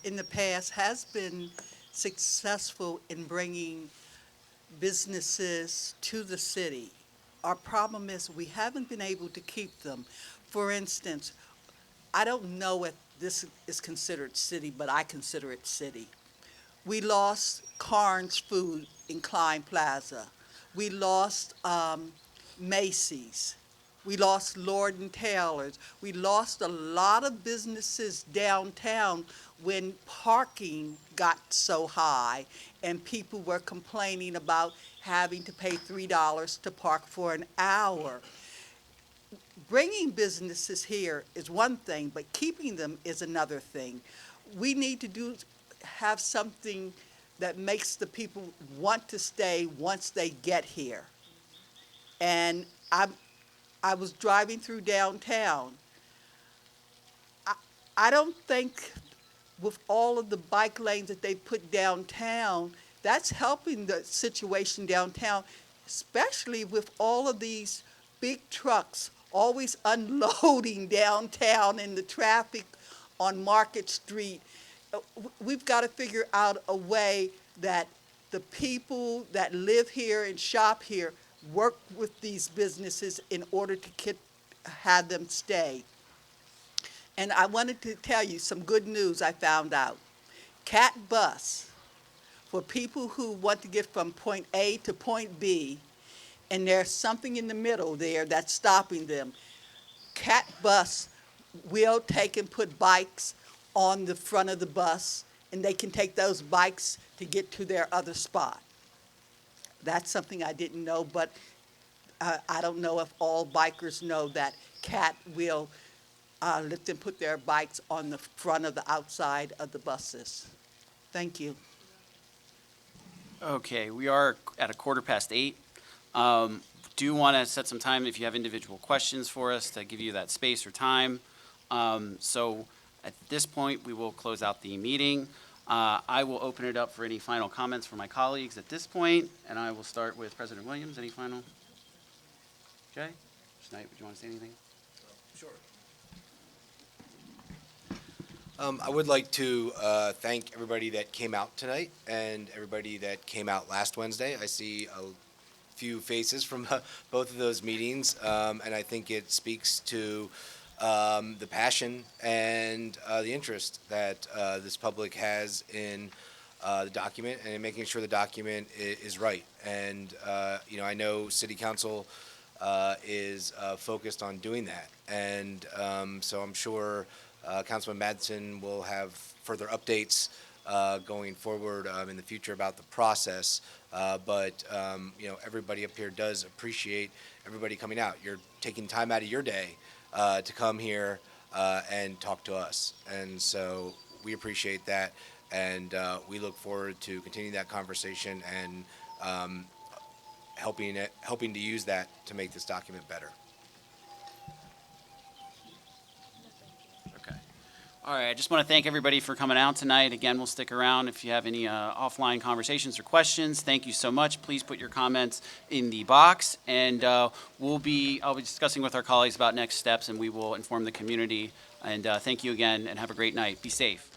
Speaker 18: in the past, has been successful in bringing businesses to the city. Our problem is we haven't been able to keep them. For instance, I don't know if this is considered city, but I consider it city. We lost Carnes Food in Klein Plaza. We lost Macy's. We lost Lord & Taylor's. We lost a lot of businesses downtown when parking got so high and people were complaining about having to pay $3 to park for an hour. Bringing businesses here is one thing, but keeping them is another thing. We need to have something that makes the people want to stay once they get here. And I was driving through downtown. I don't think with all of the bike lanes that they put downtown, that's helping the situation downtown, especially with all of these big trucks always unloading downtown in the traffic on Market Street. We've got to figure out a way that the people that live here and shop here work with these businesses in order to have them stay. And I wanted to tell you some good news I found out. Cat Bus, for people who want to get from point A to point B, and there's something in the middle there that's stopping them. Cat Bus will take and put bikes on the front of the bus, and they can take those bikes to get to their other spot. That's something I didn't know, but I don't know if all bikers know that CAT will let them put their bikes on the front of the outside of the buses. Thank you.
Speaker 1: Okay, we are at 8:15. Do want to set some time if you have individual questions for us to give you that space or time. So at this point, we will close out the meeting. I will open it up for any final comments from my colleagues at this point, and I will start with President Williams. Any final? Okay. Tonight, would you want to say anything?
Speaker 3: Sure. I would like to thank everybody that came out tonight and everybody that came out last Wednesday. I see a few faces from both of those meetings, and I think it speaks to the passion and the interest that this public has in the document and in making sure the document is right. And I know City Council is focused on doing that, and so I'm sure Councilman Madsen will have further updates going forward in the future about the process. But everybody up here does appreciate everybody coming out. You're taking time out of your day to come here and talk to us. And so we appreciate that, and we look forward to continuing that conversation and helping to use that to make this document better.
Speaker 1: Okay. All right, I just want to thank everybody for coming out tonight. Again, we'll stick around if you have any offline conversations or questions. Thank you so much. Please put your comments in the box, and I'll be discussing with our colleagues about next steps, and we will inform the community. And thank you again, and have a great night. Be safe.